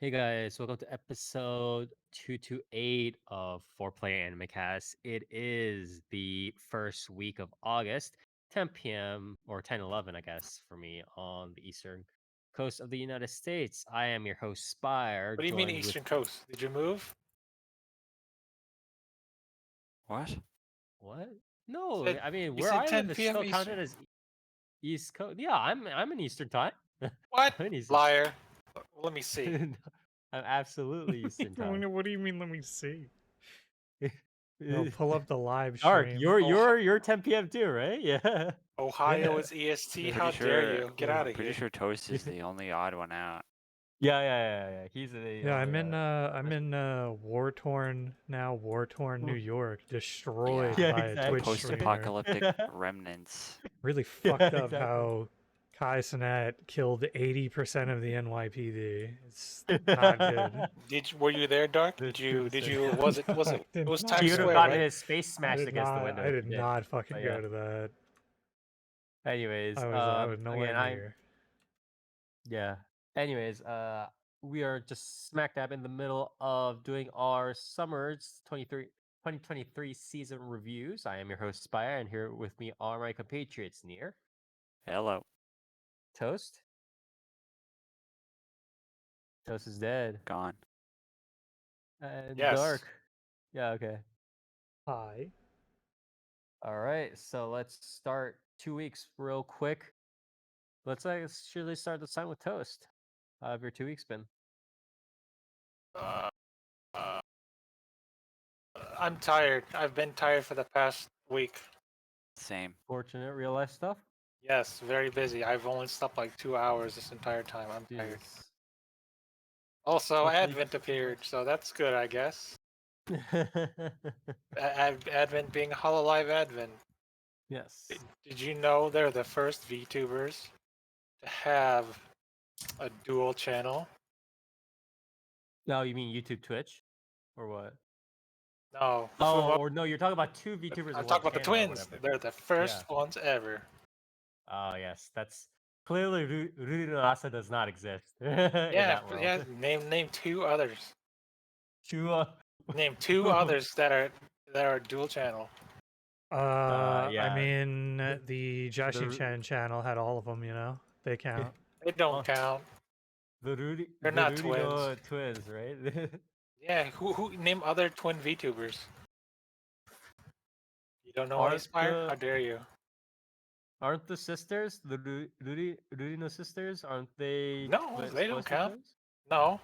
Hey guys, welcome to episode 228 of 4Player Animecast. It is the first week of August, 10 p.m. or 10:11, I guess, for me on the eastern coast of the United States. I am your host, Spire, What do you mean joined with Eastern Coast? Did you move? What? what? You No, said I mean you where said I live 10 is p.m. still counted Eastern. as East Coast. Yeah, I'm in Eastern time. What? I'm in Eastern. Liar. Let me see. I'm absolutely Eastern time. What do you mean? Let me see. No, pull up the live Dark, stream. you're 10 p.m. too, right? Yeah. Ohio is EST. Pretty How dare sure. you? Get Yeah. out of Pretty here. sure Toast is the only odd one out. Yeah. He's a Yeah, I'm in war torn New York, destroyed Yeah. Yeah, by a The Twitch exactly. streamer. post-apocalyptic remnants. Really Yeah, fucked up exactly. how Kai Cenat killed 80% of the NYPD. It's not good. Were you there, Dark? That's Did insane. you I it did was not He Times would go have Square, to gotten right? that. his face smashed against the window I if did he did. not fucking But go yeah. to that. Anyways, I was nowhere again, I'm near. yeah. Anyways, we are just smack dab in the middle of doing our summer's 2023 season reviews. I am your host Spire, and here with me are my compatriots Near, Hello. Toast. Toast is dead. Gone. And Yes. Dark. Yeah, okay. Hi. All right, so let's start 2 weeks real quick. Let's actually start the time with Toast. How have your 2 weeks been? Uh, uh, I'm tired. I've been tired for the past week. Same. Fortunate real life stuff? Yes, very busy. I've only slept like 2 hours this entire time. I'm tired. Jesus. Also, Hopefully Advent appeared, so that's good, I guess. yes. Advent being Hololive Advent. Did you know they're the first VTubers to have a dual channel? No, you mean YouTube Twitch? Or what? No. Oh, or no, you're talking about two VTubers I'm in one talking about the channel or twins. whatever. They're the first ones ever. Oh, yes. That's clearly Rurasa does not exist in Yeah, that world. yeah. Name two others. Chua. Name two others that are dual channel. I yeah. mean, the Jashi Chen channel had all of them, you know? They count. They don't count. They're not twins. Twins, right? Yeah, who name other twin VTubers? You don't know any Aren't Spire? How dare you? Aren't the sisters, the Rurino sisters, aren't they No, twins, they don't supposed to be count. twins? No,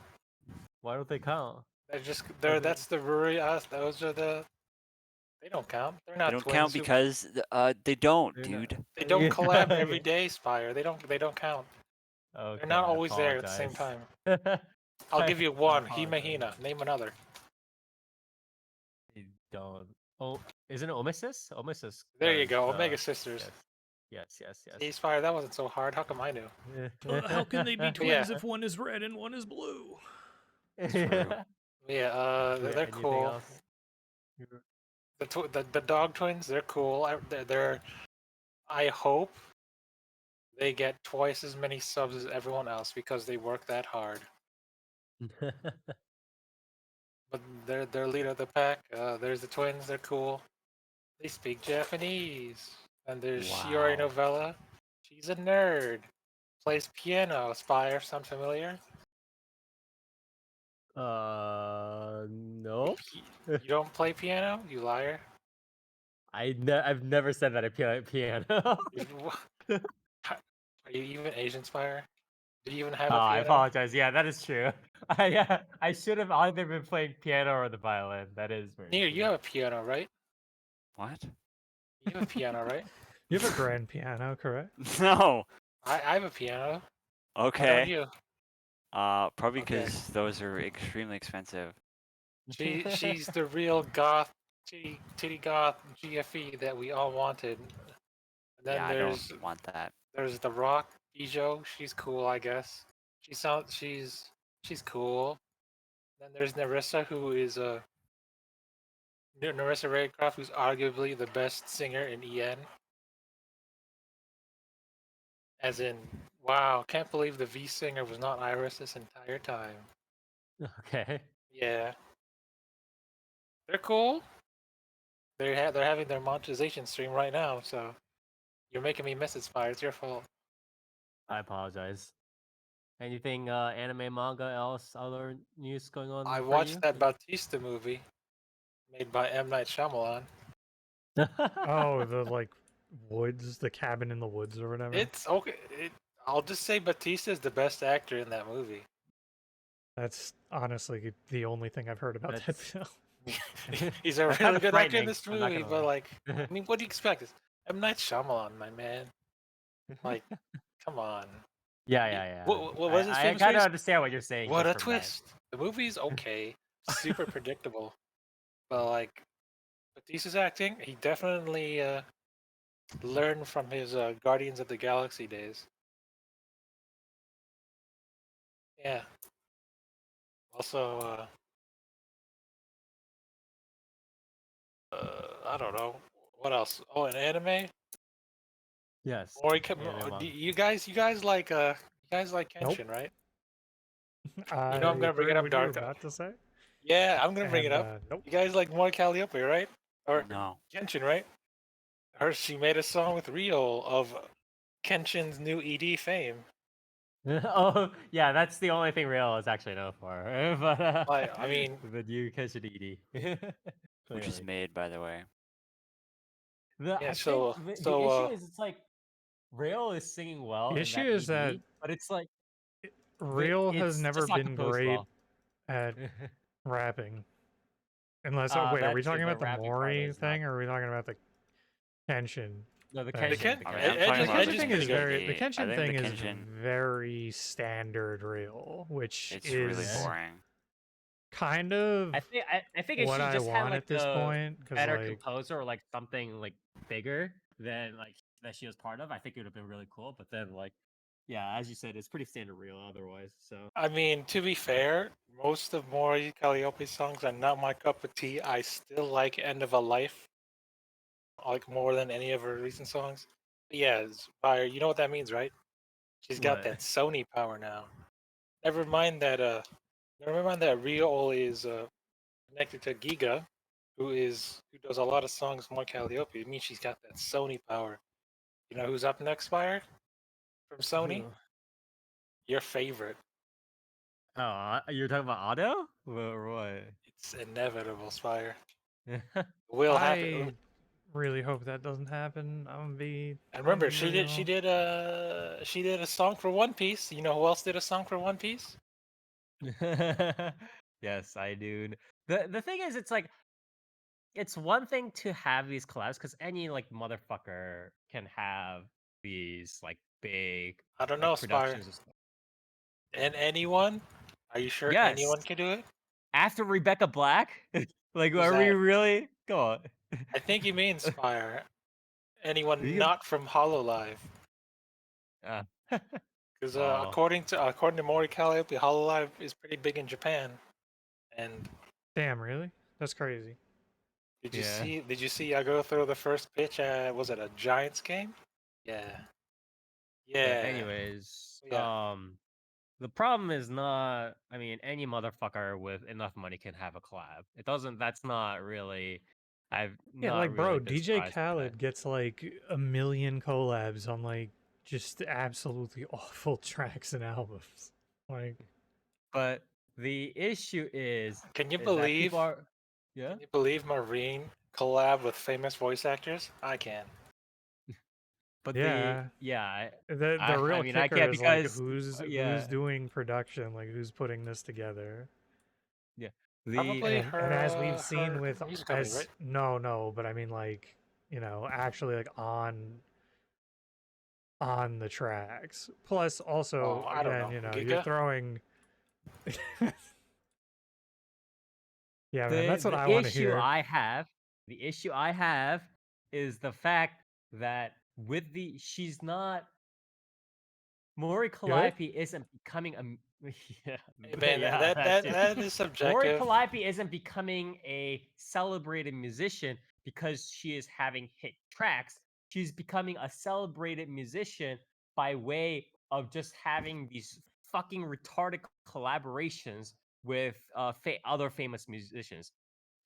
Why don't they count? they're that's the Ruri us. Those are the. They don't count. They're not They don't twins. count because they don't, They're dude. not. They don't Yeah, collab okay. every day, Spire. They don't count. Okay, They're not I always there at the same apologize. time. I'll give you I one. apologize. Himahina. Name another. I don't. Oh, isn't it Omesis? Omesis. There you go. Omega Sisters. Yes. See, Spire, that wasn't so hard. How come I knew? How can they be Yeah. twins if one is red and one is blue? True. Yeah, they're cool. Else? The dog twins, they're cool. I hope they get twice as many subs as everyone else because they work that hard. But they're leader of the pack. There's the twins. They're cool. They speak Japanese. And there's Shiori Wow. Novella. She's a nerd. Plays piano. Spire, sound familiar? No. You don't play piano, you liar. I've never said that I play piano. Are you even Asian, Spire? Do you even have Oh, a piano? I apologize. Yeah, that is true. I should have either been playing piano or the violin. That is very Near, true. you have a piano, right? What? You have a piano, right? You have a grand piano, correct? No. I have a piano. Why don't Okay. you? Probably Okay. because those are extremely expensive. She's the real goth, titty goth GFE that we all wanted. And then Yeah, I there's don't want that. there's the Rock Ijo. She's cool, I guess. She's cool. Then there's Narissa, who is Narissa Raycroft, who's arguably the best singer in EN. As in, wow, can't believe the V singer was not Iris this entire time. Okay. Yeah, they're cool. They're having their monetization stream right now, so you're making me miss it, Spire. It's your fault. I apologize. Anything anime, manga, else, other news going on I for watched you? that Bautista movie made by M. Night Shyamalan. Oh, the like woods, the cabin in the woods or whatever. It's okay. I'll just say Bautista is the best actor in that movie. That's honestly the only thing I've heard about that That's- film. He's a That's really kinda good actor in frightening, this I'm not movie, gonna but lie. like, I mean, what do you expect? It's M. Night Shyamalan, my man. Like, come on. Yeah. What was his I famous kind of phrase? understand what you're saying. What just a from that. twist! The movie's okay, super predictable, but like, Batista's acting, he definitely learned from his Guardians of the Galaxy days. Yeah. Also, I don't know what else. Oh, an anime. Yes. Or anime manga. you guys like Nope. Kenshin, right? I You know I'm gonna bring heard it up, what you were Dark. about to say. Yeah, I'm gonna bring it And up. nope. You guys like more Calliope, right? Or No. Kenshin, right? She made a song with Rio of Kenshin's new ED fame. Oh yeah, that's the only thing Real is actually known for. But I mean, the new Keshididi. Which is made, by the way. yeah. I think So the issue is it's like Real is singing well The in issue that is that ED, but it's like Real has it's never just not been composed great well. at rapping. Unless, wait, are That we talking the about the rapping part Mori is not. thing, or are we talking about the Kenshin? No, the thing? Kenshin. The The I mean, Ed- I'm Kenshin. talking The about Edge Kenshin the is thing is pretty good. very. The ED. I Kenshin think thing the is Kenshin, very standard Real, which it's is really boring. kind of I think if what she I just had want like at this a point. Because better like, composer or like something like bigger than like that she was part of, I think it would have been really cool. But then like, yeah, as you said, it's pretty standard Real otherwise. So I mean, to be fair, most of Mori Calliope songs are not my cup of tea. I still like End of a Life, like more than any of her recent songs. But yeah, Fire. You know what that means, right? She's got What? that Sony power now. Never mind that. Never mind that Rio is connected to Giga, who does a lot of songs more Calliope. It means she's got that Sony power. You know who's up next, Fire? From Sony? Your favorite. Oh, you're talking about Auto or what? It's inevitable, Spire. Yeah. Will happen. I really hope that doesn't happen. I'm And gonna remember, be real. she did a song for One Piece. You know who else did a song for One Piece? Yes, I do. The thing is, it's like it's one thing to have these collabs because any like motherfucker can have these like big I don't like know, Spire. productions and stuff. And anyone? Are you sure Yes, anyone can do it? after Rebecca Black, like Who's are we that? really? Go on. I think you mean Spire. Anyone You not from Hololive. can- Because Oh. according to Mori Calliope, Hololive is pretty big in Japan. And Damn, really? That's crazy. did you Yeah. see? Did you see? I go through the first pitch. Was it a Giants game? Yeah. But Yeah. anyways, Yeah. the problem is not. I mean, any motherfucker with enough money can have a collab. It doesn't. That's not really. I've Yeah, not like, really bro, been DJ surprised by that. Khaled gets like 1,000,000 collabs on like just absolutely awful tracks and albums. Like, But the issue is, Can you that believe? people are. Yeah. Can you believe Marine collab with famous voice actors? I can. But yeah, yeah. the I real mean, I kicker can't is like because who's doing production, like who's putting this together. yeah. Probably And as we've her seen with music company, right? no, but I mean like, actually like on the tracks. Plus also Oh, I don't again, know. you're Giga? throwing Yeah, man, that's what The I want to issue hear. the issue I have is the fact that with the she's not Mori Good? Calliope isn't becoming a yeah, Hey, man, yeah, that too. is Mori subjective. Calliope isn't becoming a celebrated musician because she is having hit tracks. She's becoming a celebrated musician by way of just having these fucking retarded collaborations with other famous musicians.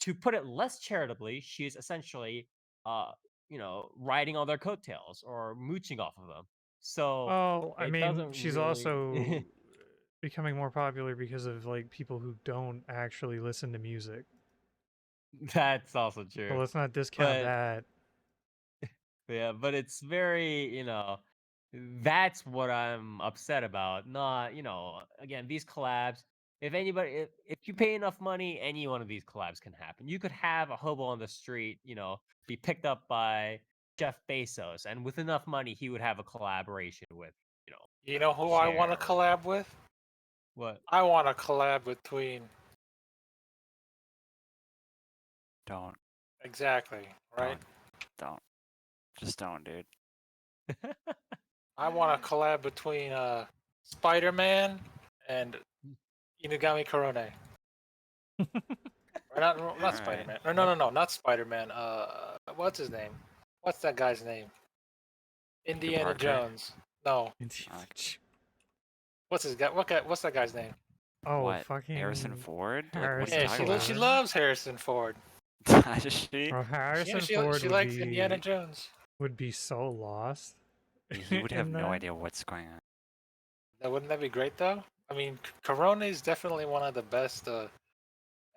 To put it less charitably, she is essentially, riding on their coattails or mooching off of them. So Well, I it mean, doesn't she's really. also becoming more popular because of like people who don't actually listen to music. That's also So true. let's not discount But that. yeah, but it's very, that's what I'm upset about. Not, again, these collabs. If you pay enough money, any one of these collabs can happen. You could have a hobo on the street, be picked up by Jeff Bezos, and with enough money, he would have a collaboration with, You know who I want Cher to or collab with? what? I want to collab between. Don't. Exactly, right? Don't. Just don't, dude. I want to collab between Spider-Man and Inugami Korone. Or not Alright. Spider-Man. No, not Spider-Man. What's his name? What's that guy's name? Indiana Parker? Jones. No. What's his guy? What's that guy's name? Oh, What? fucking Harrison Ford? Like, what are Harrison you Yeah, talking she about? loves Harrison Ford. Does she? Bro, Harrison She Ford she likes Indiana Jones. would be so lost. He would have in no that. idea what's going on. Wouldn't that be great though? I mean, Corona is definitely one of the best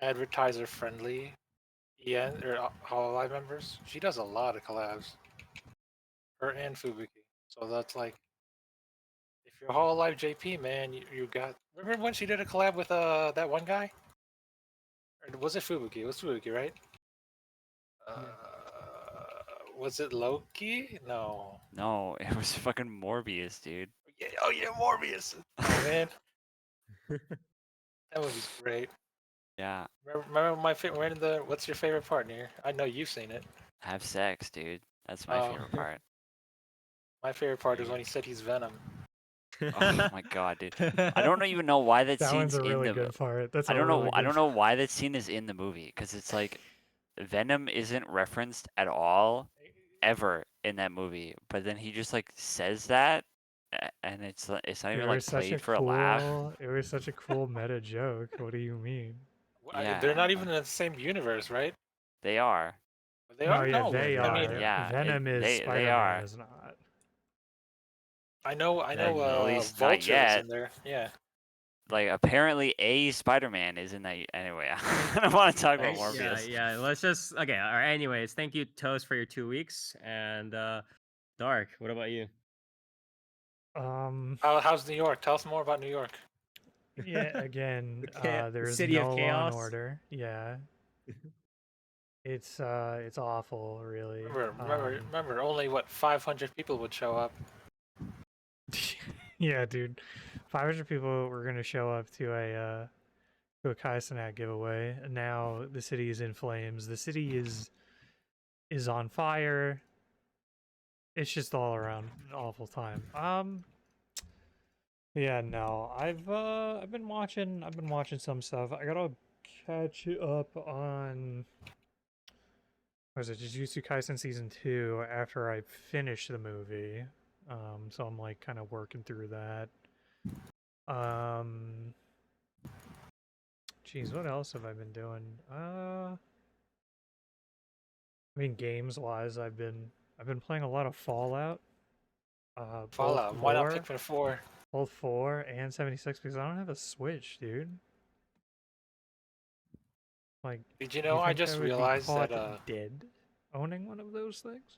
advertiser-friendly EN or Hololive members. She does a lot of collabs. Her and Fubuki. So that's like, if you're Hololive JP, man, you got. Remember when she did a collab with that one guy? Or was it Fubuki? It was Fubuki, right? Was it Loki? No. No, it was fucking Morbius, dude. Yeah, oh yeah, Morbius. Oh man, that movie's great. Yeah. Remember my favorite? What's your favorite part, Near? I know you've seen it. Have sex, dude. That's my Oh. favorite part. My favorite part is when he said he's Venom. Oh my god, dude. I don't even know why that That one's scene's a in really the good part. That's I a don't really know I good don't know why that scene is in the movie cuz it's like Venom isn't referenced at all ever in that movie, but then he just like says that and it's not It even like was such a played for a laugh. cool. It was such a cool meta joke. What do you mean? Yeah. They're not even in the same universe, right? They are. They No, are. yeah, No, they I mean, are. Yeah, Venom is they Spider-Man are. is not. I know. At least not Vulture is yet. in there. Yeah. Like apparently a Spider-Man is in that anyway. I don't want to talk about Nice. Morbius. Yeah. Let's just okay. All right. Anyways, thank you, Toast, for your 2 weeks. And Dark, what about you? How's New York? Tell us more about New York. Yeah, again, The there's city of no law and chaos. order. Yeah. It's awful, really. Remember, only what 500 people would show up. Yeah, dude. 500 people were gonna show up to a Kaisenat giveaway, and now the city is in flames. The city is on fire. It's just all around an awful time. Yeah, no. I've been watching some stuff. I gotta catch up on what is it, Jujutsu Kaisen season 2 after I finish the movie. So I'm like kind of working through that. Geez, what else have I been doing? I mean, games wise, I've been playing a lot of Fallout. Fallout. Why not Pikmin 4? Both 4 and 76 because I don't have a Switch, dude. Like, Did you know? I just realized that. Dead owning one of those things.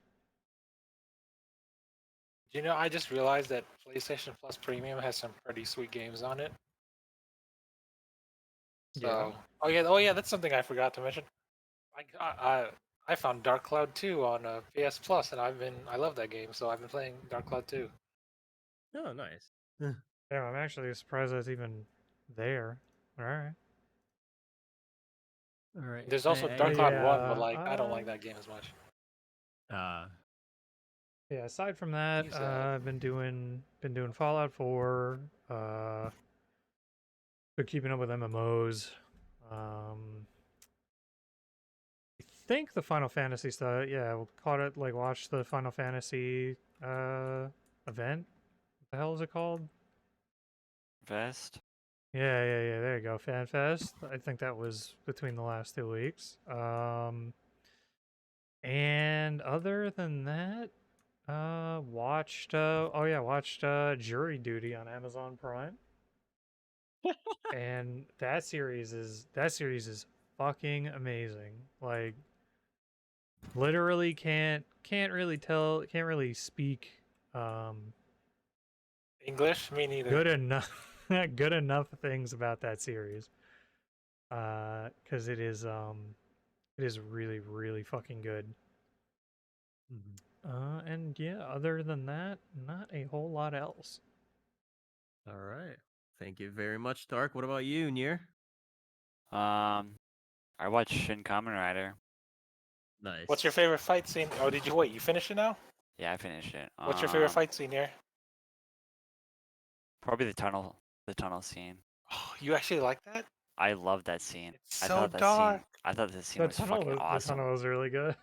You know, I just realized that PlayStation Plus Premium has some pretty sweet games on it. So, Yeah. oh yeah, that's something I forgot to mention. I found Dark Cloud 2 on PS Plus, and I love that game, so I've been playing Dark Cloud 2. Oh, nice. Yeah, I'm actually surprised that's even there. All right. All right. There's also Dark Cloud 1, but like I don't like that game as much. Yeah, aside from that, He's, I've been doing Fallout 4, been keeping up with MMOs. I think the Final Fantasy stuff, yeah, watched the Final Fantasy event. What the hell is it called? Vest? Yeah. There you go. FanFest. I think that was between the last 2 weeks. And other than that, watched. Watched Jury Duty on Amazon Prime. And that series is fucking amazing. Like, literally can't really speak English? Me neither. good enough things about that series. Because it is really fucking good. And yeah, other than that, not a whole lot else. All right. Thank you very much, Dark. What about you, Nier? I watched Shin Kamen Rider. Nice. What's your favorite fight scene? Oh, did you wait? You finished it now? Yeah, I finished it. What's your favorite fight scene here? Probably the tunnel scene. Oh, you actually like that? I love that scene. It's I so thought that dark. scene. I thought the scene was fucking The awesome. tunnel was really good.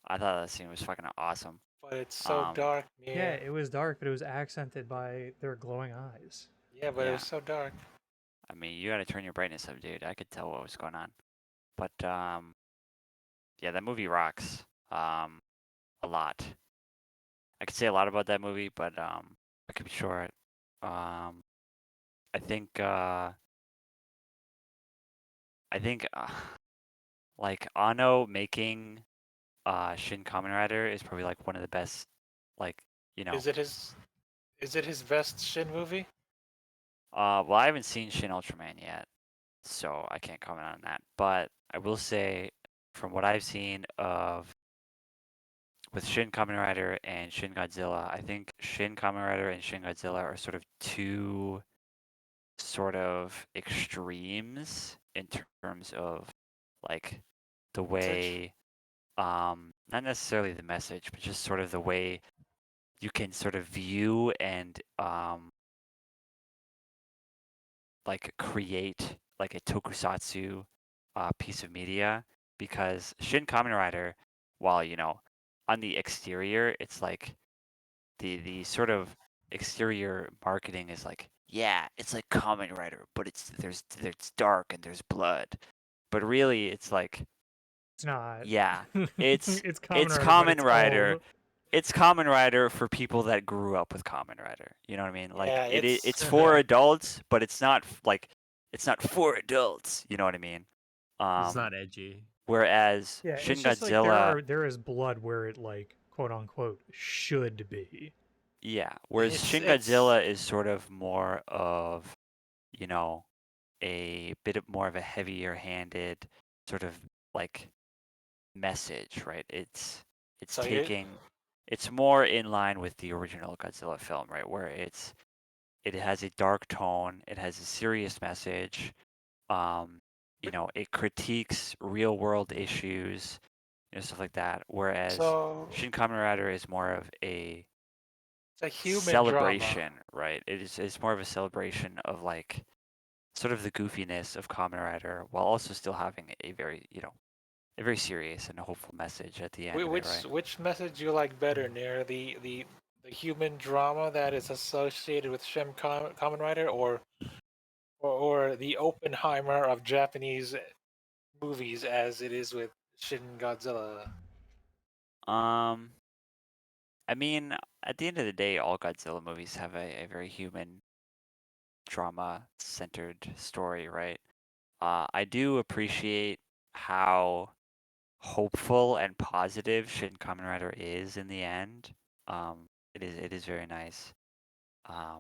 I thought that scene was fucking awesome. But it's so dark. Yeah, it was dark, but it was accented by their glowing eyes. Yeah, but it was so dark. I mean, you gotta turn your brightness up, dude. I could tell what was going on. But yeah, that movie rocks. A lot. I could say a lot about that movie, but I could be short. I think like Anno making Shin Kamen Rider is probably like one of the best, like, you know. Is it his best Shin movie? Well, I haven't seen Shin Ultraman yet, so I can't comment on that. But I will say, from what I've seen of with Shin Kamen Rider and Shin Godzilla, I think Shin Kamen Rider and Shin Godzilla are sort of two sort of extremes in terms of like the way, not necessarily the message, but just sort of the way you can sort of view and like create like a tokusatsu piece of media. Because Shin Kamen Rider, while on the exterior it's like the sort of exterior marketing is like, yeah, it's like Kamen Rider, but it's dark and there's blood, but really it's like, It's not. yeah, it's it's Kamen Rider. Kamen Rider. It's Kamen Rider for people that grew up with Kamen Rider. You know what I mean? Like, Yeah, it's for adults, but it's not for adults. You know what I mean? It's not edgy. Whereas Yeah, Shin it's just Godzilla, like there is blood where it, like, quote unquote, should be. yeah. Whereas Shin It's- Godzilla is sort of more of, a bit more of a heavier-handed sort of like message, right? It's So it's more in line with the original Godzilla film, right? Where it has a dark tone, it has a serious message, it critiques real world issues, stuff like that. Whereas Shin Kamen Rider is more of a it's a human celebration, drama. right? It's more of a celebration of like sort of the goofiness of Kamen Rider, while also still having a very serious and hopeful message at the end. Which message do you like better, near the human drama that is associated with Shin Kamen Rider, or the Oppenheimer of Japanese movies as it is with Shin Godzilla? I mean, at the end of the day, all Godzilla movies have a very human, drama-centered story, right? I do appreciate how hopeful and positive Shin Kamen Rider is in the end. It is very nice. I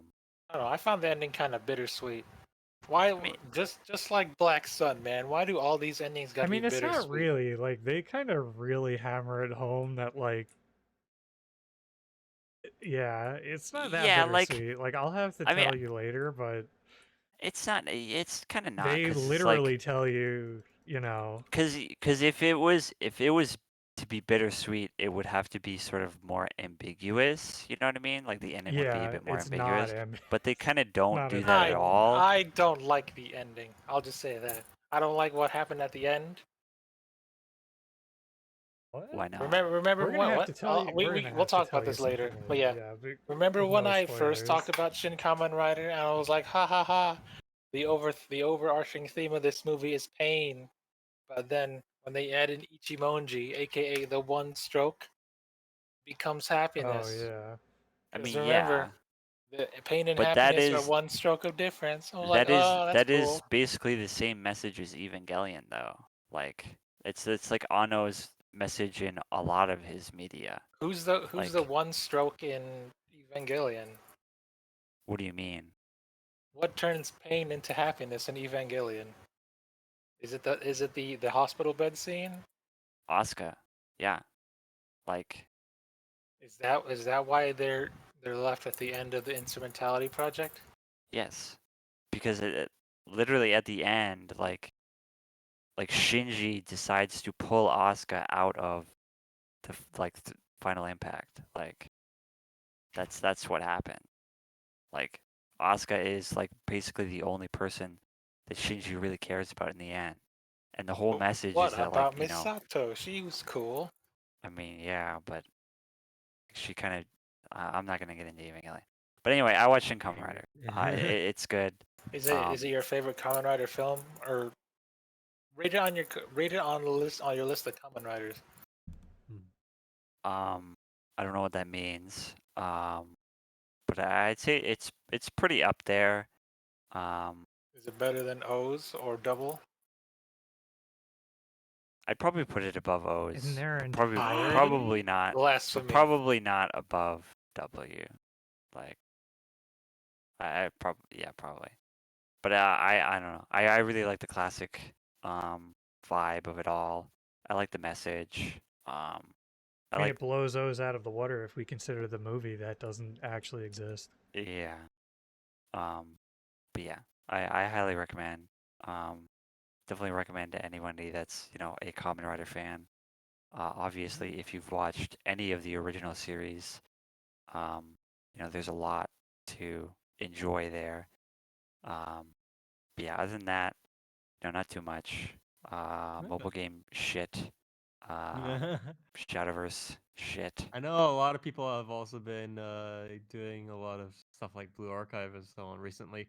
don't know. I found the ending kind of bittersweet. Why? Just like Black Sun, man. Why do all these endings got to be bittersweet? It's not really, like, they kind of really hammer it home that, like, yeah, it's not that bittersweet. Like, I'll have to tell you later, but it's not. It's kind of not. They literally tell you, Because if it was to be bittersweet, it would have to be sort of more ambiguous. You know what I mean? Like the ending would be a bit more ambiguous. But they kind of don't do that at all. I don't like the ending. I'll just say that. I don't like what happened at the end. What? Why not? Remember what? We'll talk about this later. But yeah, remember when I first talked about Shin Kamen Rider and I was like, ha ha ha, the overarching theme of this movie is pain, but then when they add in Ichimonji, aka the one stroke, becomes happiness. Oh yeah. I 'Cause mean, remember, yeah, the pain and but that happiness are is one stroke of difference. I was like, that is oh, that's that is cool. basically the same message as Evangelion, though. Like, it's like Ano's message in a lot of his media. Who's the Like, one stroke in Evangelion? what do you mean? What turns pain into happiness in Evangelion? Is it the hospital bed scene? Asuka, yeah, like, Is that why they're left at the end of the instrumentality project? yes, because it literally at the end, like Shinji decides to pull Asuka out of the Final Impact. Like, that's what happened. Like, Asuka is like basically the only person that Shinji really cares about in the end. And the whole message What is that, like, about Misato? She was cool. I mean, yeah, but she kind of, I'm not gonna get into Evangelion. But anyway, I watched Shin Kamen Rider. It's good. Is it your favorite Kamen Rider film, or rate it on the list on your list of Kamen Riders? I don't know what that means. But I'd say it's pretty up there. Is it better than O's or Double? I'd probably put it above O's. In their Probably entirety? probably not. So Blasphemy. probably not above W. Like, probably. But I don't know. I really like the classic vibe of it all. I like the message. I I mean, like, it blows O's out of the water if we consider the movie that doesn't actually exist. yeah. But yeah, I highly recommend. Definitely recommend to anybody that's, a Kamen Rider fan. Obviously, if you've watched any of the original series, there's a lot to enjoy there. But yeah, other than that, not too much. Mobile game shit. Shadowverse shit. I know a lot of people have also been doing a lot of stuff like Blue Archive and so on recently.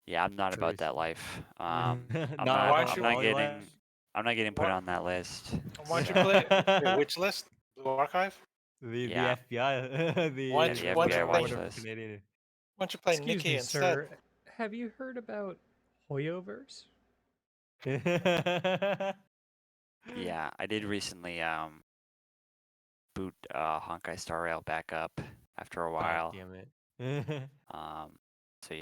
Yeah, I'm not about that Recently. life. Not I'm why not. don't I'm you- not getting. I'm not getting put What- on that list. Why don't you so, play? Wait, which list? Blue Archive. the Yeah. FBI Why Yeah, don't the you- why don't FBI you watch play- list. Canadian. Why don't you play Excuse Nikki me, instead? sir. Have you heard about Hoyoverse? Yeah, I did recently boot Honkai Star Rail back up after a while. God damn it. So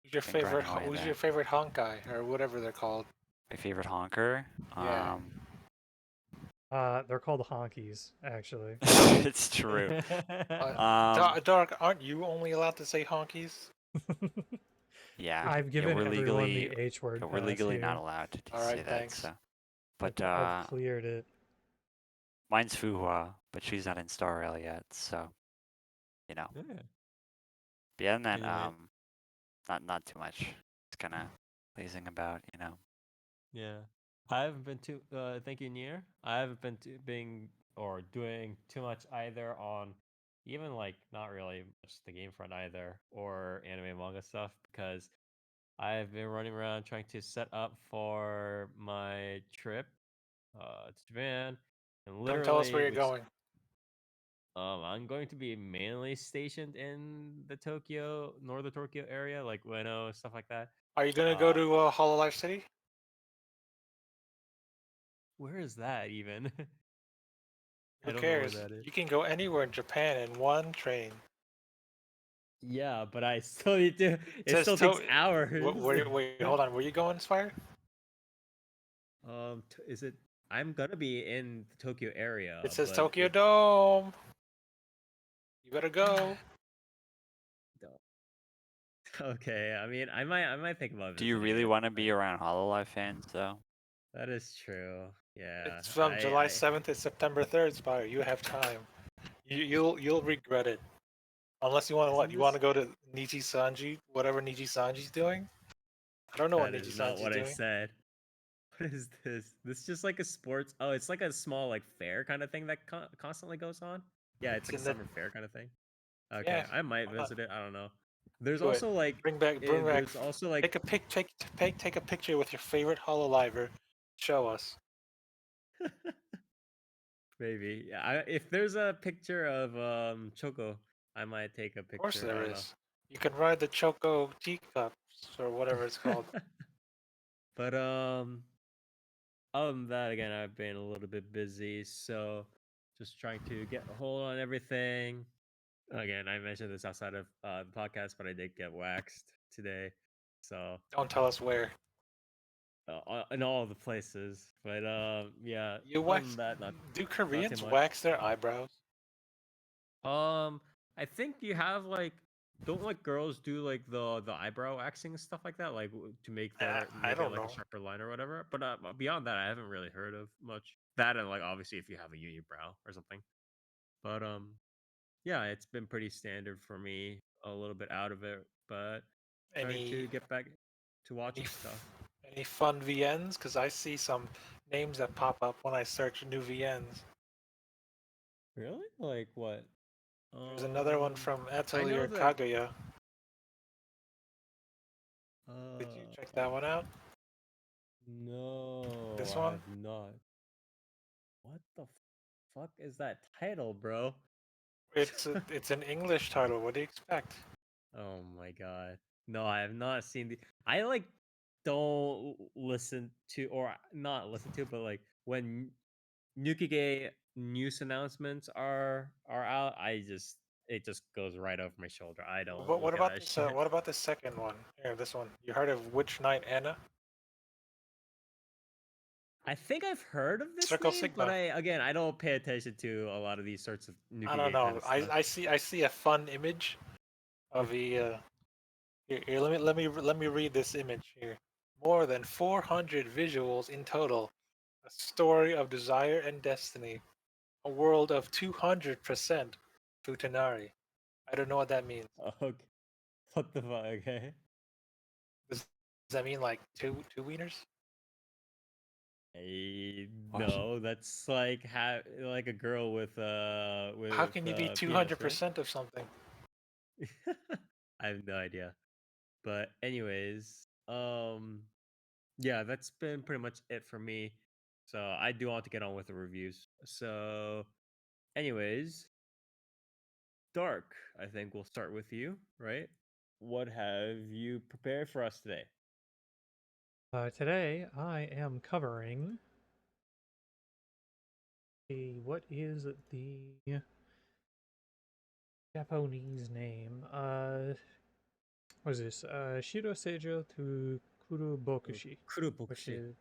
Who's your been favorite? grinding away Who's there. your favorite Honkai or whatever they're called? My favorite honker. Yeah. They're called honkies, actually. It's true. Dark, aren't you only allowed to say honkies? Yeah. I've given we're everyone legally the H word. we're legally here. not allowed to All say right, that. thanks. So, but I've cleared it. mine's Fuhua, but she's not in Star Rail yet. So, Yeah. But other than that, Anyway. not too much. It's kind of lazing about. Yeah. I haven't been too thank you, Nier. I haven't been being or doing too much either on even like not really much the game front either or anime manga stuff because I've been running around trying to set up for my trip to Japan and Don't literally tell us where you're going. I'm going to be mainly stationed in the northern Tokyo area, like Ueno, stuff like that. Are you gonna go to Hololive City? Where is that even? Who I don't know where cares? that is. You can go anywhere in Japan in one train. Yeah, but I still need to. It says still takes hours. Wait, hold on. Where you going, Spire? Is it? I'm gonna be in the Tokyo area. It says but Tokyo Dome. You better go. Okay, I mean, I might think about. Do you visiting really it, want to but be around Hololive fans though? That is true. Yeah. It's from July 7th to September 3rd, Spire. You have time. You'll regret it. Unless you want to what? Isn't You want to this- go to Niji Sanji, whatever Niji Sanji's doing? I don't know what That Niji is not Sanji's what I doing. said. What is this? This is just like a sports. Oh, it's like a small like fair kind of thing that constantly goes on. Yeah, it's like a in the- summer fair kind of thing. Okay, Yeah, I might why not? visit it. I don't know. There's Do it. also like Bring back. there's also like Take a picture with your favorite Hololiver. Show us. maybe if there's a picture of Choco, I might take a Of course picture. I there don't is. You can ride the Choco teacups or whatever it's called. But other than that, again, I've been a little bit busy, so just trying to get a hold on everything. Again, I mentioned this outside of the podcast, but I did get waxed today, so Don't tell us where. in all the places. But yeah, You other wax. than that, not Do too Koreans much. wax their eyebrows? I think you have like, don't like girls do like the eyebrow waxing and stuff like that, like to make I make it don't like know. a sharper line or whatever. But beyond that, I haven't really heard of much. That and like obviously if you have a unibrow or something. But yeah, it's been pretty standard for me. A little bit out of it, but trying Any to get back to watching any stuff. any fun VNs? Because I see some names that pop up when I search new VNs. Really? Like what? There's another one from I know Atelier that. Kaguya. Did you check that one out? No, This I one? have not. What the fuck is that title, bro? It's an English title. What do you expect? Oh my god. No, I have not seen the. I like don't listen to or not listen to, but like when Nukige news announcements are out, it just goes right over my shoulder. I don't What look at about that this? shit. What about the second one? Here, this one. You heard of Witch Knight Anna? I think I've heard of this Circle name, but Sigma. I don't pay attention to a lot of these sorts of I don't Nukige kind know. of stuff. I see a fun image of a. Here, let me read this image here. More than 400 visuals in total. A story of desire and destiny. A world of 200% Futanari. I don't know what that means. Okay. What the fuck? Okay. Does that mean like two wieners? What? No, that's like like a girl with How can you be penis, right? 200% of something? I have no idea. But anyways, yeah, that's been pretty much it for me. So I do want to get on with the reviews. So anyways, Dark, I think we'll start with you, right? What have you prepared for us today? Today I am covering what is the Japanese name? What is this? Shiro Seijo to Kuro Bokushi, Kuro which Bokushi. is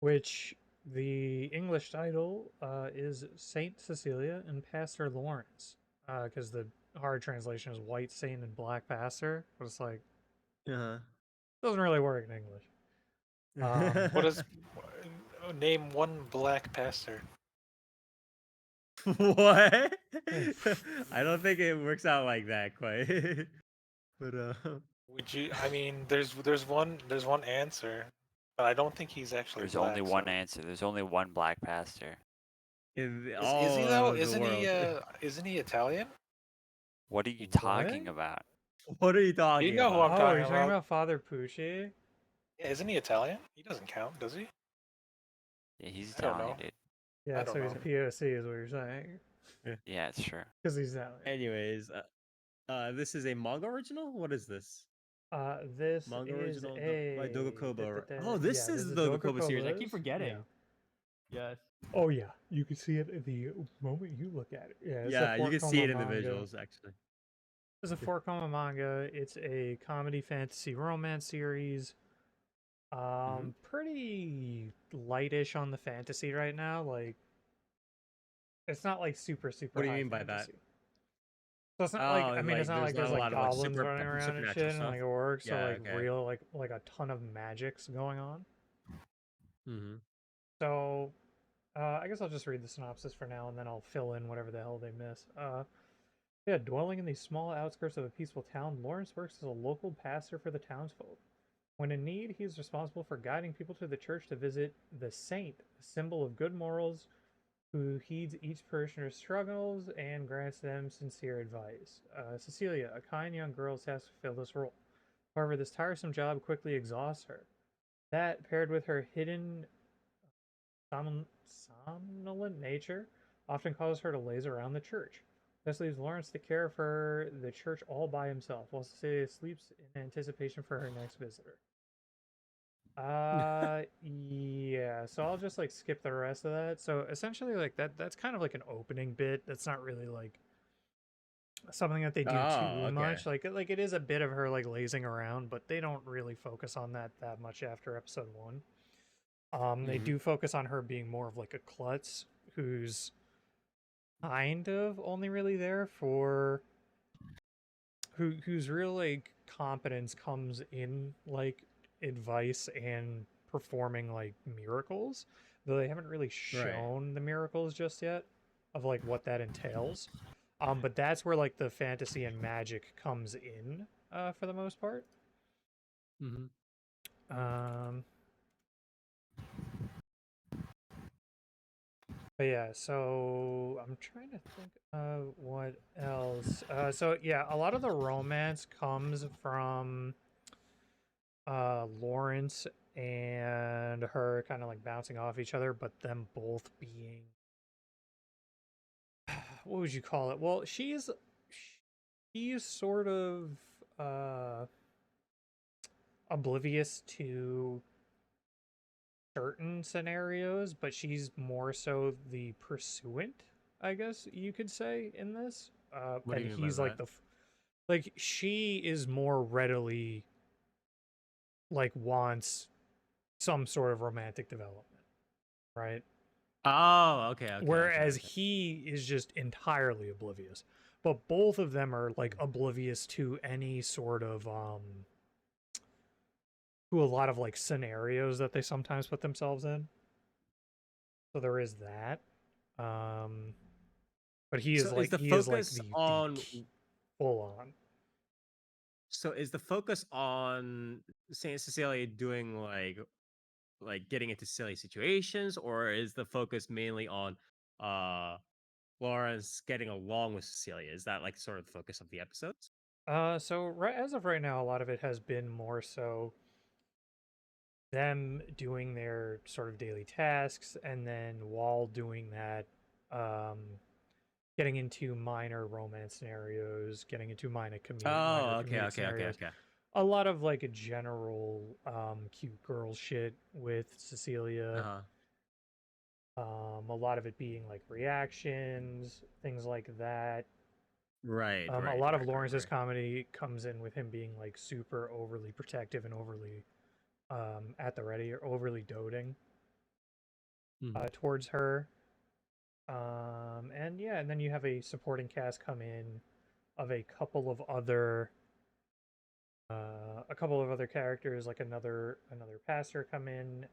which the English title is Saint Cecilia and Pastor Lawrence, because the hard translation is White Saint and Black Pastor, but it's like doesn't really work in English. What is name one black pastor? What? I don't think it works out like that quite. But Would you? I mean, there's one answer, but I don't think he's actually There's black. only one so- answer. There's only one black pastor. in Is he though? all the world. Isn't he Italian? What are you What? talking about? What are you talking You know who about? I'm Oh, talking you're talking about. about Father Pucci? Yeah, isn't he Italian? He doesn't count, does he? Yeah, he's I don't Italian, know. dude. Yeah, don't so he's know. POC is what you're saying. Yeah, it's true. Because he's Italian. Anyways, this is a manga original. What is this? This Manga is original by a Dogokobo. Oh, this yeah, is this the is Dogokobo series. I keep Dogokobo's. forgetting. Yeah. Yes. Oh yeah, you can see it the moment you look at it. Yeah, it's Yeah, a you can see four-koma it in the manga. visuals actually. It's a 4-koma manga. It's a comedy fantasy romance series. Pretty lightish on the fantasy right now. Like, it's not like super What do you high mean by that? fantasy. So it's not like Oh, I mean, it's not there's like not there's a like lot of like goblins running around and supernatural shit and stuff. like orcs. So Yeah, like okay. real like a ton of magics going on. Mm-hmm. So I guess I'll just read the synopsis for now, and then I'll fill in whatever the hell they miss. Yeah, dwelling in the small outskirts of a peaceful town, Lawrence works as a local pastor for the townsfolk. When in need, he is responsible for guiding people to the church to visit the saint, a symbol of good morals, who heeds each parishioner's struggles and grants them sincere advice. Cecilia, a kind young girl, is tasked to fill this role. However, this tiresome job quickly exhausts her. That, paired with her hidden somnolent nature, often causes her to laze around the church. This leaves Lawrence to care for the church all by himself, while Cecilia sleeps in anticipation for her next visitor. Yeah, so I'll just like skip the rest of that. So essentially like that's kind of like an opening bit. That's not really like something that they do too much. Like it is a bit of her like lazing around, but they don't really focus on that much after episode 1. They do focus on her being more of like a klutz who's kind of only really there for whose real like competence comes in like advice and performing like miracles, though they haven't really shown the miracles just yet of like what that entails. But that's where like the fantasy and magic comes in for the most part. But yeah, so I'm trying to think of what else. So yeah, a lot of the romance comes from Lawrence and her kind of like bouncing off each other, but them both being what would you call it? Well, she's sort of oblivious to certain scenarios, but she's more so the pursuant, I guess you could say, in this. What do and you mean he's by like that? like she is more readily like wants some sort of romantic development, right? Oh, okay. Whereas he is just entirely oblivious. But both of them are like oblivious to any sort of to a lot of like scenarios that they sometimes put themselves in. So there is that. But he is So like the full on. So is the focus on Saint Cecilia doing like getting into silly situations, or is the focus mainly on Lawrence getting along with Cecilia? Is that like sort of the focus of the episodes? So right as of right now, a lot of it has been more so them doing their sort of daily tasks, and then while doing that, um, getting into minor romance scenarios, getting into minor Oh, okay, comedic okay, okay, scenarios. okay. A lot of like a general cute girl shit with Cecilia. Uh-huh. A lot of it being like reactions, things like that. Right, A right, lot of right, Lawrence's right. comedy comes in with him being like super overly protective and overly at the ready or overly doting towards her. And yeah, and then you have a supporting cast come in of a couple of other characters, like another pastor come in,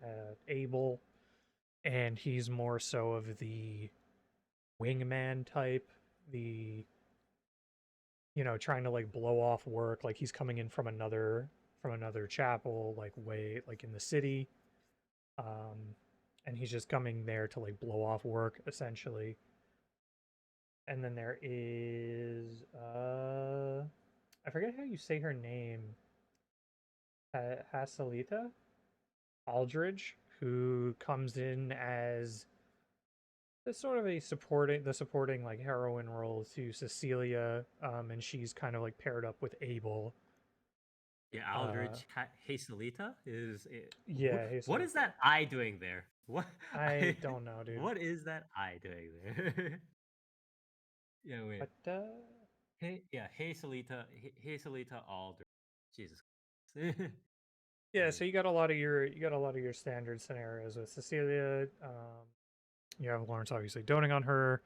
Abel, and he's more so of the wingman type, the trying to like blow off work, like he's coming in from another chapel, like way like in the city, and he's just coming there to like blow off work essentially. And then there is I forget how you say her name. Hasalita Aldridge, who comes in as the sort of supporting like heroine role to Cecilia, and she's kind of like paired up with Abel. Yeah, Aldridge Hazelita is it, Yeah, what is Hasalita. that eye doing there? What I don't know, dude. What is that eye doing there? Yeah, wait. But Hazelita Aldridge. Jesus. yeah, so you got a lot of your standard scenarios with Cecilia. You have Lawrence obviously doting on her.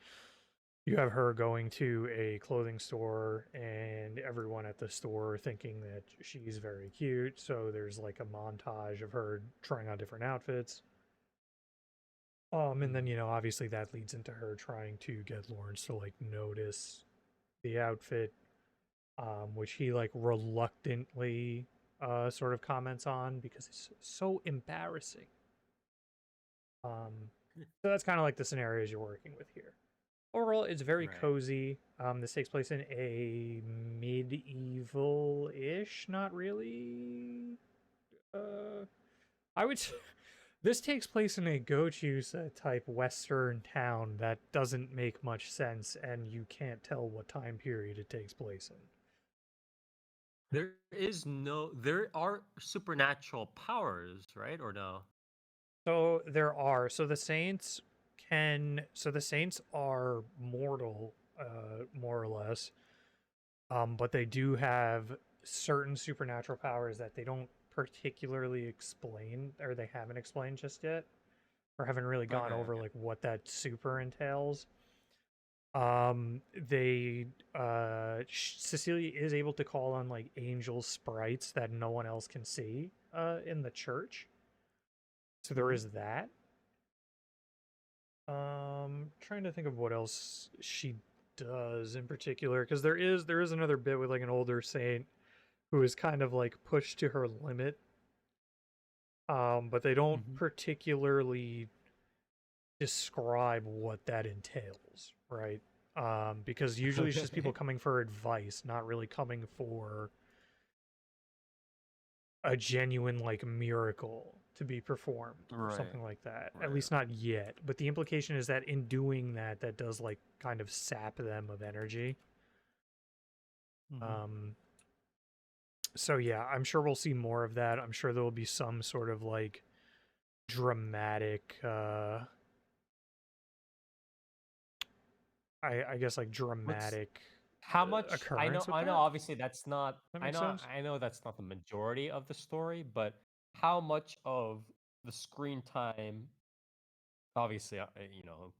You have her going to a clothing store and everyone at the store thinking that she's very cute. So there's like a montage of her trying on different outfits. And then, obviously that leads into her trying to get Lawrence to like notice the outfit, which he like reluctantly sort of comments on because it's so embarrassing. So that's kind of like the scenarios you're working with here. Overall, it's very Right. cozy. This takes place in a medieval-ish, not really. I would. This takes place in a Gochusa type Western town that doesn't make much sense, and you can't tell what time period it takes place in. There are supernatural powers, right? Or no? So there are. So the saints the saints are mortal, more or less. But they do have certain supernatural powers that they don't particularly explain, or they haven't explained just yet, or haven't really gone over Okay. like what that super entails. They Cecilia is able to call on like angel sprites that no one else can see in the church. So there is that. Trying to think of what else she does in particular, because there is another bit with like an older saint who is kind of like pushed to her limit. But they don't Mhm. particularly describe what that entails, right? Because usually it's just people Okay. coming for advice, not really coming for a genuine like miracle to be performed or Right. something like that. At Right. least not yet. But the implication is that in doing that, that does like kind of sap them of energy. Mhm. So yeah, I'm sure we'll see more of that. I'm sure there will be some sort of like dramatic I guess like What's dramatic how much occurrence with I know that. obviously that's not That makes sense. I know that's not the majority of the story, but how much of the screen time obviously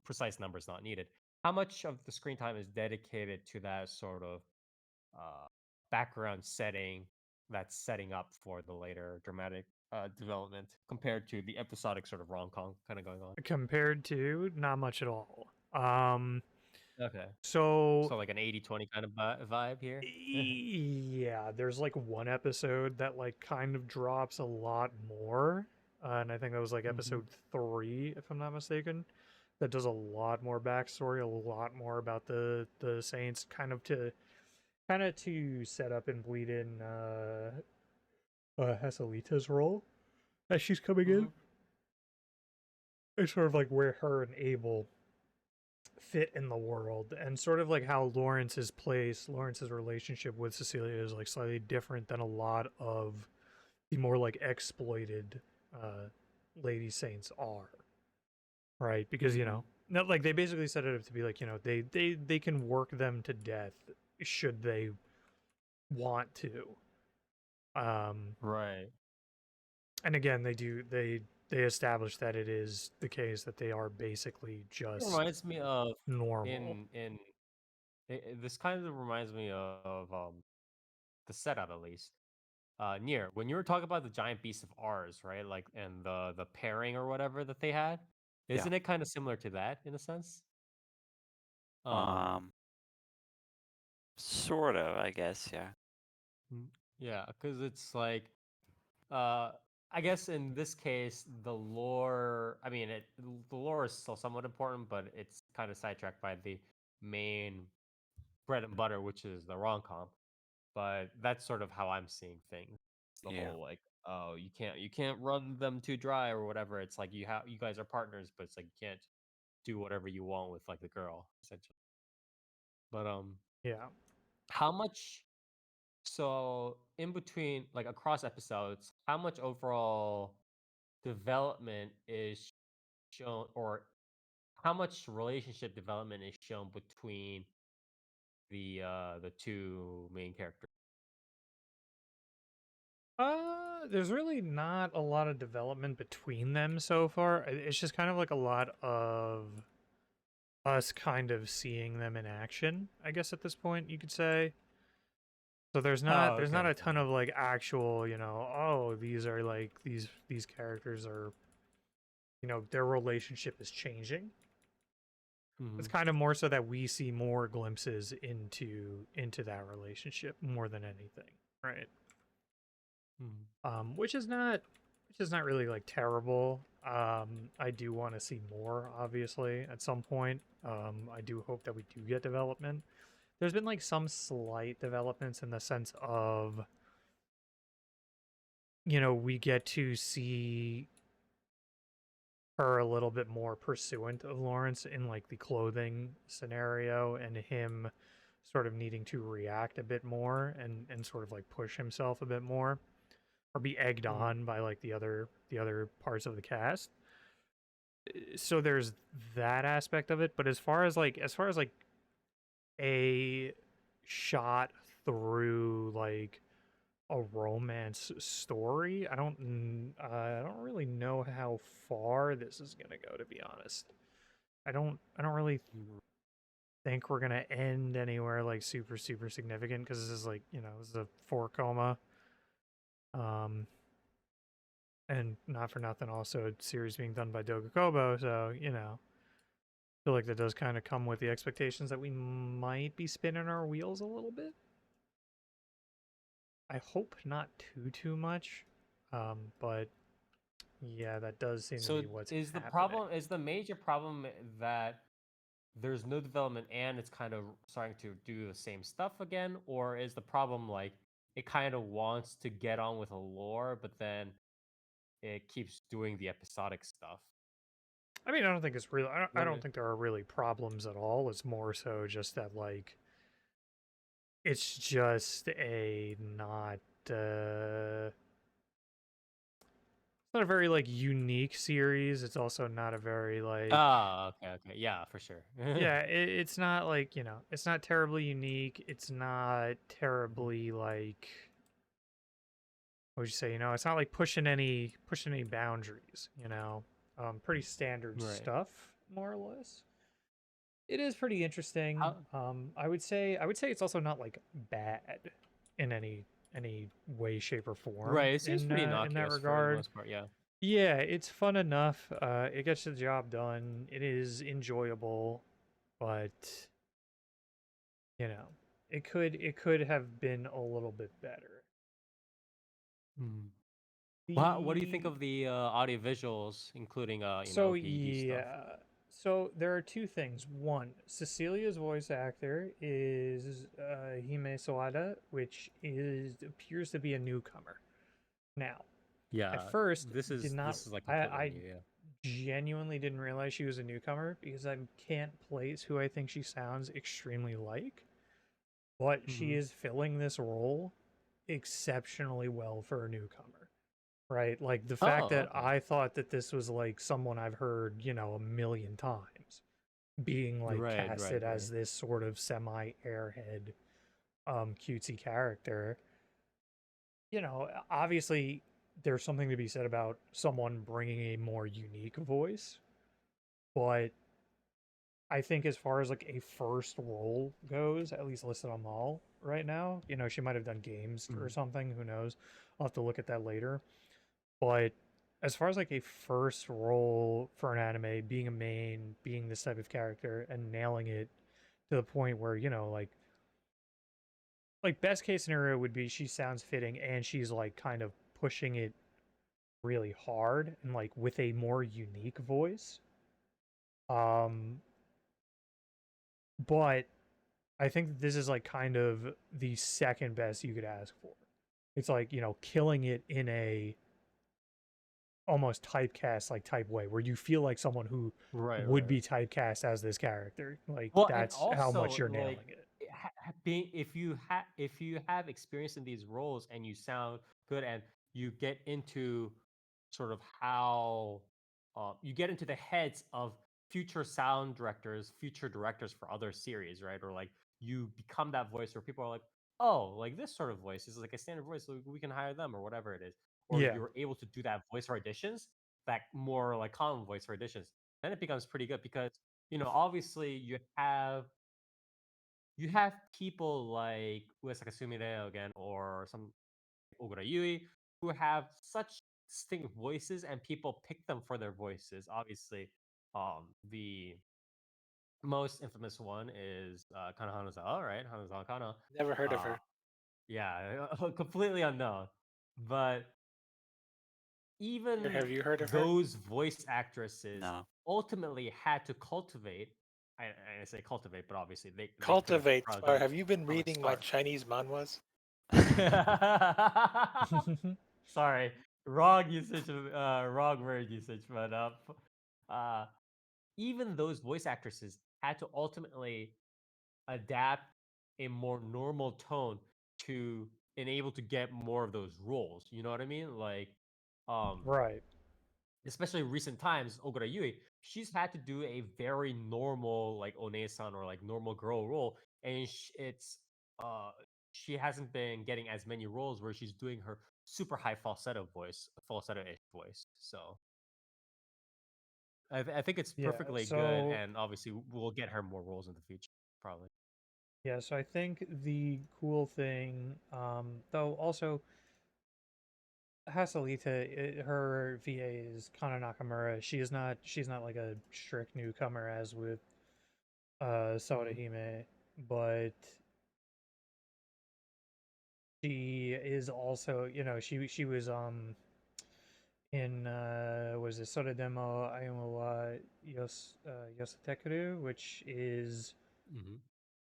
precise numbers not needed. How much of the screen time is dedicated to that sort of uh background setting that's setting up for the later dramatic development compared to the episodic sort of rom-com kind of going on? Compared to not much at all. Okay. So So like an 80-20 kind of vibe here. yeah, there's like one episode that like kind of drops a lot more, and I think that was like Hmm. episode 3, if I'm not mistaken. That does a lot more backstory, a lot more about the Saints, kind of to set up and bleed in Hasalita's role as she's coming in. Hmm. It's sort of like where her and Abel fit in the world, and sort of like how Lawrence's relationship with Cecilia is like slightly different than a lot of the more like exploited uh lady saints are, right? Because Hmm. no, like they basically set it up to be like they can work them to death should they want to. um Right. and again, they establish that it is the case that they are basically It just reminds me of normal. in this kind of reminds me of the setup at least. Near when you were talking about the giant beast of ours, right? Like and the pairing or whatever that they had, Yeah. isn't it kind of similar to that in a sense? Um, Um, sort of, I guess. Yeah. yeah, because it's like uh I guess in this case the lore the lore is still somewhat important, but it's kind of sidetracked by the main bread and butter, which is the rom-com. But that's sort of how I'm seeing things. The Yeah. whole like, oh, you can't run them too dry or whatever. It's like you guys are partners, but it's like you can't do whatever you want with like the girl essentially. But Yeah. how much so in between like across episodes, how much overall development is shown, or how much relationship development is shown between the two main characters? There's really not a lot of development between them so far. It's just kind of like a lot of us kind of seeing them in action, I guess at this point you could say. So Oh, there's not okay. a ton of like actual, oh, these are like these characters are, their relationship is changing. It's Hmm. kind of more so that we see more glimpses into that relationship more than anything, right? Hmm. Which is not really like terrible. I do want to see more, obviously, at some point. I do hope that we do get development. There's been like some slight developments in the sense of, we get to see her a little bit more pursuant of Lawrence in like the clothing scenario, and him sort of needing to react a bit more and sort of like push himself a bit more, or be egged on by like the other parts of the cast. So there's that aspect of it, but as far as like a shot through like a romance story, I don't really know how far this is gonna go, to be honest. I don't really think we're gonna end anywhere like super significant, because this is like, this is a 4 coma, and not for nothing, also a series being done by Doga Kobo, so I feel like that does kind of come with the expectations that we might be spinning our wheels a little bit. I hope not too much, but yeah, that does seem to be what's happening. Is the major problem that there's no development and it's kind of starting to do the same stuff again, or is the problem like it kind of wants to get on with a lore, but then it keeps doing the episodic stuff? I mean, I don't think it's really. I don't think there are really problems at all. It's more so just that like, it's just a not. It's not a very like unique series. It's also not a very like. Okay, yeah, for sure. Yeah, it's not like, it's not terribly unique. It's not terribly like, what would you say? It's not like pushing any boundaries. Pretty standard Right. stuff, more or less. It is pretty interesting. I would say it's also not like bad in any way, shape, or form. Right, it seems pretty in that innocuous regard. for the most part, yeah. Yeah, it's fun enough. It gets the job done. It is enjoyable, but it could have been a little bit better. What do you think of the audio visuals, including So PED stuff? So there are two things. One, Cecilia's voice actor is Hime Sawada, which appears to be a newcomer. Now, Yeah, at first, this is like I new, yeah. genuinely didn't realize she was a newcomer, because I can't place who I think she sounds extremely like, but she is filling this role exceptionally well for a newcomer. Right? Like the fact that I thought that this was like someone I've heard, a million times being like casted as this sort of semi-airhead cutesy character. Obviously there's something to be said about someone bringing a more unique voice, but I think as far as like a first role goes, at least listed on Mall right now, she might have done games or something, who knows? I'll have to look at that later. But as far as like a first role for an anime, being a main, being this type of character, and nailing it to the point where, like best case scenario would be she sounds fitting and she's like kind of pushing it really hard and like with a more unique voice. But I think this is like kind of the second best you could ask for. It's like, killing it in a almost typecast like type way, where you feel like someone who would be typecast as this character. Like, that's how much you're nailing it. If you have experience in these roles and you sound good and you get into sort of how you get into the heads of future sound directors, future directors for other series, right? Or like you become that voice where people are like, oh, like this sort of voice is like a standard voice, so we can hire them or whatever it is. Or you're able to do that voice for auditions, that more like common voice for auditions, then it becomes pretty good because obviously you have people like Uesaka Sumire again or some Ogura Yui who have such distinct voices and people pick them for their voices. Obviously, the most infamous one is Kana Hanazawa, right? Hanazawa Kana. Never heard of her. Yeah, completely unknown. But even Have you heard of her? those voice actresses No. ultimately had to cultivate. I say cultivate, but obviously they could've Cultivate. probably Or been have you been from a reading my start. Chinese manhwas? Sorry, wrong usage of wrong word usage, but uh, even those voice actresses had to ultimately adapt a more normal tone to enable to get more of those roles. You know what I mean? Like, Right. especially recent times, Ogura Yui, she's had to do a very normal like One-san or like normal girl role, and it's uh she hasn't been getting as many roles where she's doing her super high falsetto-ish voice. So I think it's Yeah. perfectly good, So and obviously we'll get her more roles in the future, probably. yeah. So I think the cool thing, though, also Hasalita, her VA is Kana Nakamura. She's not like a strict newcomer as with Soda Hime, but she is also, she was in was it Soda Demo Ayumu Yosatekuru, which is Hmm.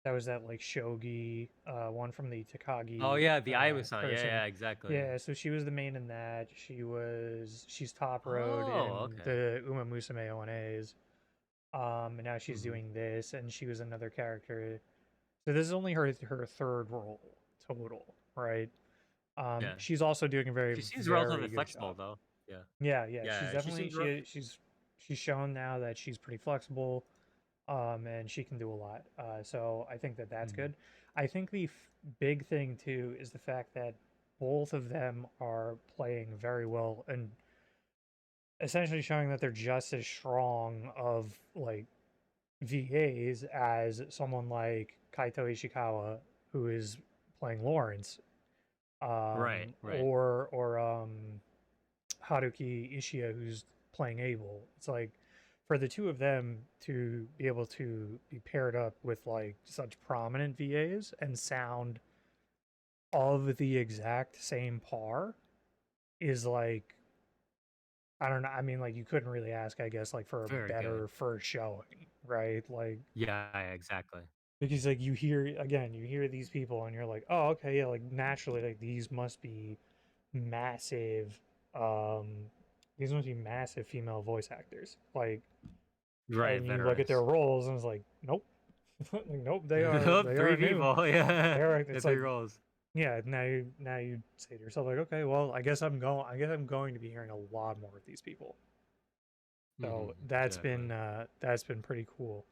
that was that like shogi one from the Oh Takagi yeah, the Aimu-san. Yeah, person. yeah, exactly. Yeah, so she was the main in that. She's top road Oh, in okay. the Uma Musume ONAs. And now she's Hmm. doing this, and she was another character. So this is only her third role total, right? Yeah, She's also doing a very she seems relatively very good flexible job. though. Yeah, Yeah, yeah, she's yeah, she definitely seems. Re- she's shown now that she's pretty flexible, and she can do a lot. So I think that that's Mhm. good. I think the big thing too is the fact that both of them are playing very well and essentially showing that they're just as strong of like VAs as someone like Kaito Ishikawa, who is playing Lawrence, Right, right. or Haruki Ishii, who's playing Abel. It's like for the two of them to be able to be paired up with like such prominent VAs and sound of the exact same par is like I don't know. I mean, like you couldn't really ask, I guess, like for a Very good. better first showing, right? Like Yeah, yeah, exactly. because like you hear these people and you're like, oh, okay, yeah, like naturally, like massive, um, these must be massive female voice actors. Like, Right, and you look at their veterans. roles and it's like, nope, like, nope, Nope, they three are new. people. Yeah, They are. and It's three like roles. yeah. Now you say to yourself like, okay, well, I guess I'm going to be hearing a lot more of these people. So Definitely. that's been pretty cool.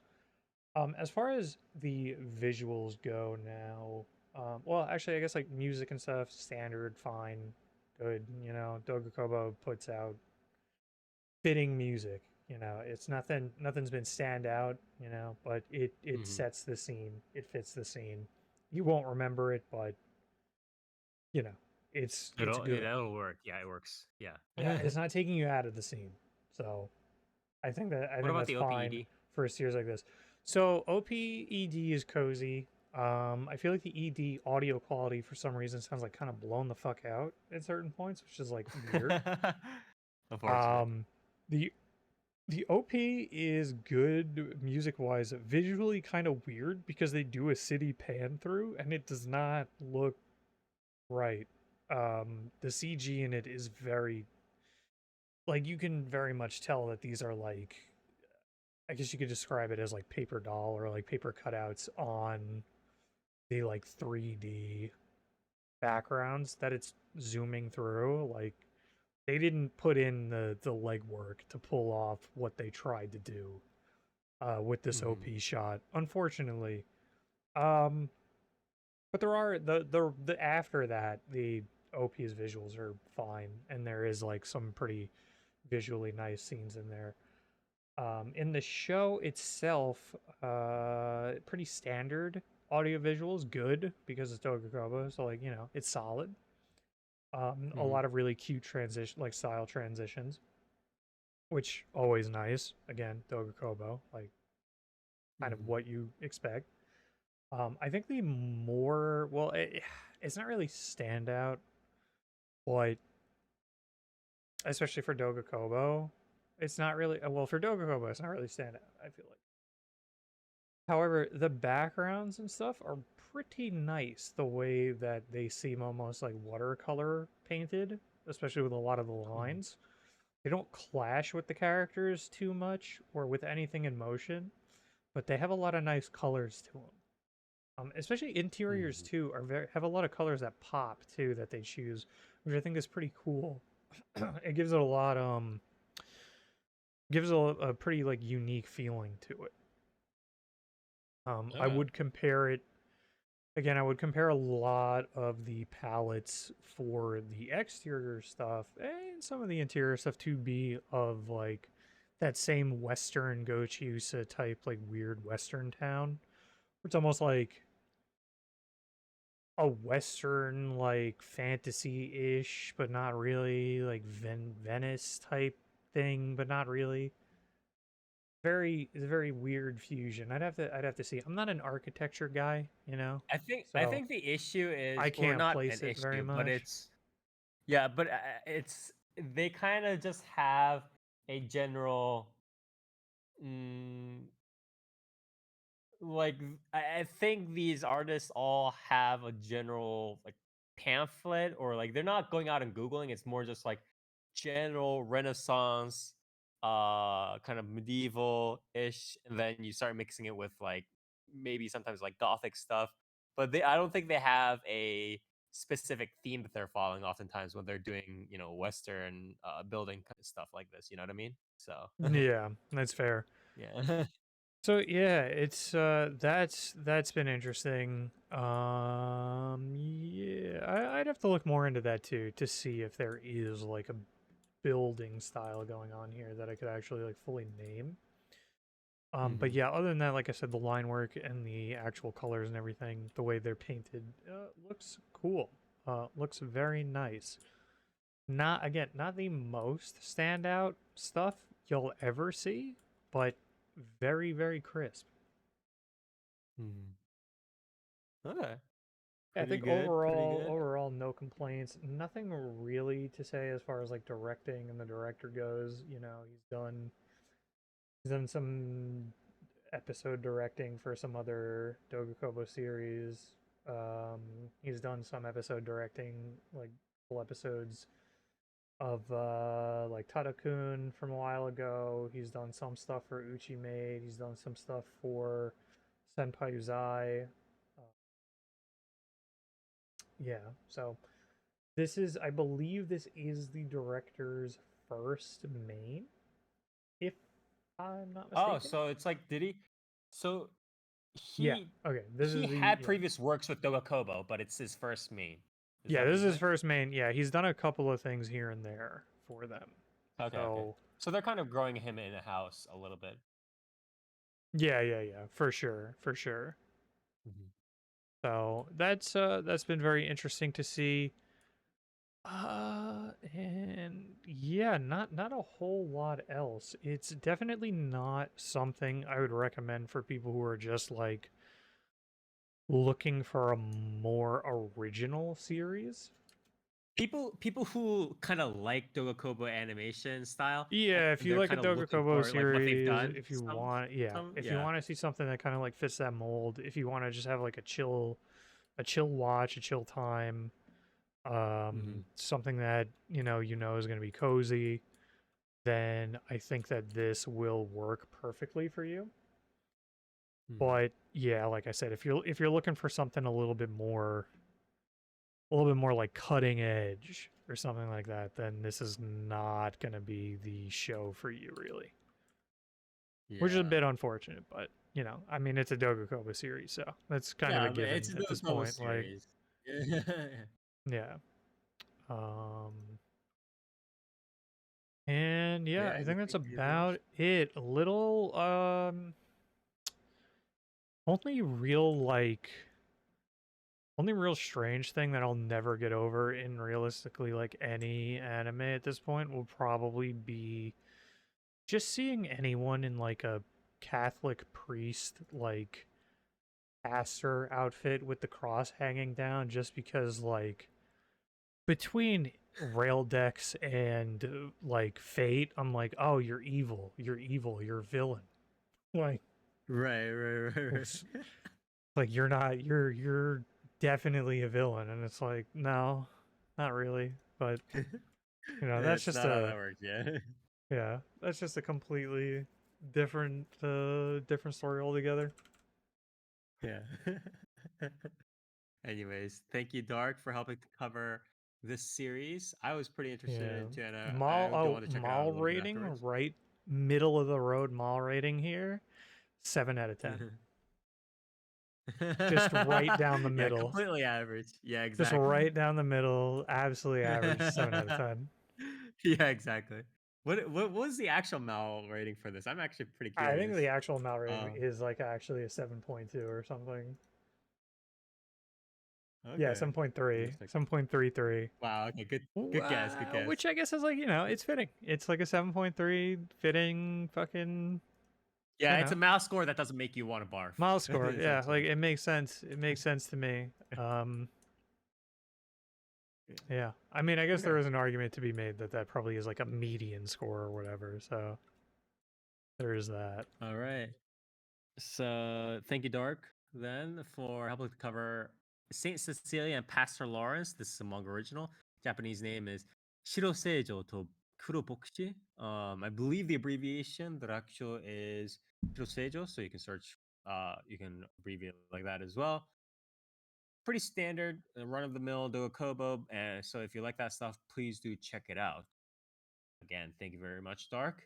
As far as the visuals go now, well, actually, I guess like music and stuff, standard, fine, good. Doga Kobo puts out fitting music. It's nothing's been stand out. But it Hmm. sets the scene. It fits the scene. You won't remember it, but you know, it's good. It'll work. Yeah, it works. Yeah. Yeah, it's not taking you out of the scene. So I What think about that's the fine OPED? for a series like this. So OPED is cozy. I feel like the ED audio quality for some reason sounds like kind of blown the fuck out at certain points, which is like weird. Unfortunate. Um, the the OP is good music wise, visually kind of weird because they do a city pan through and it does not look right. The CG in it is very like you can very much tell that these are like I guess you could describe it as like paper doll or like paper cutouts on the like 3D backgrounds that it's zooming through. Like they didn't put in the legwork to pull off what they tried to do with this Hmm. OP shot, unfortunately. Um, but there are the after that the OP's visuals are fine, and there is like some pretty visually nice scenes in there. In the show itself, pretty standard audio visuals, good because it's Tokugawa, so like it's solid. A Hmm. lot of really cute transition, like style transitions, which always nice. Again, Tokugawa, like kind of Hmm. what you expect. I think the more well, it's not really standout, but especially for Dogakobo. It's not really well for Dogakobo. It's not really standout. I feel like. However, the backgrounds and stuff are pretty nice. The way that they seem almost like watercolor painted, especially with a lot of the lines. They don't clash with the characters too much or with anything in motion, but they have a lot of nice colors to them. Especially interiors too have a lot of colors that pop too that they choose, which I think is pretty cool. It gives it a lot gives a pretty like unique feeling to it. I would compare it again. I would compare a lot of the palettes for the exterior stuff and some of the interior stuff to be of like that same Western Gochiusa type, like weird Western town. It's almost like a Western like fantasy-ish, but not really, like Venice type thing, but not really. It's a very weird fusion. I'd have to see. I'm not an architecture guy, you know. I think So the issue is, I or can't not place an it very issue, but much. it's it's they kind of just have a general like I think these artists all have a general like pamphlet, or like they're not going out and googling. It's more just like general Renaissance, kind of medieval ish, and then you start mixing it with like maybe sometimes like gothic stuff. But I don't think they have a specific theme that they're following oftentimes when they're doing, Western building kind of stuff like this. You know what I mean? So Yeah, that's fair. yeah. So yeah, it's that's been interesting. Yeah, I'd have to look more into that too to see if there is like a building style going on here that I could actually like fully name. But yeah, other than that, like I said, the line work and the actual colors and everything, the way they're painted, looks cool. Looks very nice. Not the most standout stuff you'll ever see, but very, very crisp. Okay. Yeah, I Pretty think good. Pretty good. overall, no complaints. Nothing really to say as far as like directing and the director goes. You know, he's done some episode directing for some other Dogakobo series. He's done some episode directing, like full episodes of like Tadakun from a while ago. He's done some stuff for Uchi Maid. He's done some stuff for Senpai Uzai. Yeah, so I believe this is the director's first main, if I'm not mistaken. Oh, so it's like, did he? So Yeah, he okay. This he is the had previous works with Dogakobo, but it's his first main. yeah. This is his first main. Yeah, he's done a couple of things here and there for them. Okay, okay. So they're kind of growing him in a house a little bit. Yeah, for sure, for sure. So that's been very interesting to see. And yeah, not a whole lot else. It's definitely not something I would recommend for people who are just like looking for a more original series. People who kind of like Dogakobo animation style. Yeah, if you like a Dogakobo series, like what they've done, if you want, you want to see something that kind of like fits that mold, if you want to just have like a chill watch, a chill time, something that you know is going to be cozy, then I think that this will work perfectly for you. But yeah, like I said, if you're looking for something a little bit more like cutting edge or something like that, then this is not going to be the show for you, really. Yeah. Which is a bit unfortunate, but you know, I mean, it's a Dogakobo series, so that's kind of a given at this point. Series. Like, yeah. And yeah, I think that's about it. A little only real strange thing that I'll never get over in realistically like any anime at this point will probably be just seeing anyone in like a Catholic priest like pastor outfit with the cross hanging down, just because like between Rail Decks and like Fate, I'm like, oh, you're evil, you're evil, you're a villain. Like, Right. it's like you're definitely a villain, and it's like, no, not really. But that's It's just not how a that works, yeah. that's just a completely different different story altogether. Yeah. Anyways, thank you, Dark, for helping to cover this series. I was pretty interested in Yeah, it too, and I do want to check it out a mall little bit rating, afterwards. right middle of the road mall rating here, 7 out of 10. Just right down the Yeah, middle. completely average. Yeah, Just exactly. right down the middle, absolutely average, 7 out of 10. Yeah, exactly. What was the actual Mal rating for this? I'm actually pretty I think curious. the actual mal rating Um, is like actually a 7.2 or something. Yeah, okay. 7.3, Interesting. 7.33. Wow. Okay. Good guess. Good guess. Which I guess is like, it's fitting. It's like a 7.3 fitting fucking Yeah, you it's a know, mouse score that doesn't make you want to barf. mile score. Yeah, like Essentially. it makes sense. It makes sense to me. Yeah. I mean, I guess Okay. there is an argument to be made that that probably is like a median score or whatever. So there is that. All right. So thank you, Dark, then for helping to cover Saint Cecilia and Pastor Lawrence. This is a manga original. Japanese name is Shiro Seijo to Kuro Bokushi. I believe the abbreviation, the actual is Shiro Seijo, so you can search. You can abbreviate like that as well. Pretty standard, run of the mill, do a kobo. And so if you like that stuff, please do check it out. Again, thank you very much, Dark.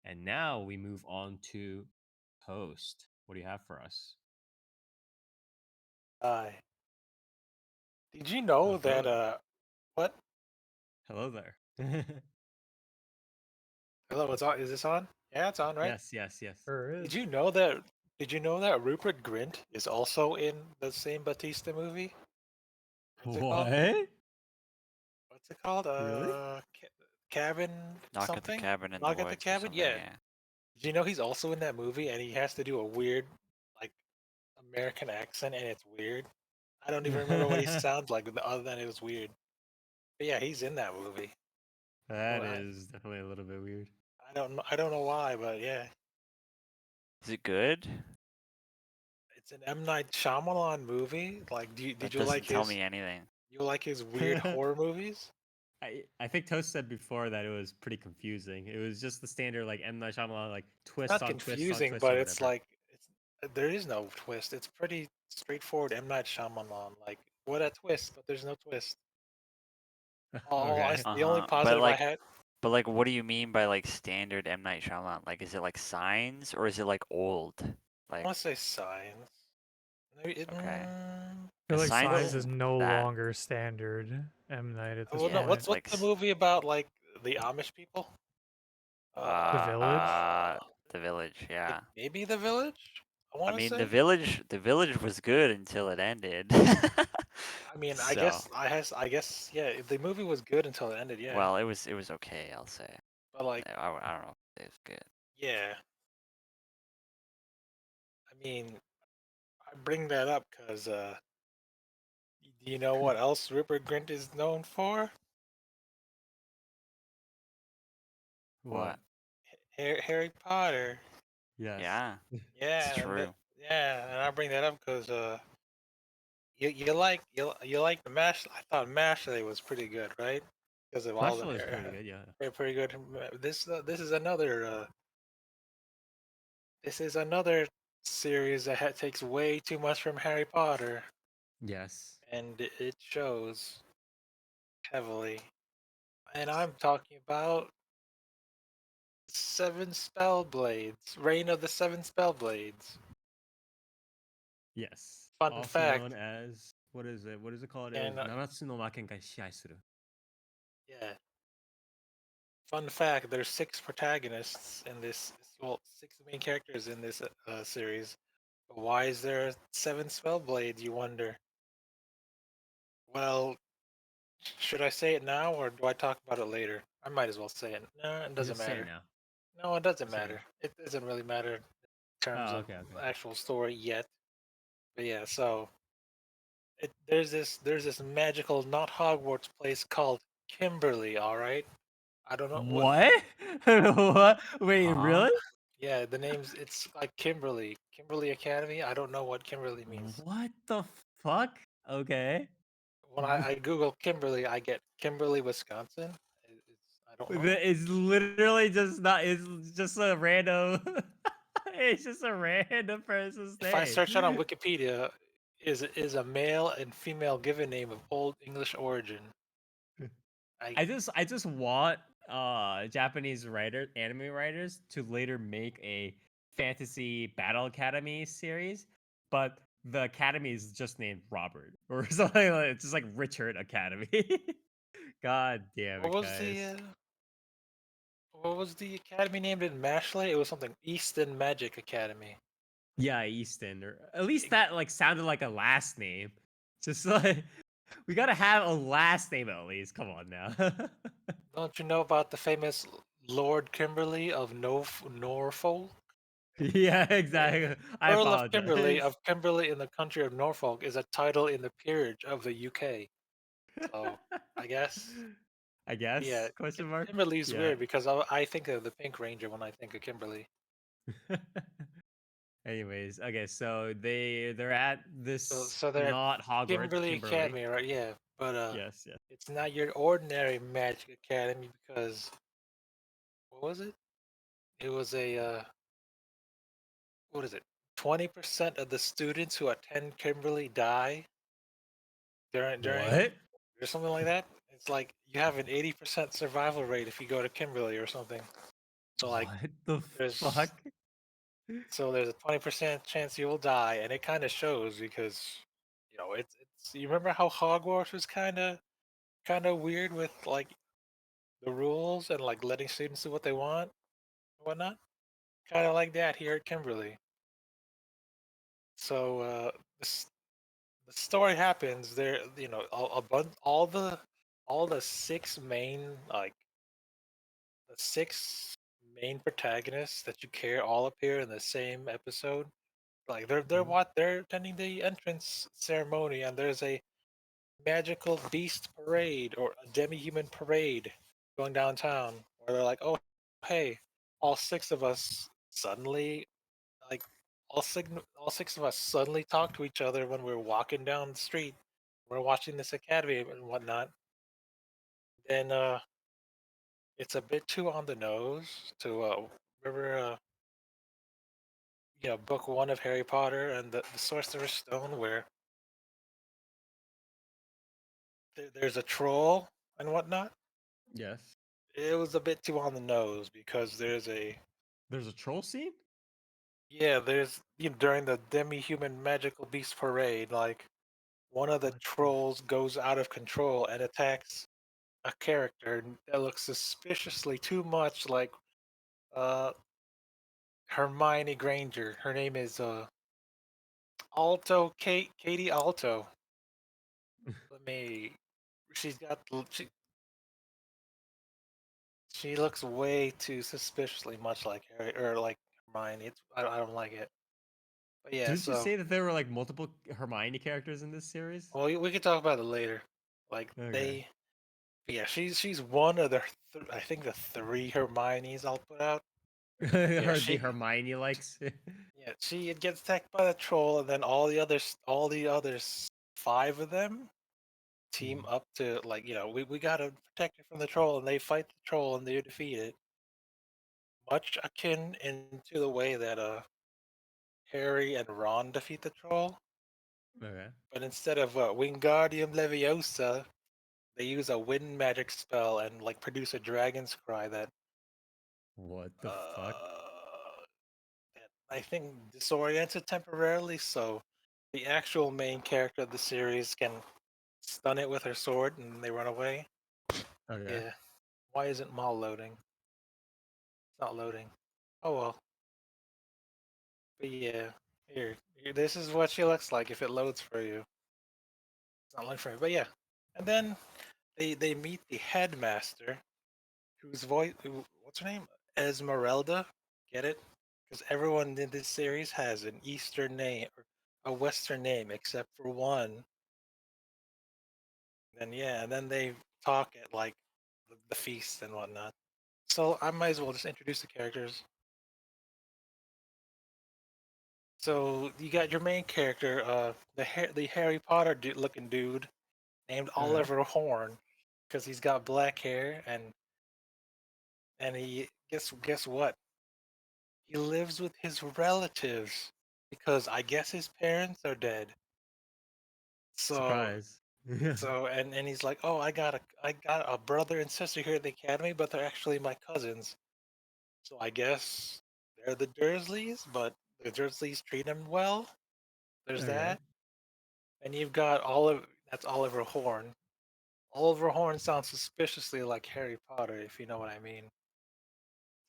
And now we move on to Host. What do you have for us? Hi. Did you know Hello that there. what? Hello there. Hello, it's on. Is this on? Yeah, it's on, right? Yes. Sure Did is. you know that? Did you know that Rupert Grint is also in the same Batista movie? What's it called? What? What's it called? Really? Cabin Knock at the something? Cabin in the Knock at the Woods or Cabin? something. Yeah. Yeah. Did you know he's also in that movie and he has to do a weird, like, American accent and it's weird? I don't even remember what he sounds like, other than it was weird. But yeah, he's in that movie. That Well, is definitely a little bit weird. I don't know why, but yeah, Is it good? it's an M Night Shyamalan movie. Like, did That you like doesn't tell his me anything. weird horror movies? I think Toast said before that it was pretty confusing. It was just the standard like M Night Shyamalan like It's twist not on twist on confusing, twist but or it's whatever. like there is no twist. It's pretty straightforward M Night Shyamalan. Like, what a twist, but there's no twist. Okay. The only positive I had. But like, what do you mean by like standard M Night Shyamalan? Like, is it like Signs or is it like old? I Like, want to say Signs. Maybe okay. I feel like Signs Signs is isn't no that. longer standard M Night at this Well, no. Yeah, point. What's like the movie about? Like the Amish people? The Village? The Village. Yeah. Maybe The Village. I I want to mean, say. The Village was good until it ended. I mean, So, I guess, yeah. The movie was good until it ended. Yeah, well, it was okay, I'll say. but like, I don't know if it was good. yeah. I mean, I bring that up because do you know what else Rupert Grint is known for? What? Harry Potter. Yes. Yeah, Yeah, it's true. yeah, and I bring that up because you like the Mash. I thought Mash Day was pretty good, right? Because of all the Actually, it's pretty good. Yeah. pretty good. This is another series that takes way too much from Harry Potter, Yes. and it shows heavily. And I'm talking about Seven Spellblades, Reign of the Seven Spellblades. Yes. Fun Also known fact, as what is it? What is it called? It was and Nanatsu no Maken ga Shihai Suru. yeah, fun fact. There's 6 protagonists in this. Well, 6 main characters in this series. Why is there 7 Spellblades? You wonder. Well, should I say it now or do I talk about it later? I might as well say it. No, it doesn't Just say it matter. now. No, it doesn't Say it matter. It doesn't really matter in terms Oh, of okay. actual story yet. But yeah, so there's this magical not Hogwarts place called Kimberly. All right. I don't know What? What? Wait, Huh? really? Yeah, the name's it's like Kimberly. Kimberly Academy. I don't know what Kimberly means. What the fuck? Okay. When I Google Kimberly, I get Kimberly, Wisconsin. I don't know. It's literally just not. It's just a random. It's just a random person's If I name. search it on Wikipedia, is a male and female given name of Old English origin. I just want Japanese anime writers to later make a fantasy battle academy series, but the academy is just named Robert or something like it's just like Richard Academy. God damn what it, was the guys. what was the academy named in Mashley? It was something Easton Magic Academy. Yeah, Easton, or at least that like sounded like a last name. Just like we gotta have a last name at least. Come on now. Don't you know about the famous Lord Kimberly of Norfolk? Yeah, exactly. I Earl of Kimberly apologize. of Kimberley in the country of Norfolk is a title in the peerage of the UK. So I guess, I yeah, guess? Question mark. Kimberly's Yeah. weird because I think of the Pink Ranger when I think of Kimberly. Anyways, okay, so they're at So this so they're at not Hogwarts, Kimberly Kimberly. Academy, right? Yeah, but Yes, yes. it's not your ordinary Magic Academy because what was it? It was a what is it? 20% of the students who attend Kimberly die during What? or something like that. It's like you have an 80% survival rate if you go to Kimberly or something. So like What the there's fuck? there's a 20% chance you will die, and it kind of shows because it's you remember how Hogwarts was kind of weird with like the rules and like letting students do what they want and whatnot. Kind of like that here at Kimberly. So this the story happens there. All the six main the six main protagonists that you care all appear in the same episode. Like Mhm. they're attending the entrance ceremony, and there's a magical beast parade or a demi-human parade going downtown where they're like, oh hey, all six of us suddenly like all six of us suddenly talk to each other when we're walking down the street. We're watching this academy and whatnot. Then it's a bit too on the nose to remember book one of Harry Potter and the Sorcerer's Stone where there's a troll and whatnot. Yes. It was a bit too on the nose because there's a There's a troll scene? there's during the demi-human magical beast parade, like one of the What the trolls goes out of control and attacks a character that looks suspiciously too much like uh Hermione Granger. Her name is Katie Alto. Let me. She's got she looks way too suspiciously much like Harry or like Hermione. I don't like it. But yeah, Didn't you so say that there were like multiple Hermione characters in this series? well, we could talk about it later. Like Okay. yeah, she's one of the I think the three Hermiones I'll put out. Yeah, Her the Hermione likes. she gets attacked by the troll, and then all the others, five of them team Mhm. up to like we gotta protect it from the troll, and they fight the troll and they defeat it. Much akin into the way that Harry and Ron defeat the troll, Okay. but instead of Wingardium Leviosa, they use a wind magic spell and like produce a dragon's cry What the fuck? uh, that I think disoriented temporarily, so the actual main character of the series can stun it with her sword and they run away. Okay. Yeah. Why isn't Mall loading? It's not loading. Oh well. But yeah. This is what she looks like if it loads for you. It's not loading for me. But yeah. And then they meet the headmaster, what's her name? Esmeralda. Get it? Because everyone in this series has an Eastern name or a Western name except for one. And yeah, and then they talk at like the feast and whatnot. So I might as well just introduce the characters. So you got your main character, the Harry Potter looking dude named Oliver Horn, because he's got black hair and he guess what? He lives with his relatives because I guess his parents are dead. So Surprise. and he's like, oh, I got a brother and sister here at the academy, but they're actually my cousins. So I guess they're the Dursleys, but the Dursleys treat him well. There's that. And you've got that's Oliver Horn. Oliver Horn sounds suspiciously like Harry Potter, if you know what I mean.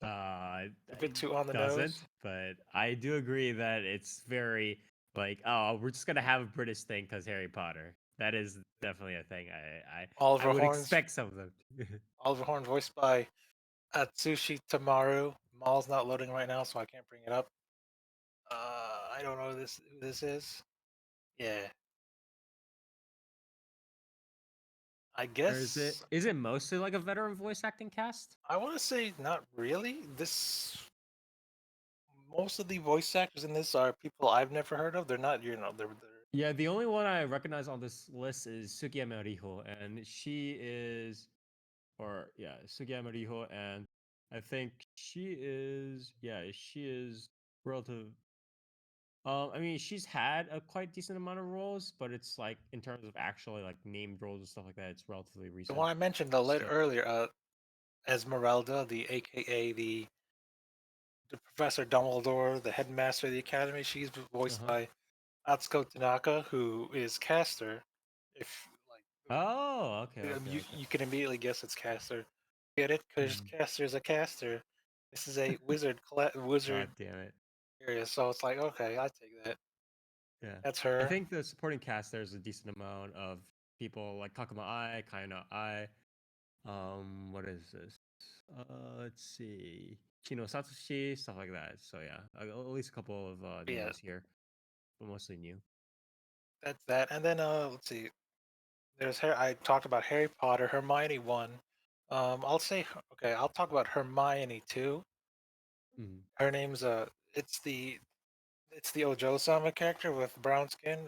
A bit It too on the doesn't, nose. but I do agree that it's very like, oh, we're just gonna have a British thing because Harry Potter. That is definitely a thing. I Oliver would Horn's expect some of them. Oliver Horn voiced by Atsushi Tamaru. Mall's not loading right now, so I can't bring it up. I don't know who this is. Yeah. I Or is it guess mostly like a veteran voice acting cast? I want to say not really. Most of the voice actors in this are people I've never heard of. They're not, they're Yeah, the only one I recognize on this list is Sugiyama Riho, and she is, or yeah, Sugiyama Riho, and I think she is relative. I mean, she's had a quite decent amount of roles, but it's like in terms of actually like named roles and stuff like that, it's relatively the recent. one I mentioned So, earlier. Esmeralda, the AKA the Professor Dumbledore, the headmaster of the academy. She's voiced by Atsuko Tanaka, who is Caster. If oh, okay, you can immediately guess it's Caster. Get it? Because Caster is a caster. This is a wizard God damn it. area, so it's like okay, I take that. Yeah. That's I her. think the supporting cast there's a decent amount of people like Kakuma Ai, Kaino Ai. What is this? Let's see. Chino Satsushi, stuff like that. So yeah, at least a couple of Yeah, names here, but mostly new. that's that. And then let's see. I talked about Harry Potter, Hermione one. I'll say okay. I'll talk about Hermione too. Mhm. Her name's it's the Ojo-sama character with brown skin,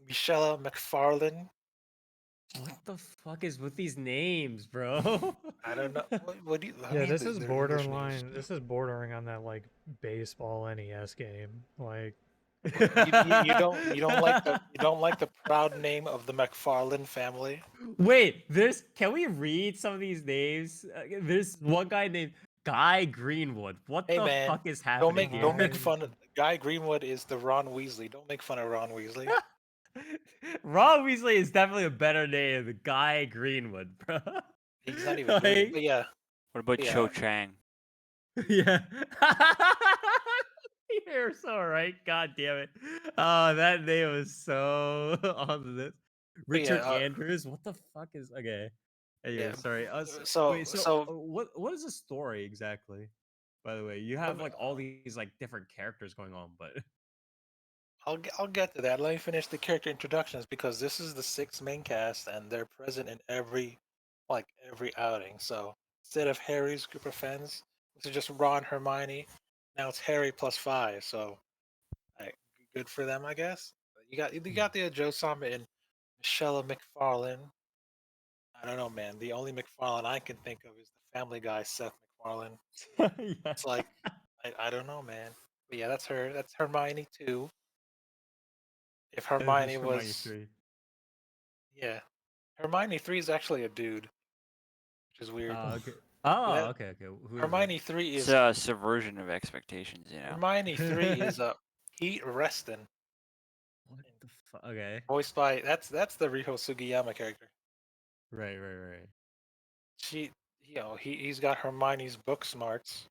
Michelle McFarlane. What the fuck is with these names, bro? I don't know. What do you? I Yeah, mean, this is their English names. borderline. This is bordering on that like baseball NES game. Like, You don't like the proud name of the McFarlane family. Wait, can we read some of these names? There's one guy named Guy Greenwood. What Hey the man, fuck is happening here? don't make fun of Guy Greenwood is the Ron Weasley. Don't make fun of Ron Weasley. Ron Weasley is definitely a better name than Guy Greenwood, bro. He's not even green. But yeah, What about yeah. Cho Chang? Yeah. You're so right. God damn it. Oh, that name was so on this. But Richard Andrews. What the fuck is okay? Anyway, yeah. sorry. So Wait, so so what is the story exactly? By the way, you have like all these like different characters going on, but I'll get to that. Let me finish the character introductions because this is the sixth main cast and they're present in every outing. So instead of Harry's group of friends, this is just Ron, Hermione. Now it's Harry plus five. So like, good for them, I guess. You got the Joe Sama and Michelle McFarlane. I don't know, man. The only McFarlane I can think of is the Family Guy Seth MacFarlane. yeah. It's like I don't know, man. But yeah, that's her. That's Hermione too. If Hermione Just Hermione was 3. Yeah. Hermione 3 is actually a dude, which is weird. Okay. Oh, That okay. Who is it? Hermione 3 It's is a subversion of expectations, you know. Hermione 3 is Pete Reston, What the fuck? Okay. voiced by that's the Riho Sugiyama character. Right. She, he's got Hermione's book smarts.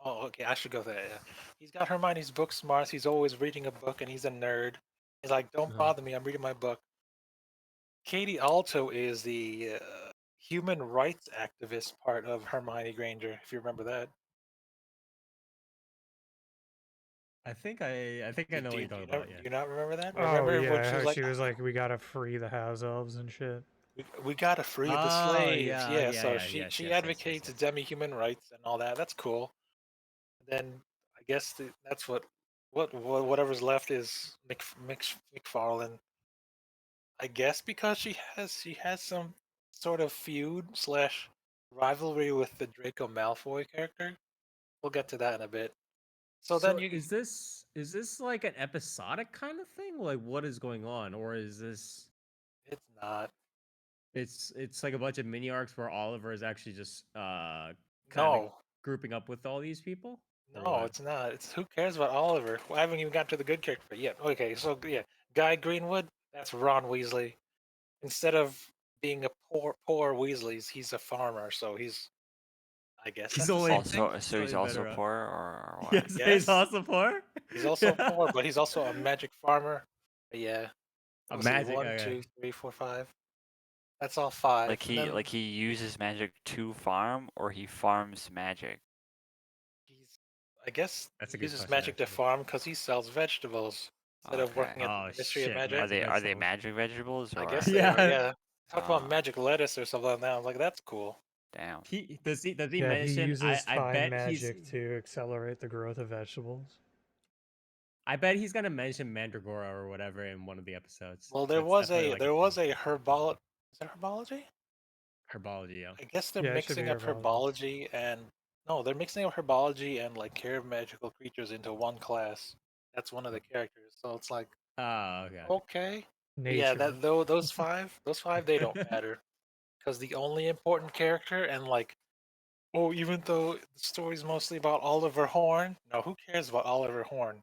Oh, okay, I should go there. Yeah. He's got Hermione's book smarts. He's always reading a book, and he's a nerd. He's like, "Don't bother me. I'm reading my book." Katie Alto is the human rights activist part of Hermione Granger, if you remember that. I think I know what you're talking about. Do Yeah. you not remember that? oh Remember when she yeah, was how like, she was like, we gotta free the house elves and shit. We gotta free the Oh, slaves. yeah, So yes, she yes, yes, advocates yes. demi-human rights and all that. That's cool. Then I guess that's whatever's left is McFarlane. I guess because she has some sort of feud slash rivalry with the Draco Malfoy character. We'll get to that in a bit. So then you is this like an episodic kind of thing? Like, what is going on, or is this? it's not. It's like a bunch of mini arcs where Oliver is actually just kind of No. grouping up with all these people. Or No, what? it's not. It's who cares about Oliver? I haven't even got to the good character yet. Okay, so yeah, Guy Greenwood, that's Ron Weasley. Instead of being a poor Weasley's, he's a farmer, so I guess He's that's the only same Also, thing. so he's slightly also better off. poor, or what? Yes, he's Yes. also poor. He's also poor, but he's also a magic farmer. But yeah. A Let's see, magic. 1, Okay. 2, 3, 4, 5. That's all 5. Like And then he uses magic to farm, or he farms magic. he's, I guess, That's a he good uses question, magic to actually. farm because he sells vegetables instead of Okay. working at the Oh Ministry of shit! Magic. Are they vegetables. magic vegetables, or I what? guess they are. Yeah. Yeah. Talk about Ah, magic lettuce or something like that. I was like, that's cool. damn. He does he Yeah, he mention? uses I time bet he's magic to accelerate the growth of vegetables. gonna mention Mandragora or whatever in one of the episodes. Well, there That's was definitely a like there was a herbology. Is it herbology? herbology. Yeah. I guess they're Yeah, it should be mixing up herbology. herbology and no, they're mixing up herbology and like care of magical creatures into one class. That's one of the characters. So it's like, Oh, okay. okay. But yeah, Nature. those five they don't matter because the only important character and like, oh, even though the story's mostly about Oliver Horn, no, who cares about Oliver Horn?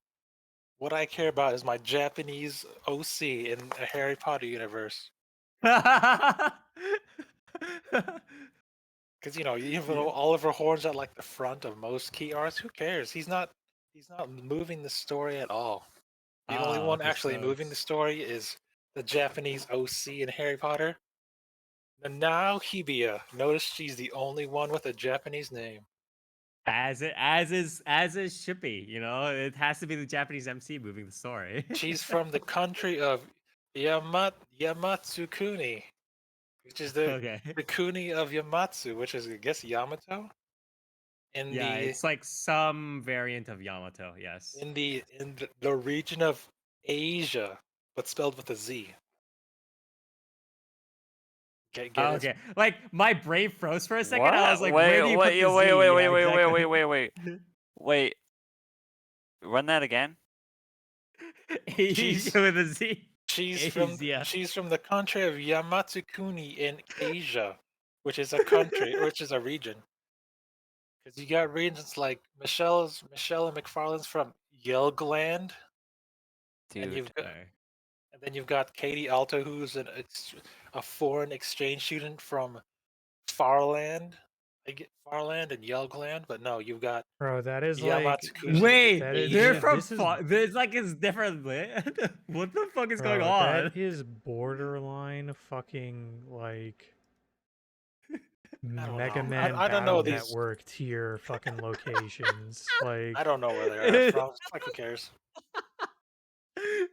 What I care about is my Japanese OC in a Harry Potter universe. Because even though Oliver Horn's at like the front of most key arcs, who cares? He's not moving the story at all. The only Oh, one okay, actually so moving the it's story is the Japanese OC in Harry Potter. Now Hibia. Notice she's the only one with a Japanese name. as is Shippy. You know, it has to be the Japanese MC moving the story. She's from the country of Yamatsukuni, which is the Okay. Kuni of Yamatsu, which is I guess Yamato. In Yeah, the it's like some variant of Yamato. Yes. the region of Asia, but spelled with a Z. Get it? Okay. Like my brain froze for a second. I was What? like, where do you put the Z? Wait. Wait. Run that again. Asia with a Z. She's Asia. from the country of Yamatsukuni in Asia, which is a country, which is a region. Because you got regions like Michelle and McFarlane's from Yelgland, and Dude. then you've got Katie Alto, who's a foreign exchange student from Farland. I get Farland and Yelgland, but no, you've got Bro, that is like Yamatsukuni. Wait, that is- they're Asia. from this is- There's like it's different. What the fuck is going bro, on? that is borderline fucking like don't Mega know. Man I don't know Battle these- Network tier fucking locations. Like I don't know where they are from. Like, who cares?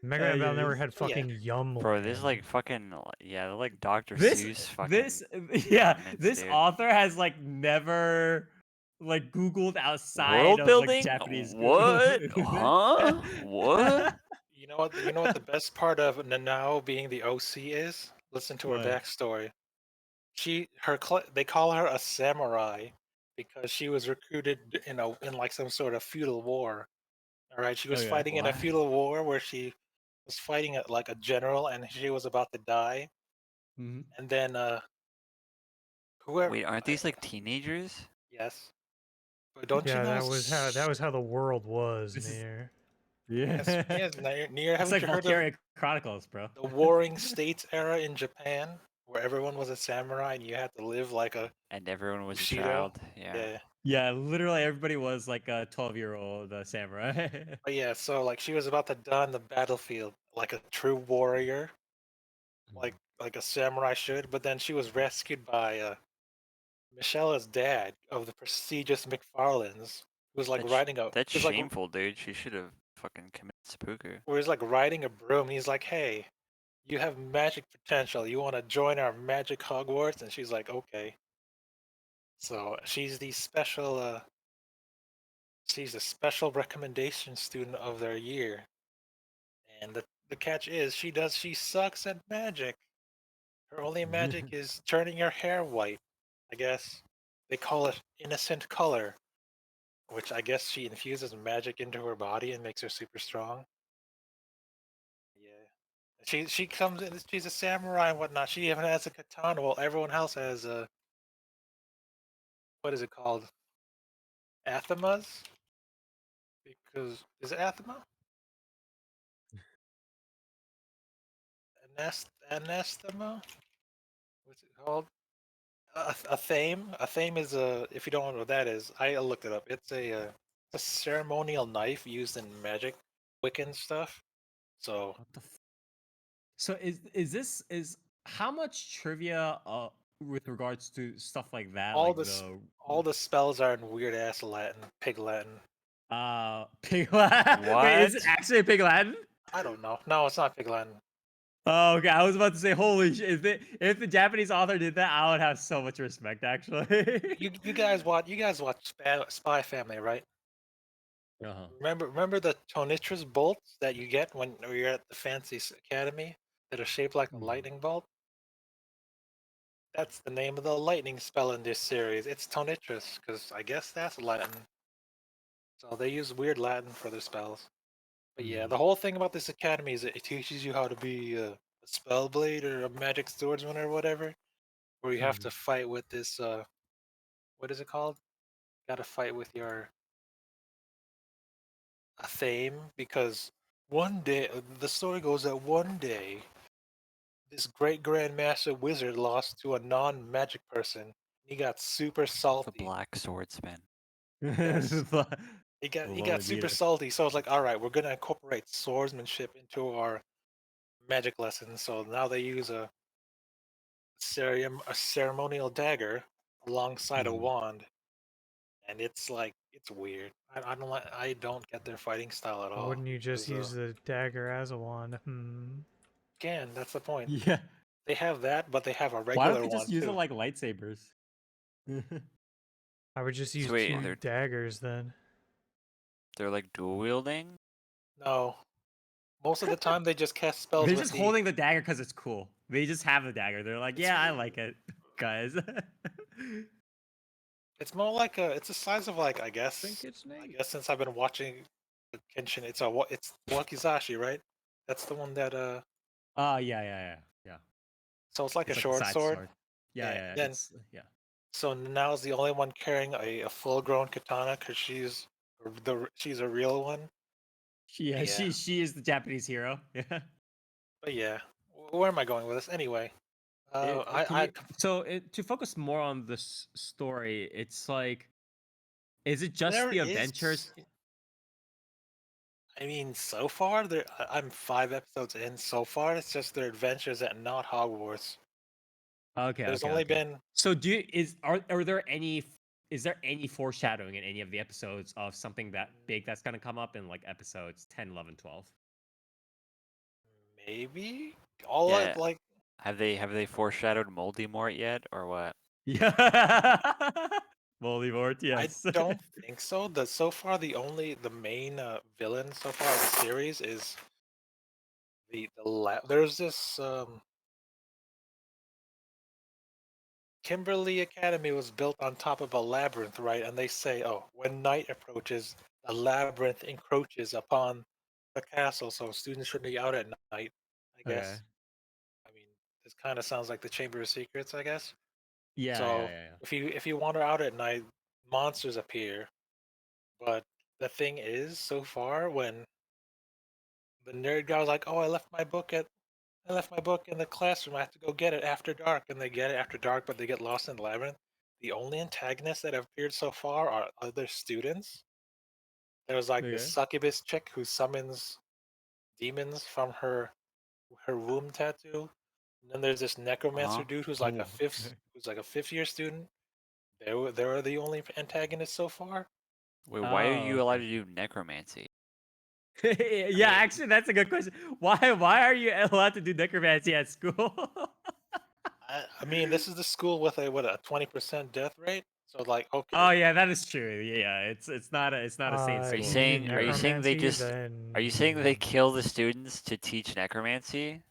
Mega Man Battle Network had Yeah. fucking Yum. Bro, this is like fucking, yeah, they're like Dr. This Seuss fucking. this yeah, comments, this dude. author has like never like Googled outside World of building? like Japanese. What? Huh? What? You know what? You know what the best part of Nanao being the OC is? Listen to her What? backstory. They call her a samurai because she was recruited in like some sort of feudal war. All right, she was Okay, fighting in a what? feudal war where she was fighting like a general and she was about to die. Mhm. And then whoever. Wait, aren't these like teenagers? Yes. But don't yeah, you know? that was how the world was, This is- near. Yeah. Yes, Nier, It's haven't like you heard of Valkyria Chronicles, bro. the Warring States era in Japan, where everyone was a samurai and you had to live like a And everyone was a Shiro? child. Yeah. yeah. Yeah, literally everybody was like a 12-year-old samurai. But yeah, so like she was about to die on the battlefield, like a true warrior, like a samurai should. But then she was rescued by Michelle's dad of the prestigious McFarlanes, who was like That's, riding a. that's he was, like, shameful, dude. She should have fucking committed seppuku. where he's like riding a broom. And he's like, "Hey, you have magic potential. You want to join our magic Hogwarts?" And she's like, "Okay." So she's the special. She's a special recommendation student of their year. And the catch is she sucks at magic. Her only magic is turning your hair white. I guess they call it innocent color, which I guess she infuses magic into her body and makes her super strong. Yeah. She comes in. She's a samurai and whatnot. She even has a katana, while everyone else has a what is it called? Athemas? Because is it athema? Anathema? What's it called? A thame. A thame is a. If you don't know what that is, I looked it up. It's a ceremonial knife used in magic, Wiccan stuff. So What the? So is how much trivia with regards to stuff like that, all like this, all the spells are in weird ass Latin, pig Latin. Pig Latin? Wait, is it What? actually Pig Latin? I don't know. No, it's not pig Latin. Oh, okay. I was about to say, holy shit! If the Japanese author did that, I would have so much respect, actually. You guys watch Spy Family, right? Uh-huh. Remember the Tonitrus bolts that you get when you're at the fancy academy that are shaped like a Mhm. lightning bolt? That's the name of the lightning spell in this series. It's Tonitrus, because I guess that's Latin. So they use weird Latin for their spells. But yeah, the whole thing about this academy is it teaches you how to be a spellblade or a magic swordsman or whatever, where you have to fight with this what is it called? Got to fight with your a theme, because one day the story goes that one day this great grandmaster wizard lost to a non-magic person. He got super The salty. Black Swordsman. Yes. He Lord got super Edith. salty, so I was like, all right, we're gonna incorporate swordsmanship into our magic lessons. So now they use a ceremonial dagger alongside a wand, and it's like it's weird. I don't get their fighting style at Why all. wouldn't you just because, use the dagger as a wand? Again, that's the point. Yeah. They have that, but they have a Why don't regular they one just use it too. like lightsabers? I would just use So wait, two daggers then. they're like dual wielding? No, most of the time they just cast spells They're with just the. holding the dagger because it's cool. They just have the dagger. They're like, It's- yeah, I like it, guys. It's more like a. It's the size of like I guess. think it's I neat. guess since I've been watching Kenshin, it's Wakizashi, right? That's the one that Yeah. So it's like It's a like the short side sword. sword. Yeah. Then so Nanao's the only one carrying a full-grown katana because she's a real one. Yeah, Yeah. she is the Japanese hero. Yeah. But yeah, where am I going with this anyway? To focus more on this story, it's like, is it just There the adventures? is. I mean, so far I'm 5 episodes in. So far, it's just their adventures at not Hogwarts. Okay, There's okay, only okay. been. So are there any is there any foreshadowing in any of the episodes of something that big that's gonna come up in like episodes 10, 11, 12? Maybe Yeah. like Have they foreshadowed Moldemort yet, or what? Yeah. Voldemort, yes. I don't think so. So far the main villain so far in the series is there's this Kimberly Academy was built on top of a labyrinth, right? And they say, oh, when night approaches, the labyrinth encroaches upon the castle, so students should be out at night, I Okay. guess. I mean, this kind of sounds like the Chamber of Secrets, I guess. Yeah, So yeah. if you wander out at night, monsters appear. But the thing is, so far, when the nerd guy was like, "Oh, I left my book in the classroom. I have to go get it after dark," and they get it after dark, but they get lost in the labyrinth. The only antagonists that have appeared so far are other students. There's like this Okay. succubus chick who summons demons from her womb tattoo. And then there's this necromancer dude who's like a fifth year student. They were the only antagonists so far. Wait, why are Oh, you allowed okay. to do necromancy? Yeah, actually, that's a good question. Why are you allowed to do necromancy at school? I mean, this is the school with a 20% death rate. So like, okay, Oh yeah, that is true. Yeah, it's not a sane Are you school. You need saying they necromancy, just are you saying then they kill the students to teach necromancy?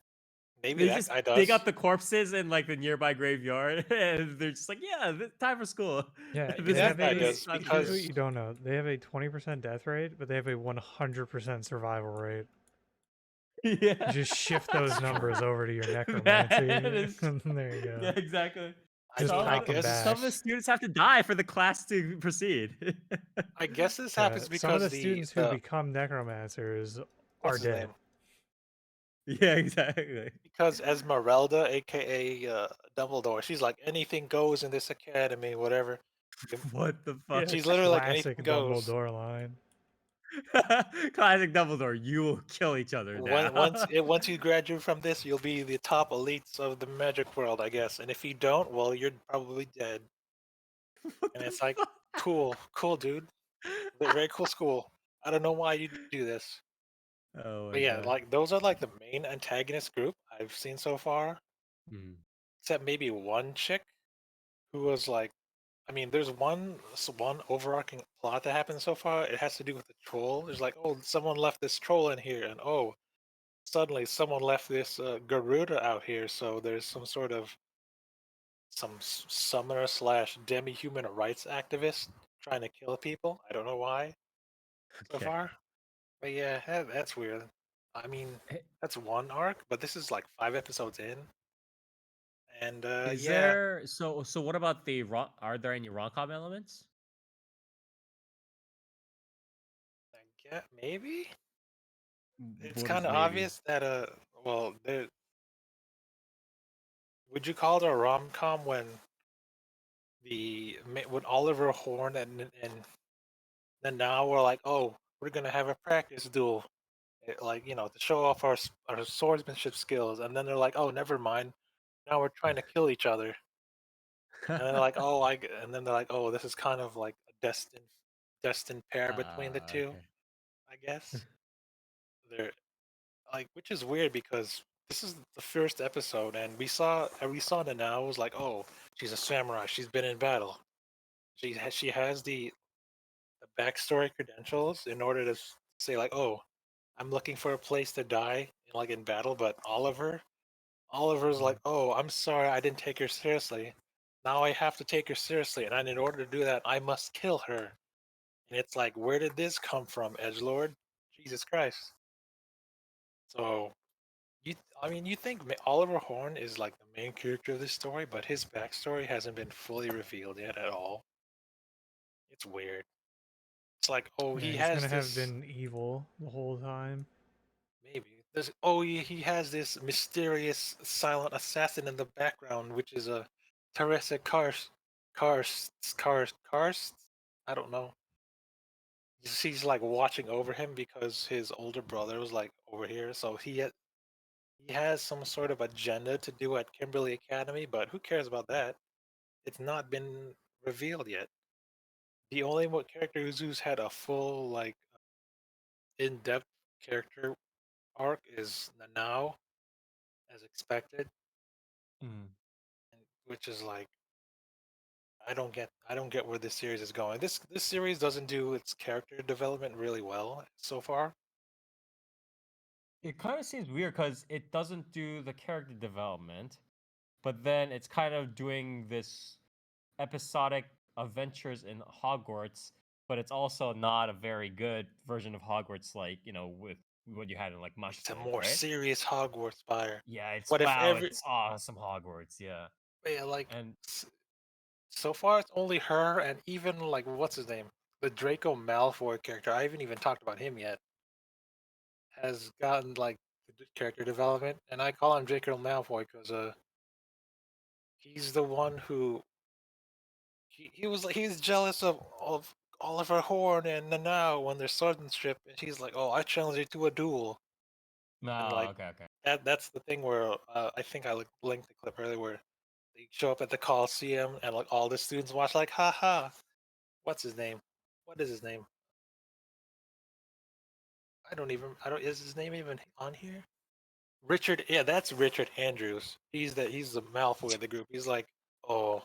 maybe They that just guy dig does. up the corpses in like the nearby graveyard, and they're just like, yeah, time for school. yeah, Maybe This they is that have guy this a. is does time to Here's do. what because you don't know: they have a 20% death rate, but they have a 100% survival rate. Yeah, Just shift That's those true. numbers over to your that necromancy, is. and there you Yeah, go. exactly. I Just mean, Some I of pop the, them guess some of back. the students have to die for the class to proceed. this Yeah, happens some of because the students who become necromancers are what's his dead. name? Yeah, exactly. Because Esmeralda, aka Dumbledore, she's like anything goes in this academy, whatever. What the fuck? Yeah, She's literally like classic anything goes. Dumbledore line. Classic Dumbledore. You will kill each other now. Once you graduate from this, you'll be the top elites of the magic world, I guess. And if you don't, well, you're probably dead. What And the it's like, fuck? cool, dude. Very cool school. I don't know why you do this. Oh But my yeah, god. like those are like the main antagonist group I've seen so far. Mm. Except maybe one chick who was like, I mean, there's one overarching plot that happened so far. It has to do with the troll. There's like, oh, someone left this troll in here, and oh, suddenly someone left this Garuda out here. So there's some sort of summoner slash demi human rights activist trying to kill people. I don't know why so Okay. far, but yeah, that's weird. I mean, Hey, that's one arc, but this is like 5 episodes in, and is yeah, there so what about the are there any rom-com elements? I get maybe it's What is kind of maybe? obvious that well, there would you call it a rom com when Oliver Horn and now we're like, oh, we're gonna have a practice duel, like to show off our swordsmanship skills, and then they're like, oh, never mind, now we're trying to kill each other, and they're like, oh, and then they're like, oh, this is kind of like a destined pair between the two, Okay. I guess. They're like, which is weird because this is the first episode, and we saw that now. It was like, oh, she's a samurai. She's been in battle. She has the backstory credentials in order to say like, oh, I'm looking for a place to die, like in battle. But Oliver's like, oh, I'm sorry, I didn't take her seriously. Now I have to take her seriously, and in order to do that, I must kill her. And it's like, where did this come from, Edgelord? Jesus Christ. So I mean, you think Oliver Horn is like the main character of this story, but his backstory hasn't been fully revealed yet at all. It's weird. It's like, oh, Yeah, he he's has gonna have this been evil the whole time. maybe this. Oh, he has this mysterious silent assassin in the background, which is a Teresa Karst. I don't know. She's like watching over him because his older brother was like over here, so he has some sort of agenda to do at Kimberly Academy, but who cares about that? It's not been revealed yet. The only character who's had a full like in-depth character arc is Nanao, as expected, Mm. which is like I don't get where this series is going. This series doesn't do its character development really well so far. It kind of seems weird because it doesn't do the character development, but then it's kind of doing this episodic adventures in Hogwarts, but it's also not a very good version of Hogwarts, like with what you had in like It's a Mushrooms, more right? serious Hogwarts Spire. Yeah, it's What if wow, every it's awesome Hogwarts, yeah. yeah, like And so far it's only her and even like what's his name, the Draco Malfoy character. I haven't even talked about him yet. Has gotten like character development, and I call him Draco Malfoy because he's the one who he's jealous of Oliver Horn and Nanao when they're swordsmanship, and she's like, oh, I challenge you to a duel, and no, like okay. that's the thing where I think I linked the clip earlier where they show up at the Coliseum and like all the students watch like, haha, what's his name? What is his name? Is his name even on here? Richard, yeah, that's Richard Andrews. He's the Malfoy of the group. He's like, oh,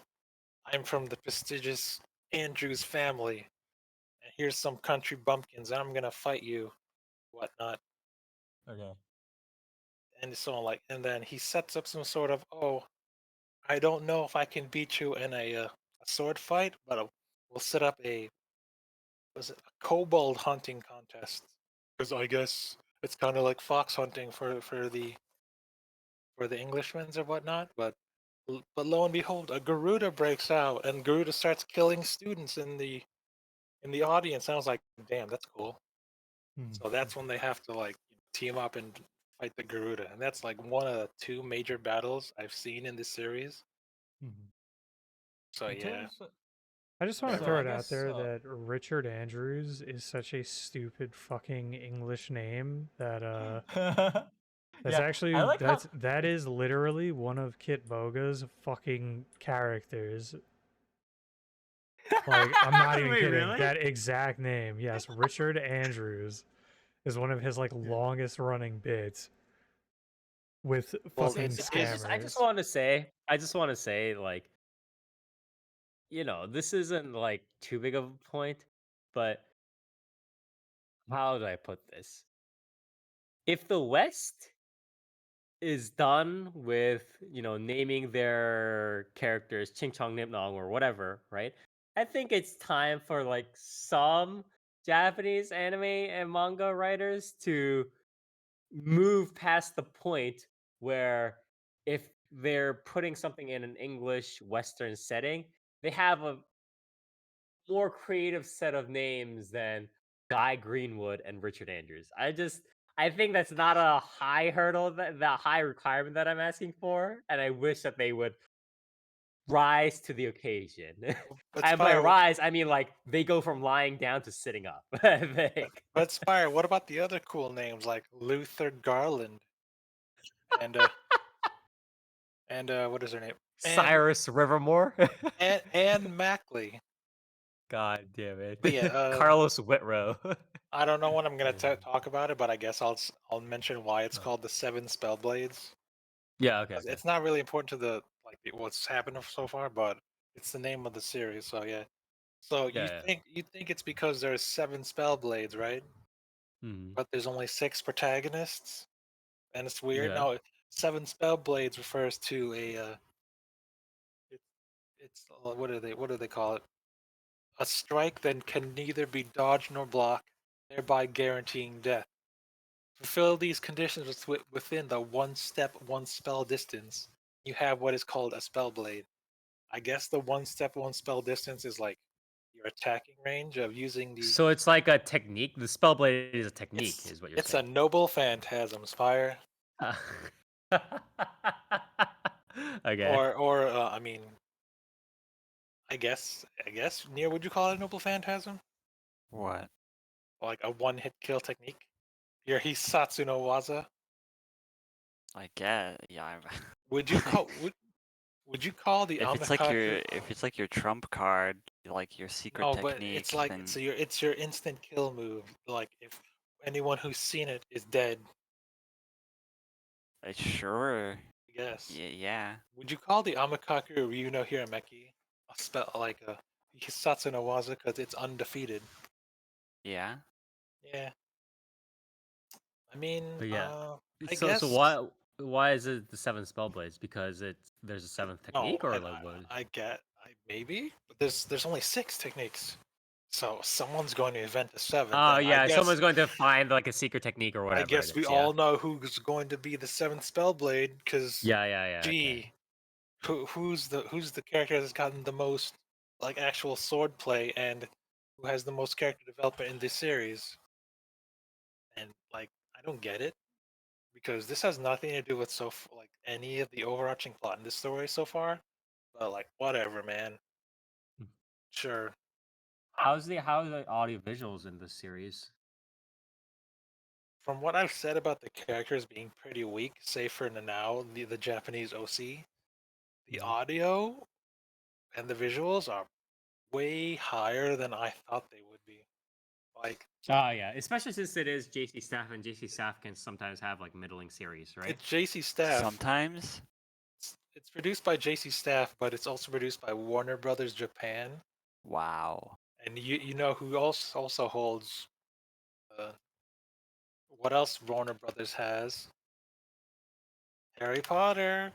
I'm from the prestigious Andrews family, and here's some country bumpkins, and I'm gonna fight you, whatnot. Okay. And so on, like, and then he sets up some sort of, oh, I don't know if I can beat you in a sword fight, but we'll set up a kobold hunting contest, because I guess it's kind of like fox hunting for the Englishmen or whatnot. But lo and behold, a Garuda breaks out, and Garuda starts killing students in the audience. I was like, damn, that's cool. So that's when they have to like team up and fight the Garuda, and that's like one of the two major battles I've seen in this series. So In yeah, terms of- I just want to So throw I it out guess, there that Richard Andrews is such a stupid fucking English name that that's Yeah, actually I like how- that is literally one of Kit Boga's fucking characters. Like, I'm not even Wait, kidding. really? That exact name, yes, Richard Andrews is one of his like longest running bits with Well, fucking it scammers. I just want to say, like, this isn't like too big of a point, but how do I put this? If the West is done with, naming their characters Ching Chong Nim Nong or whatever, right? I think it's time for like some Japanese anime and manga writers to move past the point where if they're putting something in an English Western setting, they have a more creative set of names than Guy Greenwood and Richard Andrews. I think that's not a high hurdle, the high requirement that I'm asking for, and I wish that they would rise to the occasion. But And by Spire, rise, I mean like they go from lying down to sitting up. I think. but Spire, what about the other cool names like Luther Garland and what is her name? Cyrus Rivermore. And Anne Mackley. God damn it. But yeah, Carlos Whitrow. I don't know when I'm gonna talk about it, but I guess I'll mention why it's called the Seven Spellblades. Yeah, okay. It's not really important to the what's happened so far, but it's the name of the series. So yeah. So Yeah. you think it's because there's 7 Spellblades, right? Mhm. But there's only 6 protagonists, and it's weird. Yeah. No, 7 Spellblades refers to a it's what do they call it? A strike that can neither be dodged nor blocked, thereby guaranteeing death. Fulfill these conditions within the one step, one spell distance. You have what is called a Spellblade. I guess the one step, one spell distance is like your attacking range of using the. So it's like a technique. The Spellblade is a technique, It's is what you're it's a saying. noble phantasm, Spire. Okay. Or I mean, I guess Near, would you call it a noble phantasm? What? Like a one hit kill technique? Your Hisatsu no Waza. I guess. Yeah. Would you call would you call the If it's like your Amakaku? trump card, like your secret No, technique, but it's like then it's your instant kill move. Like if anyone who's seen it is dead, sure. yes. Yeah. Would you call the Amakaku Ryu no Hirameki a spell like a Hisatsu no Waza because it's undefeated? Yeah. Yeah. I mean, But yeah. I So guess why is it the 7 Spellblades? Because there's a 7th no. technique, or like what? I get maybe, but there's only 6 techniques, so someone's going to invent a 7th. Oh And yeah, someone's going to find like a secret technique or whatever. I guess it we is, all know who's going to be the 7th Spellblade because Yeah. gee, Okay. who's the character that's gotten the most like actual sword play and who has the most character development in this series? And like, I don't get it because this has nothing to do with like any of the overarching plot in this story so far. But like, whatever, man. Hmm. Sure. How's the audio visuals in this series? From what I've said about the characters being pretty weak, save for Nanao, the Japanese OC, the audio and the visuals are way higher than I thought they would be. Like, Oh yeah, especially since it is JC Staff, and JC Staff can sometimes have like middling series, right? It's JC Staff. Sometimes. It's produced by JC Staff, but it's also produced by Warner Brothers Japan. Wow. And you know who also holds what else Warner Brothers has? Harry Potter.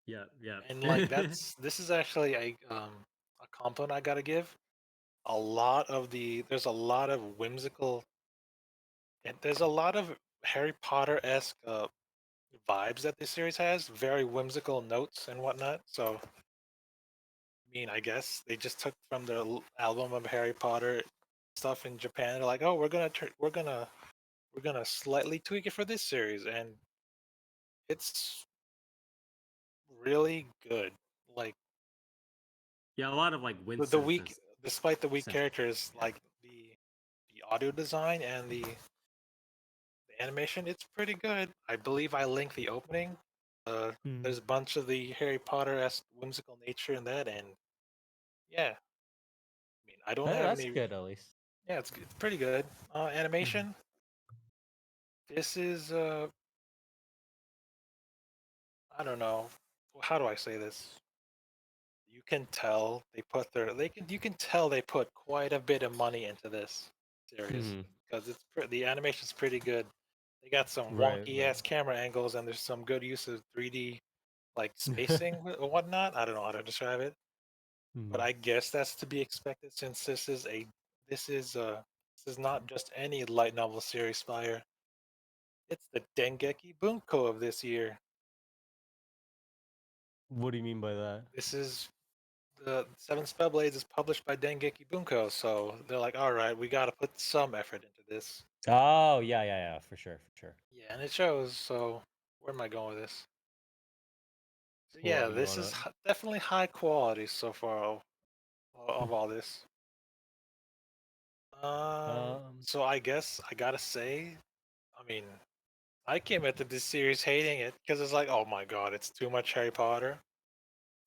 Yeah, yeah. And like this is actually a compliment I gotta give. There's a lot of whimsical and there's a lot of Harry Potter-esque vibes that this series has, very whimsical notes and whatnot. So I mean, I guess they just took from the album of Harry Potter stuff in Japan. They're like, oh, we're gonna slightly tweak it for this series, and it's really good. Like Yeah, a lot of like the Winston. weak, despite the weak Sim- characters, like the audio design and the animation, it's pretty good. I believe I linked the opening. There's a bunch of the Harry Potter-esque whimsical nature in that, and yeah, I mean, I don't have That's any. good at least. Yeah, it's pretty good. Animation. This is I don't know. How do I say this? You can tell you can tell they put quite a bit of money into this series because the animation's pretty good. They got some wonky ass camera angles and there's some good use of 3D like spacing or whatnot. I don't know how to describe it, but I guess that's to be expected since this is not just any light novel series Spire. It's the Dengeki Bunko of this year. What do you mean by that? This is the Seven Spellblades is published by Dengeki Bunko, so they're like, all right, we got to put some effort into this. Oh yeah, for sure. Yeah, and it shows. So where am I going with this? So, Well, yeah, you this wanna? is definitely high quality so far of all this. So I guess I gotta say, I mean, I came into this series hating it because it's like, oh my god, it's too much Harry Potter.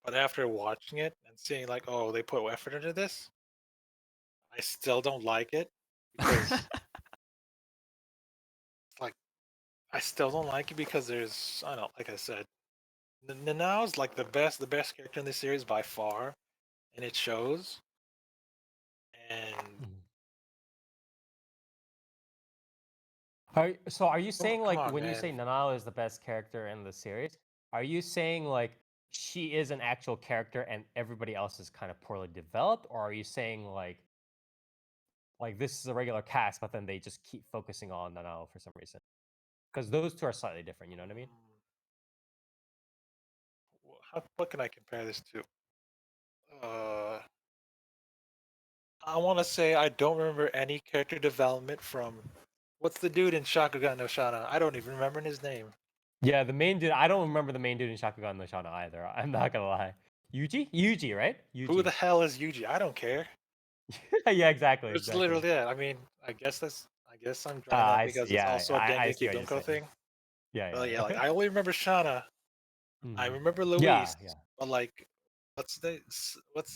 But after watching it and seeing like, oh, they put effort into this, I still don't like it because like I still don't like it because there's I don't know, like I said, Nanao is like the best character in this series by far, and it shows. And Are you saying come like on, when you man. say Nanao is the best character in the series, are you saying like she is an actual character and everybody else is kind of poorly developed, or are you saying like this is a regular cast, but then they just keep focusing on Nanao for some reason? Because those two are slightly different. You know what I mean? What can I compare this to? I want to say I don't remember any character development from what's the dude in Shakugan no Shana? I don't even remember his name. Yeah, the main dude. I don't remember the main dude in Shakugan no Shana either. I'm not gonna lie. Yuji, right? Yuji. Who the hell is Yuji? I don't care. Yeah, exactly. It's literally that. I mean, I guess I'm drawing that I because see. it's Yeah, also a I see Dengeki what you're Bunko saying. thing. Yeah, But yeah, like I only remember Shana. I remember Yeah, Luis. yeah. But like, what's the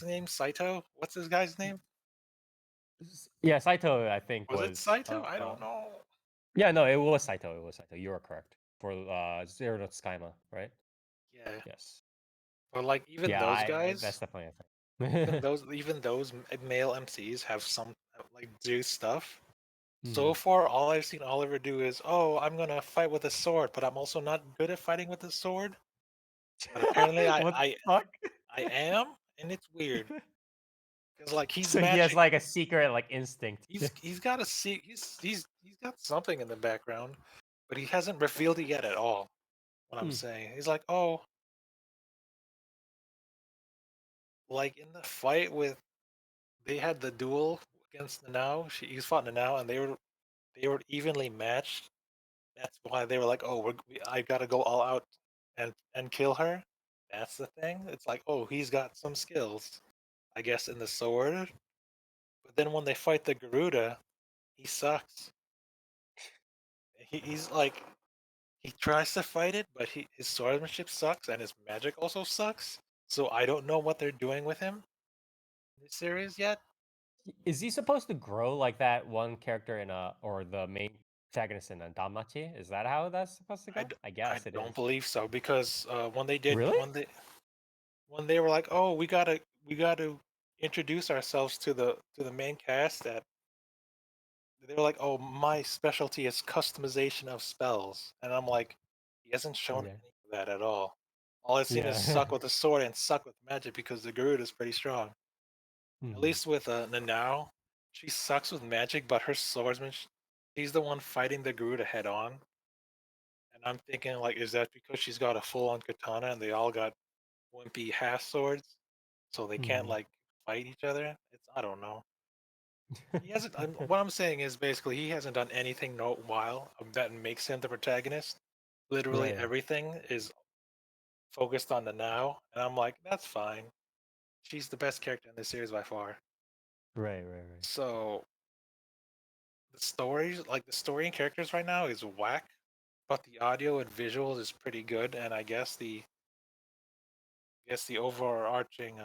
name? Saito? What's this guy's name? Yeah, Saito, I think Was it Saito? I don't know. Yeah, no, it was Saito. It was Saito. You are correct. For Zero no Tsukaima, right? Yeah. Yes. But like even Yeah, those that's guys, definitely a thing. even those male MCs have some like do stuff. So Mhm. far, all I've seen Oliver do is, oh, I'm gonna fight with a sword, but I'm also not good at fighting with a sword. But apparently, What the fuck? I am, and it's weird because like he's So he has magic. like a secret like instinct. He's got a he's got something in the background, but he hasn't revealed it yet at all. What I'm saying, he's like, oh, like in the fight with they had the duel against Nanao. He's fought Nanao, and they were evenly matched. That's why they were like, oh, I gotta go all out and kill her. That's the thing. It's like, oh, he's got some skills, I guess, in the sword. But then when they fight the Garuda, he sucks. He's like he tries to fight it, but his swordsmanship sucks and his magic also sucks. So I don't know what they're doing with him in this series yet. Is he supposed to grow like that one character in or the main protagonist in a Danmachi? Is that how that's supposed to go? I I guess it don't is. believe so because when they did Really? when they were like, oh, we gotta introduce ourselves to the main cast, that they were like, oh, my specialty is customization of spells, and I'm like, he hasn't shown Yeah. any of that at all. All I've seen is Yeah. suck with the sword and suck with magic because the Garuda is pretty strong. At Mhm. least with Nanao, she sucks with magic, but her swordsman, she's the one fighting the Garuda head on. And I'm thinking, like, is that because she's got a full-on katana and they all got wimpy half swords, so they can't Mhm. like fight each other? I don't know. He hasn't. What I'm saying is basically he hasn't done anything no while that makes him the protagonist. Literally Right. everything is focused on the now, and I'm like, that's fine. She's the best character in this series by far. Right. So the stories, like the story and characters right now, is whack, but the audio and visuals is pretty good, and I guess the overarching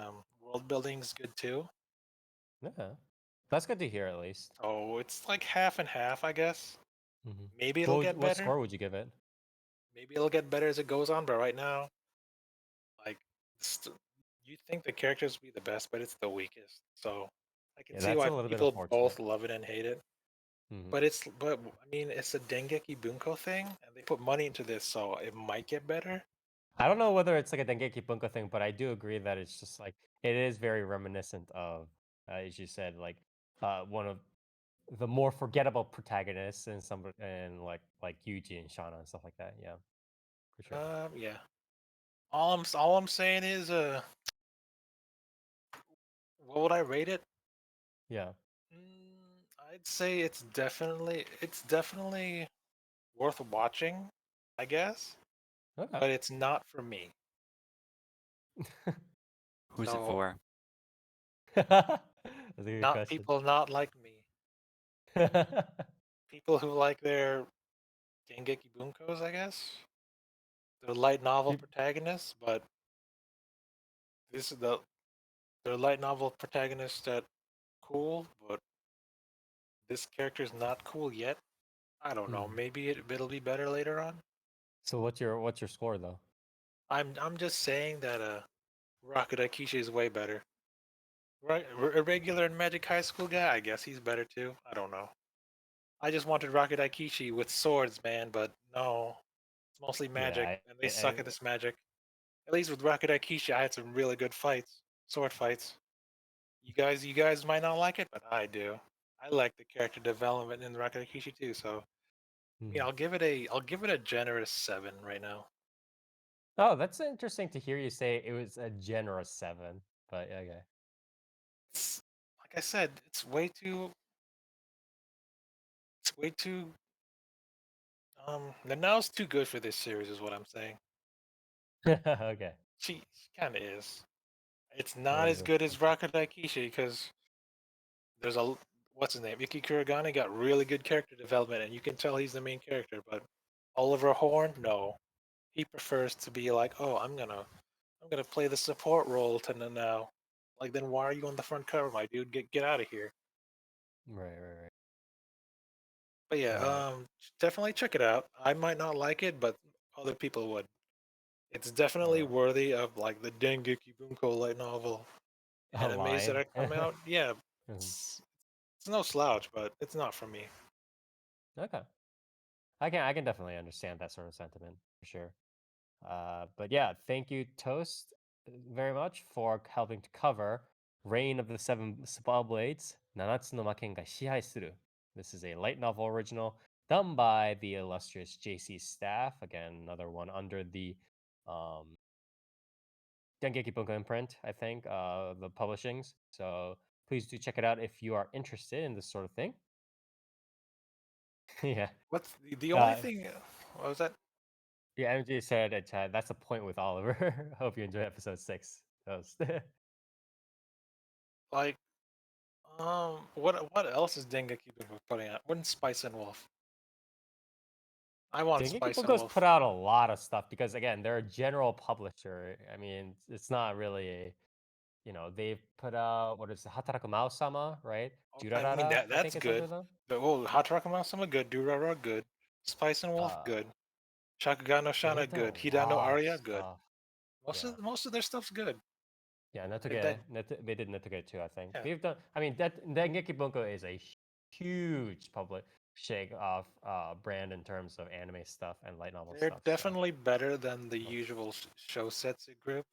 world building is good too. Yeah. That's good to hear at least. Oh, it's like half and half, I guess. Mhm. Maybe it'll get What better. score would you give it? Maybe it'll get better as it goes on, but right now, like, you think the characters will be the best, but it's the weakest. So I can Yeah, see that's why a little bit people unfortunate. both love it and hate it. Mhm. But I mean, it's a Dengeki Bunko thing, and they put money into this, so it might get better. I don't know whether it's like a Dengeki Bunko thing, but I do agree that it's just like it is very reminiscent of, as you said, like one of the more forgettable protagonists and some and like Yuji and Shauna and stuff like that. Yeah, for sure. Yeah. All I'm saying is, what would I rate it? Yeah. I'd say it's definitely worth watching, I guess, Okay. but it's not for me. Who's it So for? That's a good not question. people not like me. People who like their Dengeki Bunkos, I guess. They're light novel Peop- protagonists, but this is their light novel protagonist that cool, but this character's not cool yet. I don't know. Mhm. Maybe it'll be better later on. So what's your score though? I'm just saying that Rocket Aikishi is way better. Right, a regular in Magic High School guy, I guess he's better too. I don't know. I just wanted Rocket Aikishi with swords, man, but no, it's mostly Yeah, magic, and they suck at this magic. At least with Rocket Aikishi, I had some really good fights, sword fights. You guys might not like it, but I do. I like the character development in Rocket Aikishi too. So, Mhm. I'll give it a generous 7 right now. Oh, that's interesting to hear you say it was a generous 7. But okay. It's, like I said, it's way too. The now's too good for this series, is what I'm saying. Okay. She kind of is. It's That not is as good as unfortunate. Rocket Aikishi because there's a what's his name? Iki Kuragane got really good character development, and you can tell he's the main character. But Oliver Horn, no, he prefers to be like, oh, I'm gonna play the support role to now. Like, then why are you on the front cover, my dude? Get out of here. Right. But yeah, Uh, definitely check it out. I might not like it, but other people would. It's definitely uh, worthy of like the Dengeki Bunko light novel a animes that line. are coming out. Yeah, Mhm. it's it's no slouch, but it's not for me. Okay. I can definitely understand that sort of sentiment for sure. But yeah, thank you, Toast, very much for helping to cover Reign of the Seven Spellblades, Nanatsu no Maken ga Shihai Suru. This is a light novel original done by the illustrious JC staff. Again, another one under the um, Dengeki Bunko imprint, I think, the publishings. So please do check it out if you are interested in this sort of thing. Yeah. What's the only Uh, thing? What was that? yeah, MJ said in chat, that's a point with Oliver. Hope you enjoy episode 6. Toast. Like, what else is Dengeki Bunko putting out? Wouldn't Spice and Wolf? I want Dengeki Spice and Bunko's Wolf. put out a lot of stuff because again, they're a general publisher. I mean, it's not really a they've put out what is it, Hataraku Mouse-sama, right? Okay, I mean Durarara, I that's think is under good. them. But well, Hatarakama-sama good, Durara good, Spice and Wolf Uh, good, Shakugan no they've Shana done good, a Hida no lot of Arya good. stuff. Yeah. Most of their stuff's good. Yeah, Like that, they did Netuge too, I think. yeah. They've done. I mean, that Dengeki Bunko is a huge public shake off brand in terms of anime stuff and light novel They're stuff. So definitely better than the Oh. usual Shosetsu group.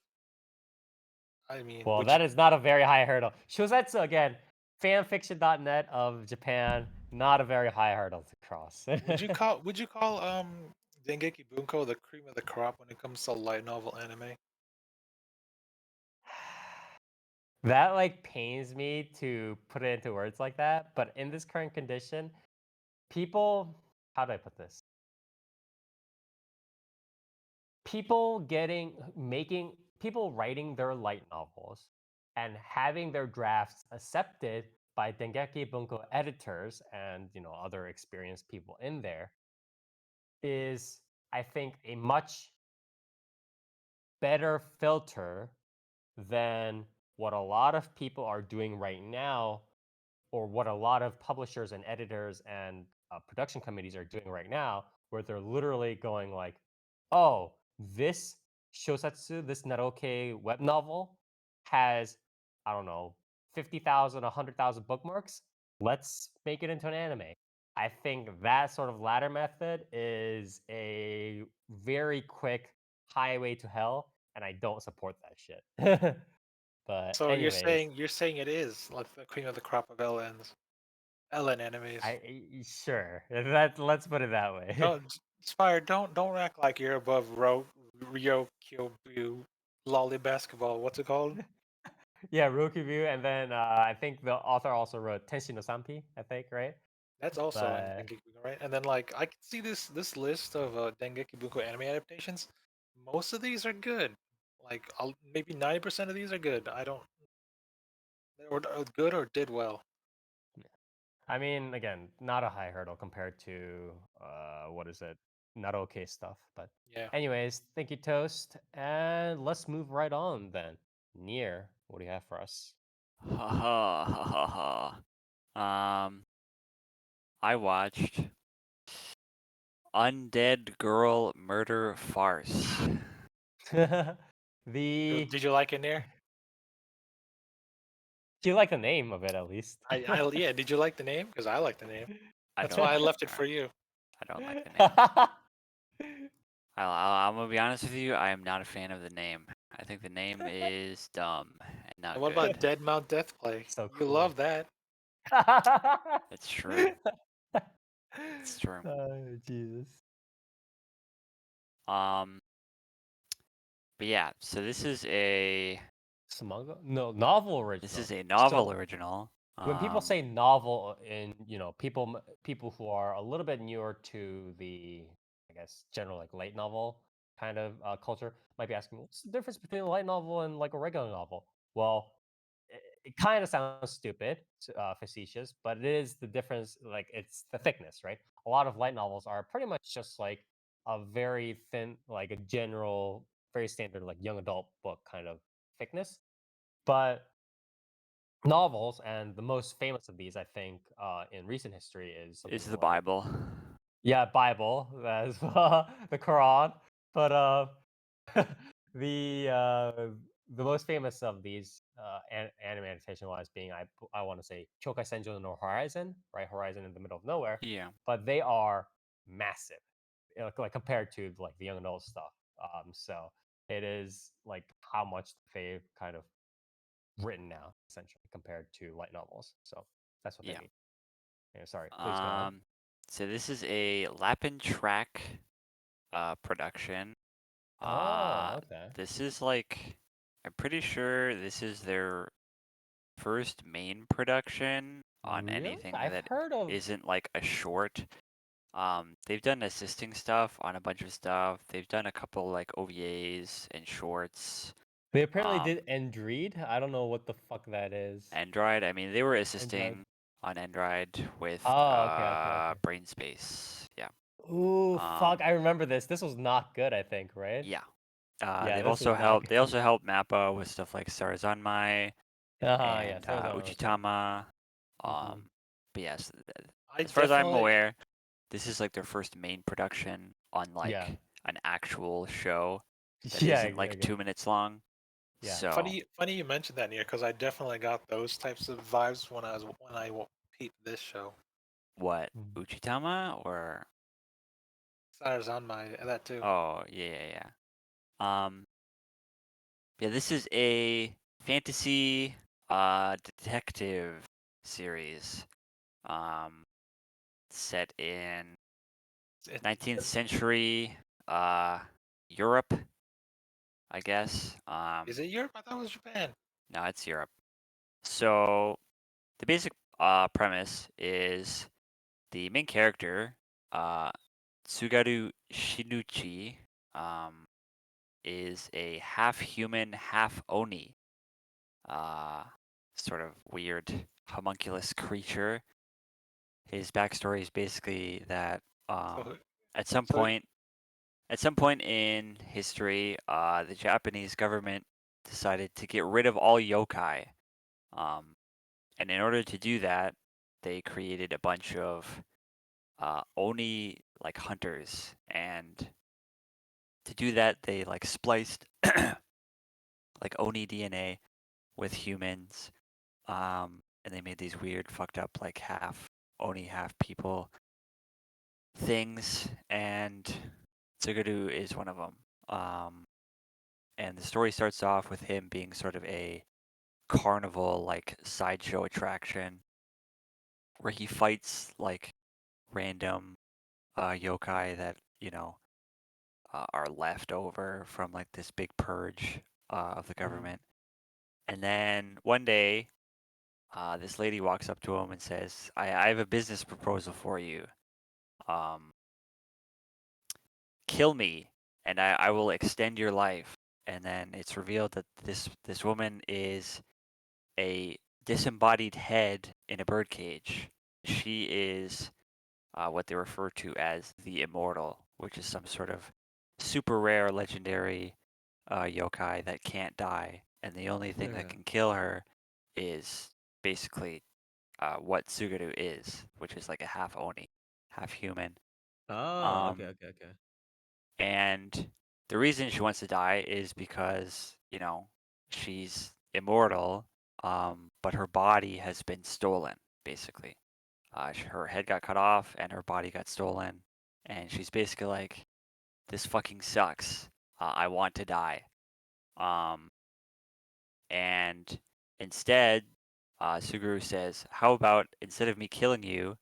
I mean, well, would that you is not a very high hurdle. Shosetsu again, fanfiction.net of Japan, not a very high hurdle to cross. would you call Dengeki Bunko the cream of the crop when it comes to light novel anime? That like pains me to put it into words like that, but in this current condition, people, how do I put this? People writing their light novels and having their drafts accepted by Dengeki Bunko editors and other experienced people in there is, I think, a much better filter than what a lot of people are doing right now, or what a lot of publishers and editors and production committees are doing right now, where they're literally going like, "Oh, this shosetsu, this Naroke web novel has, I don't know, 50,000, 100,000 bookmarks. Let's make it into an anime." I think that sort of latter method is a very quick highway to hell, and I don't support that shit. But So anyways, you're saying it is like the cream of the crop of LN animes. sure. Let's put it that way. Don't Spire, don't act like you're above Ryo Kyobu Lolly Basketball. What's it called? Yeah, Rokubu, and then I think the author also wrote Tenshi no Sanpi, I think, right? That's also in But Dengeki Bunko, right? And then like I can see this list of Dengeki Bunko anime adaptations. Most of these are good. Like maybe 90% of these are good. I don't or good or did well. I mean, again, not a high hurdle compared to what is it, not okay stuff. But Yeah. anyways, thank you, Toast, and let's move right on then. Near, what do you have for us? Ha ha ha ha ha. I watched Undead Girl Murder Farce. the Did you like it there? Do you like the name of it at least? I yeah. Did you like the name? Because I like the name. I That's don't why I like left the it for you. I don't like the name. I'm gonna be honest with you. I am not a fan of the name. I think the name is dumb and not And what good. about Dead Mount Death Play? So You cool. love that. It's true. It's true. Oh, Jesus. But yeah. So this is a It's a manga? No, novel original. this is a novel So, original. when people say novel, in people who are a little bit newer to the, I guess, general like light novel kind of culture might be asking, what's the difference between a light novel and like a regular novel? Well, it kind of sounds stupid, facetious, but it is the difference. Like, it's the thickness, right? A lot of light novels are pretty much just like a very thin, like a general, very standard, like young adult book kind of thickness. But novels, and the most famous of these, I think, in recent history is something is the like, Bible. yeah, Bible, as the Quran. But the uh, the most famous of these anime adaptation wise being, I want to say, Chokai Senjo no Horizon, right? Horizon in the middle of nowhere. Yeah. But they are massive, like compared to like the young adult stuff. So it is like how much they've kind of written now, essentially, compared to light novels. So that's what they Yeah. mean. Yeah, sorry, please go on. So this is a Lapin track production. Oh, okay. This is like, I'm pretty sure this is their first main production on Really? anything I've that heard of. isn't like a short. They've done assisting stuff on a bunch of stuff. They've done a couple like OVAs and shorts. They apparently did Android. I don't know what the fuck that is. Android. I mean, they were Android. assisting on Android with Oh, okay. Brain Space. Yeah. Ooh, fuck! I remember this. This was not good, I think, right? Yeah. Yeah, They've this is also helped. They Maken. also helped Mappa with stuff like Sarazanmai Yeah, and so is on also. Uchitama. Mhm. But yes, I as far as I'm definitely aware, this is like their first main production on like Yeah. an actual show that Yeah, isn't like okay. 2 minutes long. Yeah. So funny you mentioned that, Nia, because I definitely got those types of vibes when I peeped this show. what, Mm. Uchitama or Stars on my that too. oh yeah. Yeah, this is a fantasy detective series set in It- 19th century Europe, I guess. Is it Europe? I thought it was Japan. No, it's Europe. So the basic premise is the main character, Tsugaru Shinuchi, is a half human, half oni, sort of weird homunculus creature. His backstory is basically that So, at some so point, at some point in history, the Japanese government decided to get rid of all yokai. And in order to do that, they created a bunch of oni like hunters. And to do that, they like spliced like oni DNA with humans. And they made these weird, fucked up, like half oni, half people things. And Tsugaru is one of them. And the story starts off with him being sort of a carnival like sideshow attraction where he fights like random yokai that are left over from like this big purge of the government. And then one day this lady walks up to him and says, I have a business proposal for you. Kill me and I will extend your life. And then it's revealed that this woman is a disembodied head in a birdcage. She is what they refer to as the Immortal, which is some sort of super rare legendary yokai that can't die. And the only thing that can kill her is basically what Tsugaru is, which is like a half Oni, half human. Oh, okay. And the reason she wants to die is because, she's immortal, but her body has been stolen, basically. Her head got cut off and her body got stolen. And she's basically like, this fucking sucks. I want to die. And instead, Suguru says, how about instead of me killing you,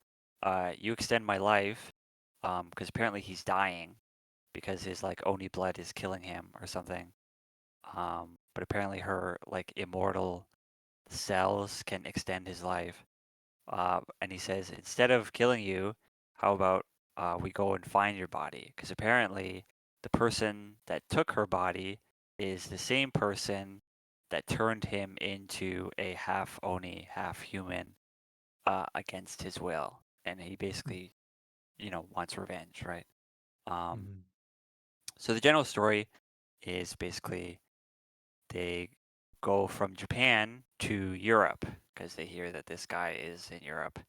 you extend my life, because apparently he's dying because his like Oni blood is killing him or something. But apparently her like immortal cells can extend his life. And he says, instead of killing you, how about we go and find your body? Because apparently the person that took her body is the same person that turned him into a half Oni, half human against his will. And he basically, wants revenge, right? So the general story is basically they go from Japan to Europe because they hear that this guy is in Europe.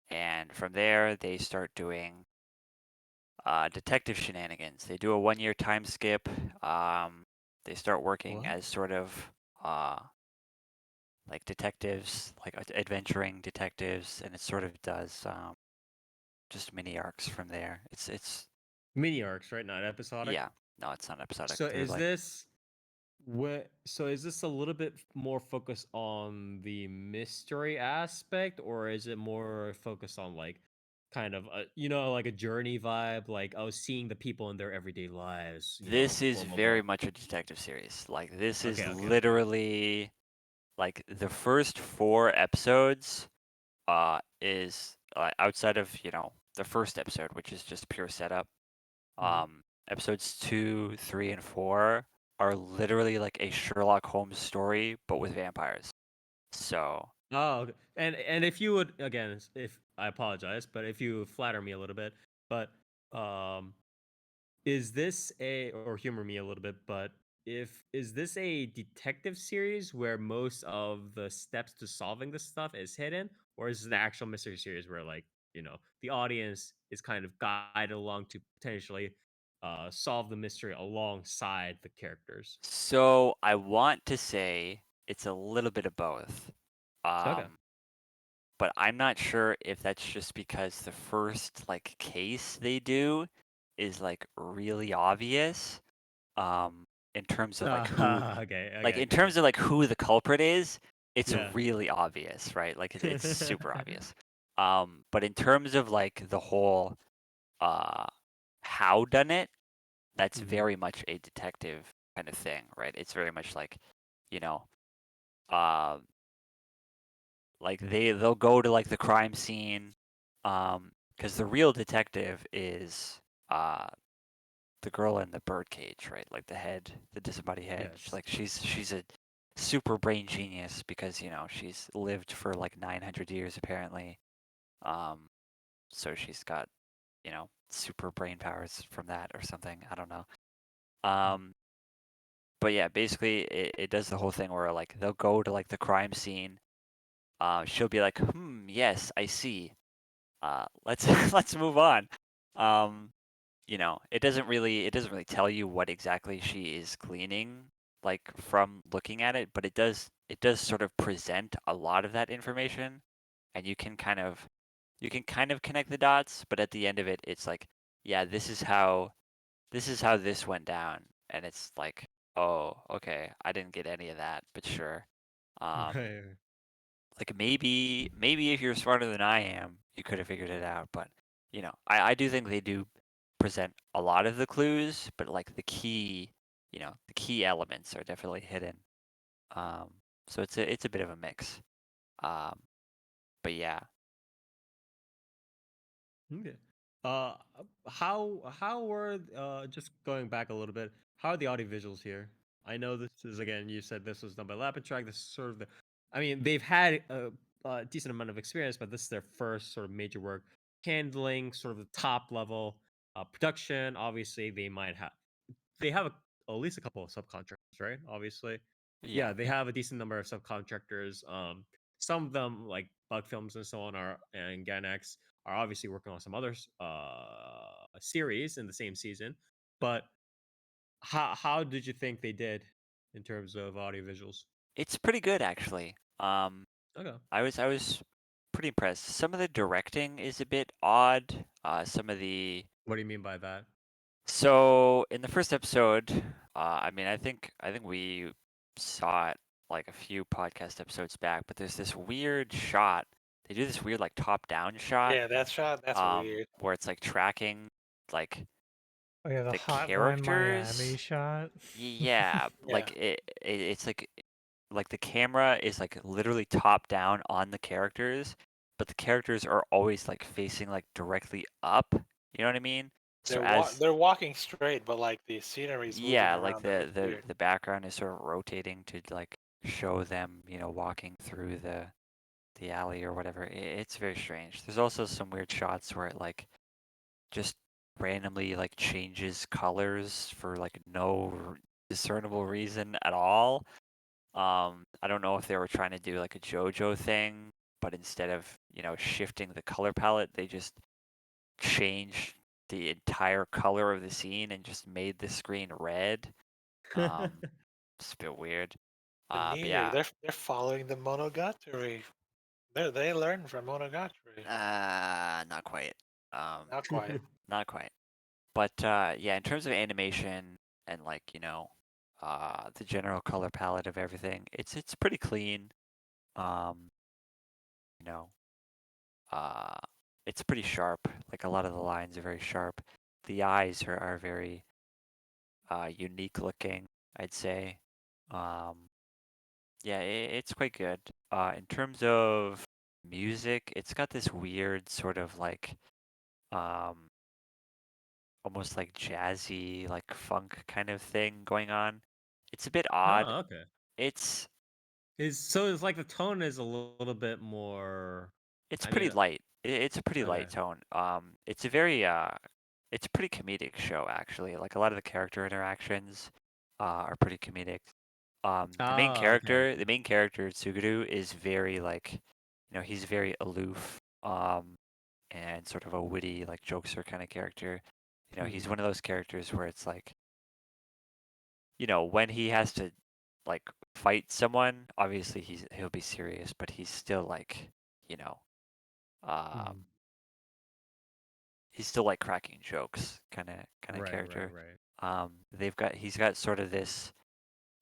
And from there, they start doing detective shenanigans. They do a 1 year time skip. They start working as sort of like detectives, like adventuring detectives, and it sort of does just mini arcs from there. It's Mini arcs, right? Not episodic. yeah, no, it's not episodic. So They're is like, this so is this a little bit more focused on the mystery aspect, or is it more focused on like kind of like a journey vibe, like seeing the people in their everyday lives, this is blah blah very blah. much a detective series. Like this is Okay. literally like the first 4 episodes is outside of the first episode, which is just pure setup. Episodes 2, 3, and 4 are literally like a Sherlock Holmes story, but with vampires. So Oh, okay. And if you would again, if I apologize, but if you flatter me a little bit, but is this or humor me a little bit, but if is this a detective series where most of the steps to solving this stuff is hidden, or is it an actual mystery series where the audience is kind of guided along to potentially solve the mystery alongside the characters? So I want to say it's a little bit of both. Okay. But I'm not sure if that's just because the first like case they do is like really obvious in terms of like who Okay. like Okay. in Okay. terms of like who the culprit is, it's Yeah. really obvious, right? Like it's super obvious. But in terms of like the whole uh how done it, that's Mhm. very much a detective kind of thing, right? It's very much like, you know, uh like they'll go to like the crime scene, because the real detective is uh the girl in the birdcage, right? Like the disembodied head. Yes. She's a super brain genius because she's lived for like 900 years apparently. Um, so she's got super brain powers from that or something. I don't know. Um, but yeah, basically it does the whole thing where like they'll go to like the crime scene. She'll be like, yes, I see. Let's let's move on. Um, it doesn't really tell you what exactly she is gleaning like from looking at it, but it does sort of present a lot of that information, and you can kind of connect the dots, but at the end of it, it's like, yeah, this is how this went down, and it's like, oh, okay, I didn't get any of that, but sure. Um, Right. like maybe if you're smarter than I am, you could have figured it out. But I do think they do present a lot of the clues, but like the key elements are definitely hidden. Um, so it's a bit of a mix. Um, but yeah, Okay. Uh, how were just going back a little bit? How are the audio visuals here? I know this is again. You said this was done by Lapin Track. This is sort of the. I mean, they've had a decent amount of experience, but this is their first sort of major work handling sort of the top level production. Obviously, they have at least a couple of subcontractors, right? Obviously, yeah, yeah, they have a decent number of subcontractors. Some of them like Bug Films and so on and Ganex are obviously working on some other series in the same season. But how did you think they did in terms of audio visuals? it's pretty good actually. Okay. I was pretty impressed. Some of the directing is a bit odd. Some of the What do you mean by that? So in the first episode, I mean, I think we saw it like a few podcast episodes back, but there's this weird shot. They do this weird like top-down shot, Yeah, that shot, that's weird. where it's like tracking like Oh yeah, the the Hotline Miami characters. shot. Yeah, Yeah. like it's like the camera is like literally top down on the characters, but the characters are always like facing like directly up. You know what I mean? So as They're walking straight, but like the scenery's moving Yeah, like around them. the It's the weird. the background is sort of rotating to like show them, walking through the alley or whatever. It's very strange. There's also some weird shots where it like just randomly like changes colors for like no discernible reason at all. I don't know if they were trying to do like a JoJo thing, but instead of, shifting the color palette, they just changed the entire color of the scene and just made the screen red. Um, it's a bit weird. The But Nier, yeah, they're following the Monogatari. They learn from Monogatari. not quite. Um, Not quite. not quite. But yeah, in terms of animation and like, the general color palette of everything, it's pretty clean. Um, you know, uh, it's pretty sharp. Like a lot of the lines are very sharp. The eyes are very unique looking, I'd say. Um, Yeah, it's quite good. In terms of music, it's got this weird sort of like um almost like jazzy, like funk kind of thing going on. It's a bit odd. Oh, okay. It's It's like the tone is a little bit more. it's I pretty mean, light. It's a pretty okay. light tone. It's a pretty comedic show actually. Like a lot of the character interactions are pretty comedic. The Oh, okay. the main character Suguru is very like, he's very aloof, and sort of a witty like jokester kind of character. He's Mhm. one of those characters where it's like, when he has to like fight someone, obviously he'll be serious, but he's still like, you know, um, Mhm. he's still like cracking jokes kind of Right, right, character. right. He's got sort of this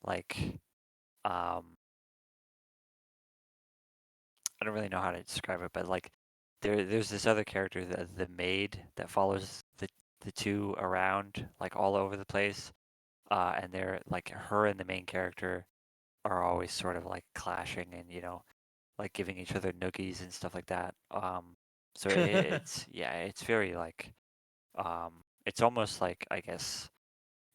like, um, I don't really know how to describe it, but like there's this other character, the maid that follows the two around like all over the place. And they're like her and the main character are always sort of like clashing and like giving each other noogies and stuff like that. So it's very like it's almost like I guess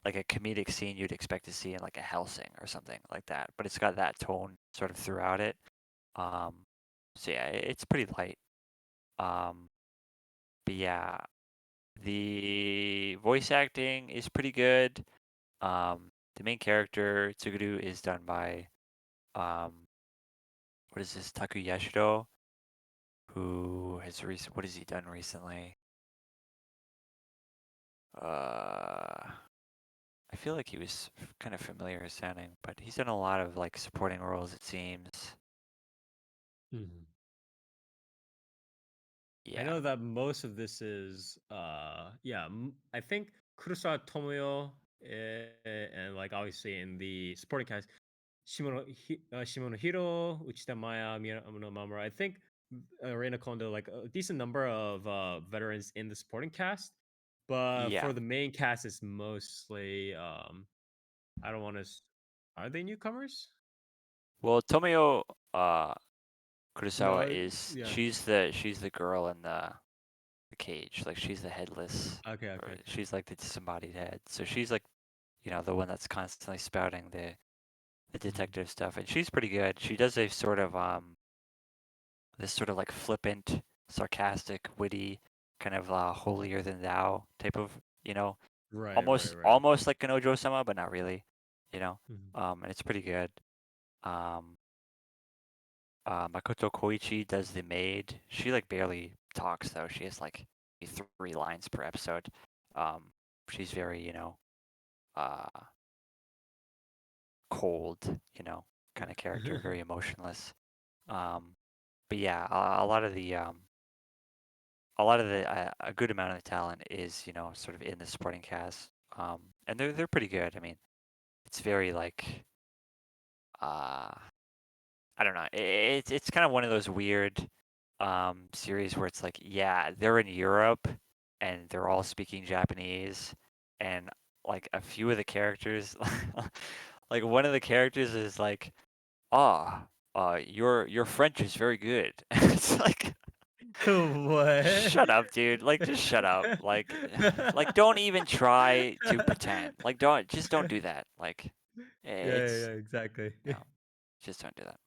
like a comedic scene you'd expect to see in like a Hellsing or something like that, but it's got that tone sort of throughout it. Um, so yeah, it's pretty light. Um, but yeah, the voice acting is pretty good. The main character Tsuguru is done by um, what is this, Taku Yashiro, who has what has he done recently? I feel like he was kind of familiar sounding, but he's done a lot of like supporting roles, it seems. Mhm. I Yeah, know that most of this is yeah, I think Kurosawa Tomoyo, and like obviously in the supporting cast, Shimonohiro, Uchita Maya, Miyano Mamoru. I think Reina Kondo, like a decent number of veterans in the supporting cast, but yeah. for the main cast, it's mostly I don't want to. Are they newcomers? Well, Tomoyo No, Kurosawa is yeah. she's the girl in the cage, like she's the headless, Okay, or okay, okay. she's like the disembodied head. So she's like the one that's constantly spouting the Mhm. detective stuff, and she's pretty good. She does a sort of this sort of like flippant, sarcastic, witty, kind of holier than thou type of Right, right, almost right. almost like an Ojo-sama, but not really, you know. Mhm. And it's pretty good. Um, Makoto Koichi does the maid. She like barely talks though. She has like 3 lines per episode. Um, she's very uh, cold, kind of character, very emotionless. Um, but yeah, a lot of the a good amount of the talent is sort of in the supporting cast, and they're pretty good. I mean, it's very like uh, I don't know. It's kind of one of those weird series where it's like, yeah, they're in Europe and they're all speaking Japanese, and like a few of the characters, like one of the characters is like, ah, your French is very good. It's like, What? shut up, dude. Like, just shut up. Like, don't even try to pretend. Like, don't do that. Like, Yeah, yeah, it's yeah, exactly. just don't do that.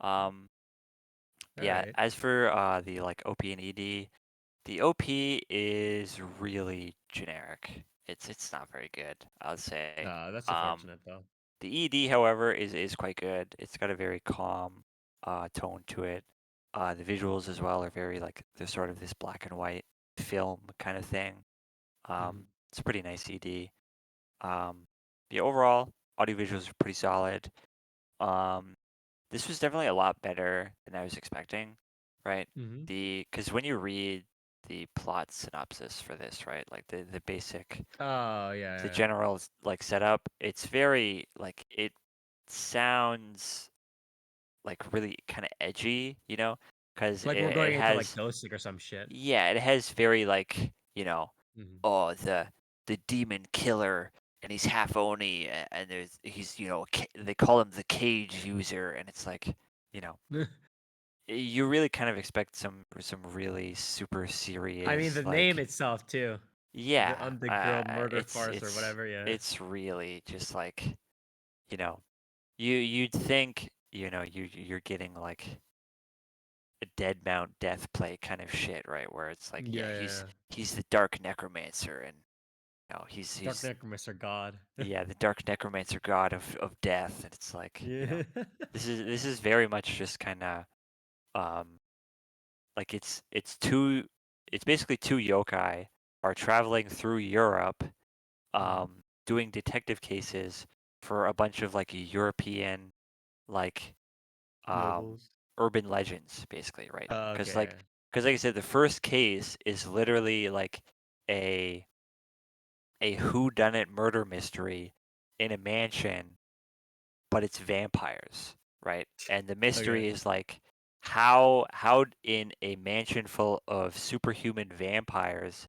Um, All yeah. right. As for the like OP and ED, the OP is really generic. It's not very good, I would say. That's Um, unfortunate though. the ED, however, is quite good. It's got a very calm tone to it. The visuals as well are very like they're sort of this black and white film kind of thing. Mhm. It's a pretty nice ED. The overall audio visuals are pretty solid. Um, this was definitely a lot better than I was expecting, right? Mhm. Because when you read the plot synopsis for this, right, like the basic, Oh, the yeah, general like setup, it's very like it sounds like really kind of edgy, because like we're it going into like has, Ghostic or some shit. yeah, it has very like, Mhm. oh, the demon killer, and he's half oni, and he's they call him the cage user, and it's like, you know, you really kind of expect some really super I mean, serious the name like, itself too. The yeah, Undead Girl Murder Farce or whatever. Yeah. it's really just like, you know you'd think you're getting like a Dead Mount Death Play kind of shit, right? Where it's like, Yeah, yeah, yeah, he's the dark necromancer, and know, he's Dark Necromancer God. yeah, the Dark Necromancer god of death, and it's like, you know, Yeah. this is very much just kind of like it's basically two yokai are traveling through Europe, doing detective cases for a bunch of like European like Nobles. urban legends, basically, right? Because Okay. like I said, the first case is literally like a whodunit murder mystery in a mansion, but it's vampires, right? And the mystery Okay. is like how in a mansion full of superhuman vampires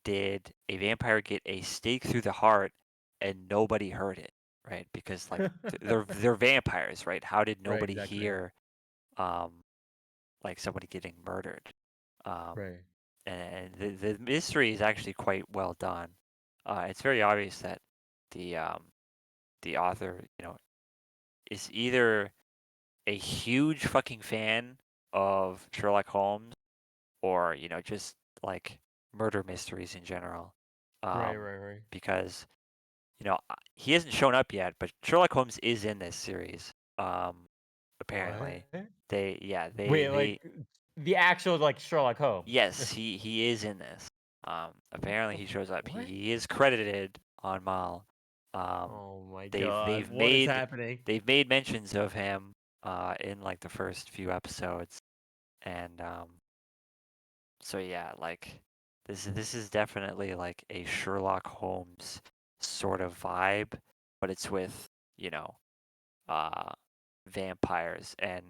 did a vampire get a stake through the heart and nobody heard it, right? Because like they're vampires, right? How did Right, nobody exactly. hear like somebody getting murdered? Right. And the mystery is actually quite well done. It's very obvious that the author, you know, is either a huge fucking fan of Sherlock Holmes or, you know, just like murder mysteries in general. Right. Right. Because, you know, he hasn't shown up yet, but Sherlock Holmes is in this series. Apparently. What? They Wait, like the actual like Sherlock Holmes. yes, he is in this. Apparently he shows up. What? He is credited on Mal. Oh my They've god, they've what is made happening? they've made mentions of him in like the first few episodes, and so yeah, like this is definitely like a Sherlock Holmes sort of vibe, but it's with, you know, uh vampires, and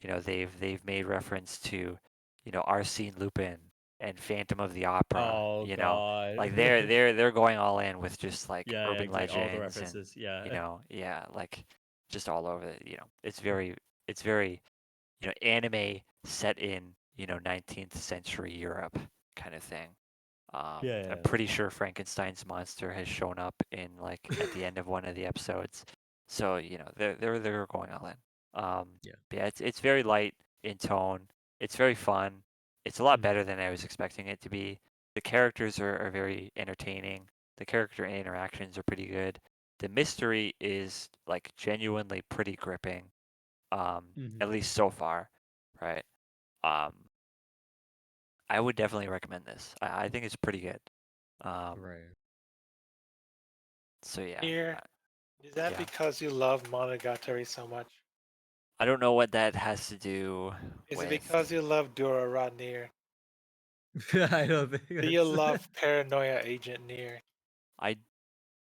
you know they've made reference to, you know, Arsène Lupin and Phantom of the Opera, Oh you know, god. like they're going all in with just like Yeah, urban exactly. All the legends and, references. you Yeah. know, yeah, like just all over it, you know. It's very you know, anime set in, you know, 19th century Europe kind of thing. I'm Yeah. pretty sure Frankenstein's monster has shown up in like at the end of one of the episodes. So, you know, they're going all in. Yeah. But yeah, it's very light in tone. It's very fun. It's a lot Mhm. better than I was expecting it to be. The characters are very entertaining. The character interactions are pretty good. The mystery is like genuinely pretty gripping. At Mhm. least so far, right? Um, I would definitely recommend this. I think it's pretty good. Right. So yeah, Here, is that yeah. because you love Monogatari so much? I don't know what that has to do Is it with. because you love Dora Rodnir? I don't think Do you that's love Paranoia Agent Nier? I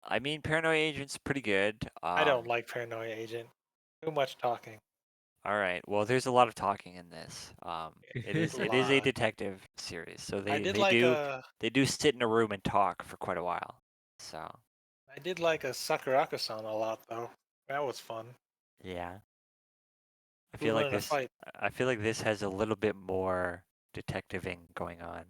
I mean, Paranoia Agent's pretty good. I don't like Paranoia Agent. Too much talking. All right. Well, there's a lot of talking in this. It It's is a it is a lot. detective series, so I they did they like do a they do sit in a room and talk for quite a while. So I did like a Sakurako-san a lot though. That was fun. yeah, I Who feel won like in a this. fight? I feel like this has a little bit more detectiving going on,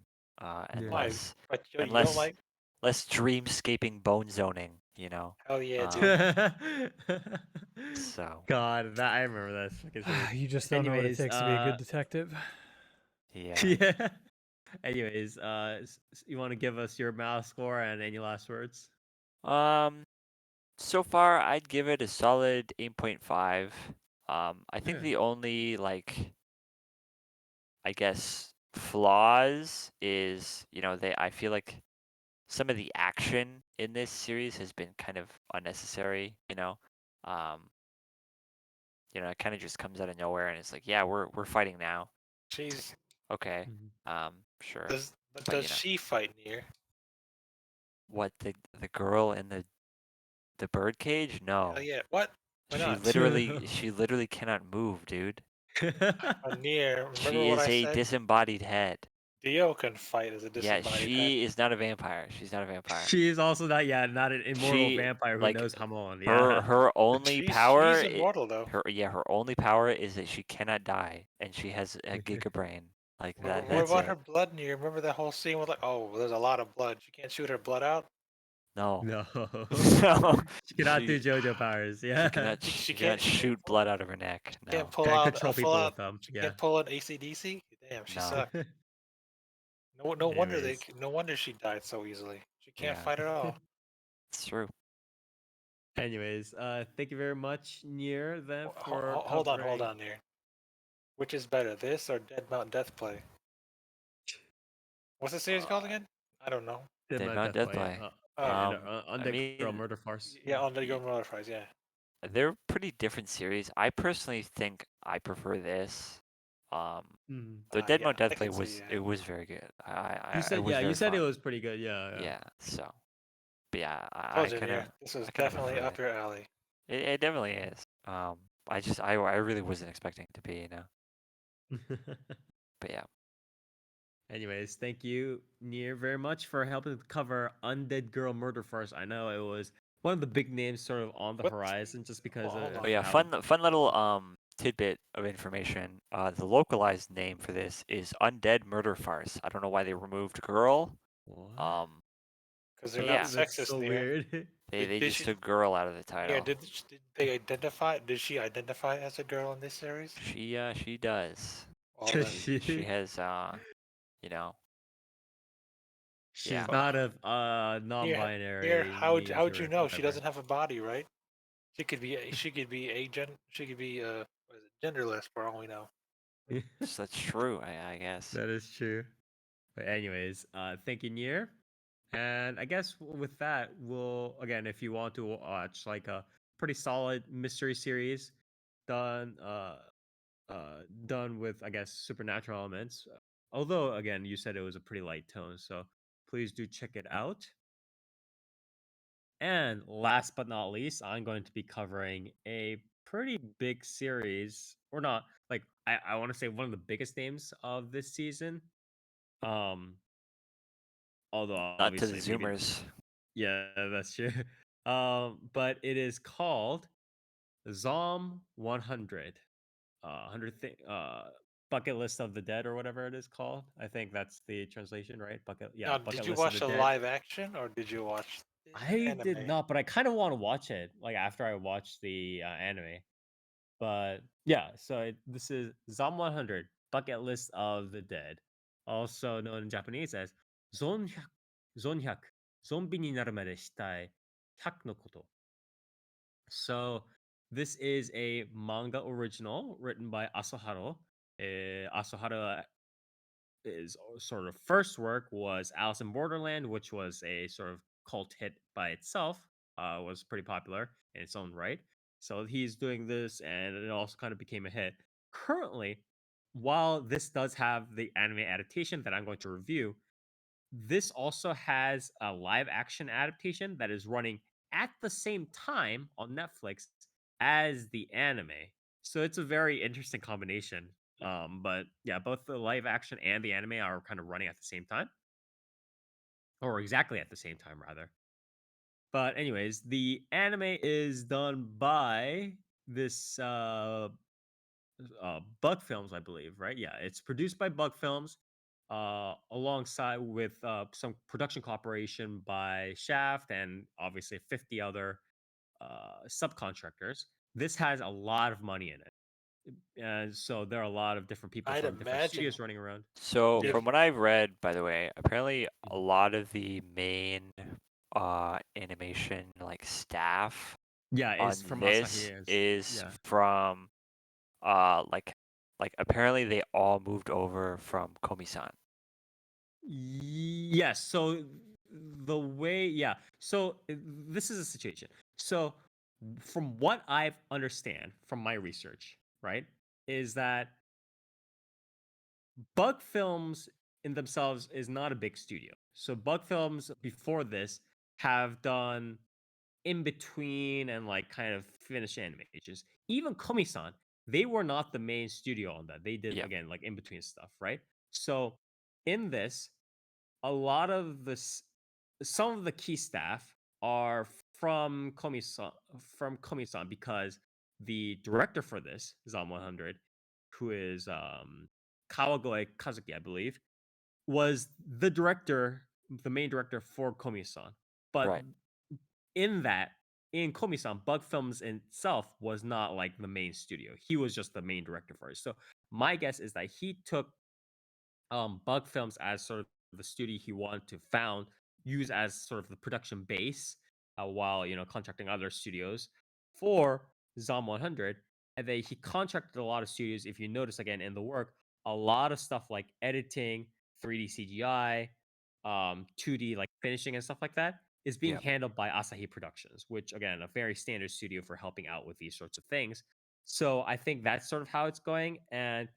and Yeah. Why? less But and you don't less like? less dreamscaping bone zoning. You know. Hell yeah, Um, dude. so God, that I remember that fucking series. You just don't know what it Anyways, takes to be a good detective. yeah. yeah. Anyways, you want to give us your mouse score and any last words? So far, I'd give it a solid 8.5. I think Yeah. the only, like, I guess, flaws is, you know, I feel like some of the action in this series has been kind of unnecessary, you know. Um, it kind of just comes out of nowhere and it's like, yeah, we're fighting now. She's Okay. Mhm. Sure. but But, does you know, she fight Nier? what the girl in the bird cage? Hell No. yeah. What? Why She not? literally cannot move, dude. On Nier, remember She what is I a said? disembodied head. Dio can fight as a Yeah, disembodied head. she is not a vampire. She's not a vampire. She is also not an immortal She vampire who like knows Hamon. her Yeah. her only power She's immortal though. her only power is that she cannot die and she has a giga brain. Like What that's about it. her blood Nier? Remember that whole scene with like, oh, there's a lot of blood. You can't shoot her blood out. No. No. No. She cannot do She JoJo powers. she Yeah. cannot She, sh- she she cannot can't. She can't shoot pull. blood out of her neck. She can't No. pull Can't out. control Full people out. with them. She Yeah. can't pull an ACDC. Damn, she No. sucked. No wonder Anyways. no wonder she died so easily. She can't Yeah. fight at all. It's true. Anyways, thank you very much, Nier, then for Hold covering. on there. Which is better, this or Dead Mount Death Play? What's the series called again? I don't know. Dead Dead Man Mount Death Play. Deathplay. And I Undead Girl mean, Murder Farce. Yeah, on the Go Murder Fries, yeah. they're pretty different series. I personally think I prefer this. The Dead Yeah, Mount I Deathplay can see, was yeah. it was very good. You It said was very you said it fun. was pretty good. Yeah. Yeah. So, but yeah, I Told you, kind yeah. of This was I kinda definitely prefer up it. your alley. It definitely is. I really wasn't expecting it to be, you know. But yeah. Anyways, thank you, Nier, very much for helping cover Undead Girl Murder Farce. I know it was one of the big names sort of on the What? horizon just because Hold of Oh yeah, on. how. fun little tidbit of information. The localized name for this is Undead Murder Farce. I don't know why they removed girl. What? Um, Because they're but not yeah, That's sexist so there. weird. they Did just she? took girl out of the Yeah, title. did they identify? Did she identify as a girl in this series? She does. Well then, She has you know, She's yeah. not a here, non-binary how'd means you or know? She whatever. doesn't have a body, right? She could be she could be what is it, genderless for all we know. So that's true, I guess. That is true. But anyways, thank you, Nier. And I guess with that, we'll again, if you want to watch like a pretty solid mystery series done, done with I guess supernatural elements. Although again, you said it was a pretty light tone, so please do check it out. And last but not least, I'm going to be covering a pretty big series, or not, like I want to say one of the biggest names of this season. Um, although Not to the obviously maybe Zoomers. yeah, that's true. But it is called Zom 100. 100 bucket list of the dead or whatever it is called. I think that's the translation, right? Now, did Bucket you list of watch the the dead. live action or did you watch the I did anime? not, but I kind of want to watch it like after I watch the anime. But yeah, so this is Zom 100 bucket list of the dead, also known in Japanese as Zonhyak, Zonhyak, Zombie ni naru made shitai 100のこと. So this is a manga original written by Asaharo. Asaharo his sort of first work was Alice in Borderland, which was a sort of cult hit by itself. Was pretty popular in its own right. So he's doing this, and it also kind of became a hit. Currently, while this does have the anime adaptation that I'm going to review, this also has a live action adaptation that is running at the same time on Netflix as the anime. So it's a very interesting combination. But yeah, both the live action and the anime are kind of running at the same time, or exactly at the same time, rather. But anyways, the anime is done by this Bug Films, I believe, right? Yeah, it's produced by Bug Films, alongside with some production cooperation by Shaft and obviously 50 other subcontractors. This has a lot of money in it. And so there are a lot of different people I'd from different imagine. studios running around. So Yeah. from what I've read, by the way, apparently a Mhm. lot of the main animation like staff Yeah, on is from this Asahi. is Yeah. from like apparently they all moved over from Komi-san. Yes. So the way, yeah. So this is a situation. So from what I understand from my research, right, is that Bug Films in themselves is not a big studio. So Bug Films before this have done in between and like kind of finished animations. Even Komi-san, they were not the main studio on that. They did Yeah. again like in between stuff, right? So in this, a lot of this, some of the key staff are from Komi-san because the director for this Zom 100, who is Kawagoe Kazuki, I believe, was the main director for Komi-san. But Right. in that, in Komi-san, Bug Films itself was not like the main studio. He was just the main director for it. So my guess is that he took Bug Films as sort of the studio he wanted to found use as sort of the production base while contracting other studios for Zom 100. And then he contracted a lot of studios. If you notice again in the work, a lot of stuff like editing, 3D CGI, 2D like finishing and stuff like that is being Yep. handled by Asahi Productions, which again, a very standard studio for helping out with these sorts of things. So I think that's sort of how it's going. And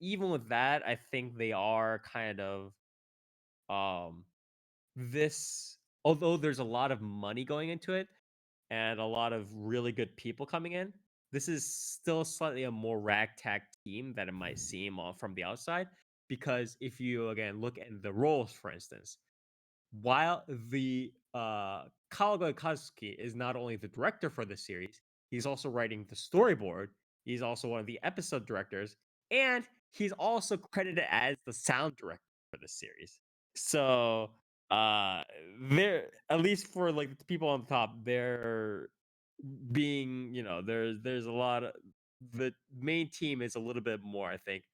even with that, I think they are kind of um this although there's a lot of money going into it and a lot of really good people coming in, this is still slightly a more ragtag team than it might seem from the outside. Because if you again look at the roles, for instance, while the Kawagoe Kazuki is not only the director for the series, he's also writing the storyboard. He's also one of the episode directors, and he's also credited as the sound director for the series. So, they're at least for like the people on top, they're being, there's a lot of the main team is a little bit more, I think,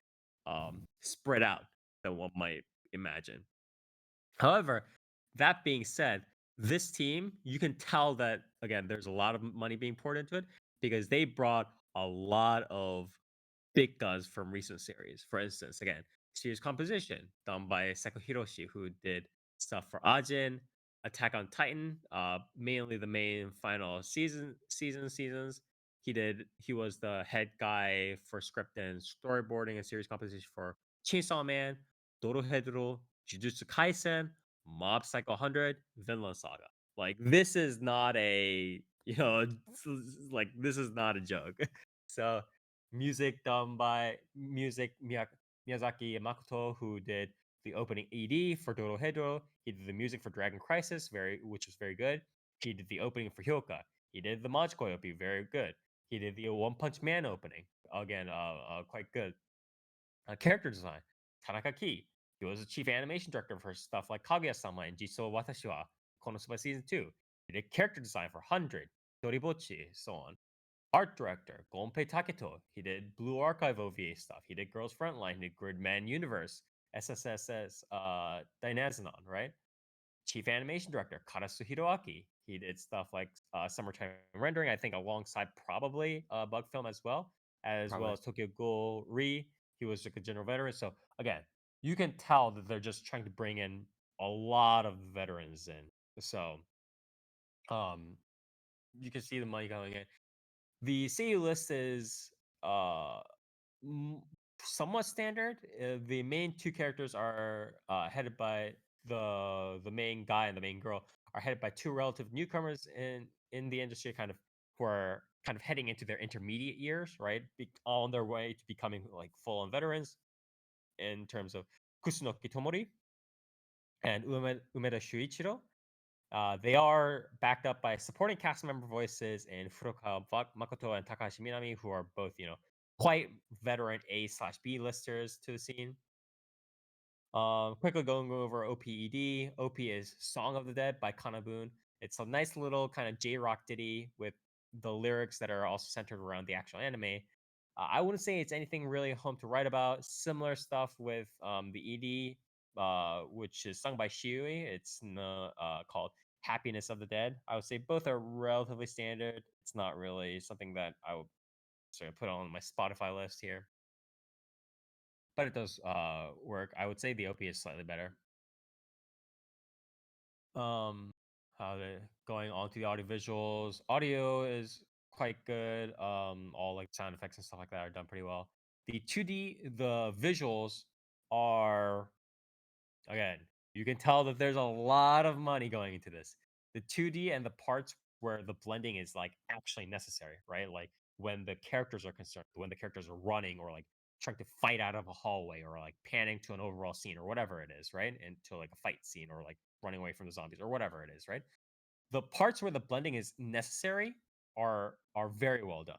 spread out than one might imagine. However, that being said, this team, you can tell that again, there's a lot of money being poured into it because they brought a lot of big guns from recent series. For instance, again, series composition done by Seko Hiroshi, who did stuff for Ajin, Attack on Titan, mainly the main final seasons. He was the head guy for script and storyboarding and series composition for Chainsaw Man, Dorohedoro, Jujutsu Kaisen, Mob Psycho 100, Vinland Saga. Like this is not a like this is not a joke. So music done by Miyazaki Makoto, who did the opening ED for Dorohedoro. He did the music for Dragon Crisis, which was very good. He did the opening for Hyoka. He did the Majkoi OP, very good. He did the One Punch Man opening, again, quite good. Character design, Tanaka Ki. He was the chief animation director for stuff like Kaguya-sama and Jisou Watashi wa Konosuba Season 2. He did character design for 100, Doribochi, so on. Art director, Gonpei Taketo. He did Blue Archive OVA stuff. He did Girls Frontline. He did Gridman Universe, SSSS, Dynazenon, right? Chief animation director, Karasu Hiroaki. He did stuff like Summertime Rendering, I think, alongside probably Bug Film as well Probably. as Tokyo Ghoul Re. He was like a general veteran. So again, you can tell that they're just trying to bring in a lot of veterans in. So you can see the money going in. The CU list is uh somewhat standard. The main two characters are headed by the main guy and the main girl are headed by two relative newcomers in the industry, kind of who are kind of heading into their intermediate years, right? On their way to becoming like full-on veterans in terms of Kusunoki Tomori and Umeda Shuichiro. They are backed up by supporting cast member voices in Furukawa Makoto and Takahashi Minami, who are both, quite veteran A/B listers to the scene. Quickly going over OPED. OP is Song of the Dead by Kanabun. It's a nice little kind of J-rock ditty with the lyrics that are also centered around the actual anime. I wouldn't say it's anything really home to write about. Similar stuff with the ED, which is sung by Shiui. It's called Happiness of the Dead. I would say both are relatively standard. It's not really something that I would sort of put on my Spotify list here, but it does work. I would say the OP is slightly better. How they going on to the audio visuals. Audio is quite good. All like sound effects and stuff like that are done pretty well. The 2D, the visuals are again, you can tell that there's a lot of money going into this. The 2D and the parts where the blending is like actually necessary, right? Like when the characters are concerned, when the characters are running or like trying to fight out of a hallway or like panning to an overall scene or whatever it is, right? Into like a fight scene or like running away from the zombies or whatever it is, right? The parts where the blending is necessary are very well done.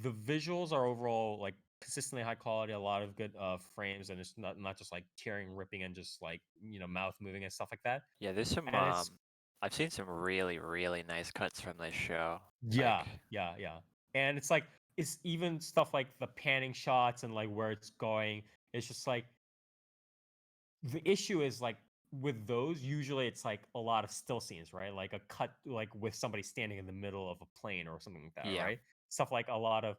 The visuals are overall like consistently high quality, a lot of good frames, and it's not just like tearing, ripping, and just like mouth moving and stuff like that. Yeah, there's some And it's I've seen some really, really nice cuts from this show. yeah, Like, yeah, and it's like it's even stuff like the panning shots and like where it's going. It's just like the issue is like with those, usually it's like a lot of still scenes, right? Like a cut, like with somebody standing in the middle of a plane or something like that, Yeah. right? Stuff like a lot of,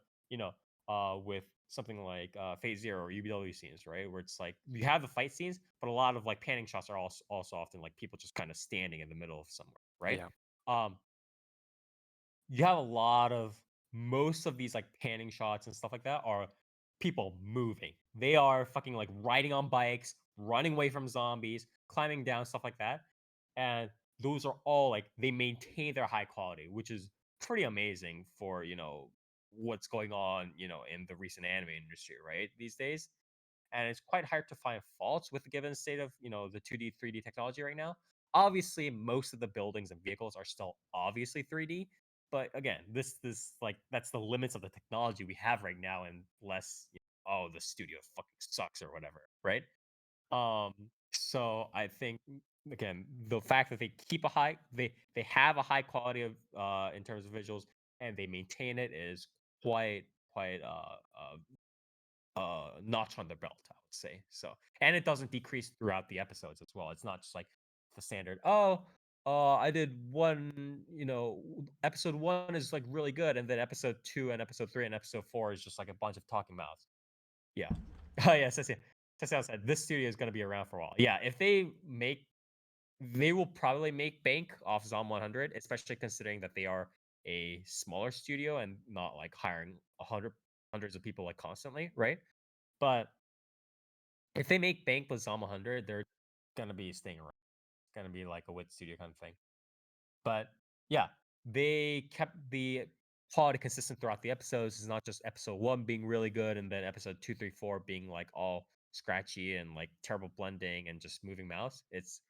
with something like Phase Zero or UBW scenes, right? Where it's like you have the fight scenes, but a lot of like panning shots are also often like people just kind of standing in the middle of somewhere, right? Yeah. You have a lot of most of these like panning shots and stuff like that are people moving. They are fucking like riding on bikes, running away from zombies, climbing down, stuff like that. And those are all like they maintain their high quality, which is pretty amazing for, what's going on, in the recent anime industry, right? These days. And it's quite hard to find faults with the given state of, the 2D, 3D technology right now. Obviously, most of the buildings and vehicles are still obviously 3D, but again, this like that's the limits of the technology we have right now, and less, oh, the studio fucking sucks or whatever, right? Um, so I think again, the fact that they keep they have a high quality of in terms of visuals and they maintain it is quite notch on the belt, I would say. So, and it doesn't decrease throughout the episodes as well. It's not just like the standard. Oh, I did one. Episode one is like really good, and then episode two and episode three and episode four is just like a bunch of talking mouths. Yeah. Oh yeah, Cecilia. Cecilia said this studio is going to be around for a while. Yeah, if they will probably make bank off Zom 100, especially considering that they are a smaller studio and not like hiring hundreds of people like constantly, right? But if they make bank with Zom 100, they're gonna be staying around. It's gonna be like a Wit Studio kind of thing. But yeah, they kept the quality consistent throughout the episodes. It's not just episode one being really good and then episode two, three, four being like all scratchy and like terrible blending and just moving mouse. It's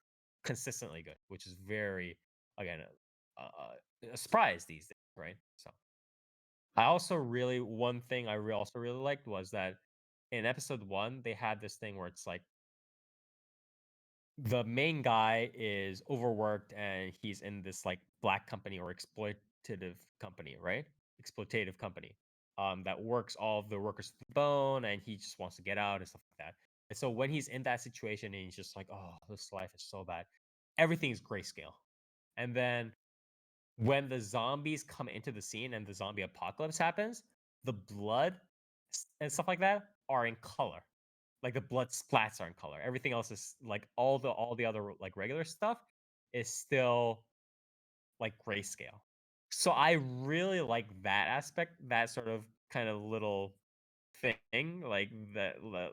consistently good, which is very, again, a surprise these days, right? So I also really one thing also really liked was that in episode one they had this thing where it's like the main guy is overworked and he's in this like black company or exploitative company, right? Exploitative company that works all of the workers to the bone, and he just wants to get out and stuff like that. And so when he's in that situation and he's just like, oh, this life is so bad, everything is grayscale. And then when the zombies come into the scene and the zombie apocalypse happens, the blood and stuff like that are in color. Like the blood splats are in color. Everything else is like all the other like regular stuff is still like grayscale. So I really like that aspect, that sort of kind of little thing, like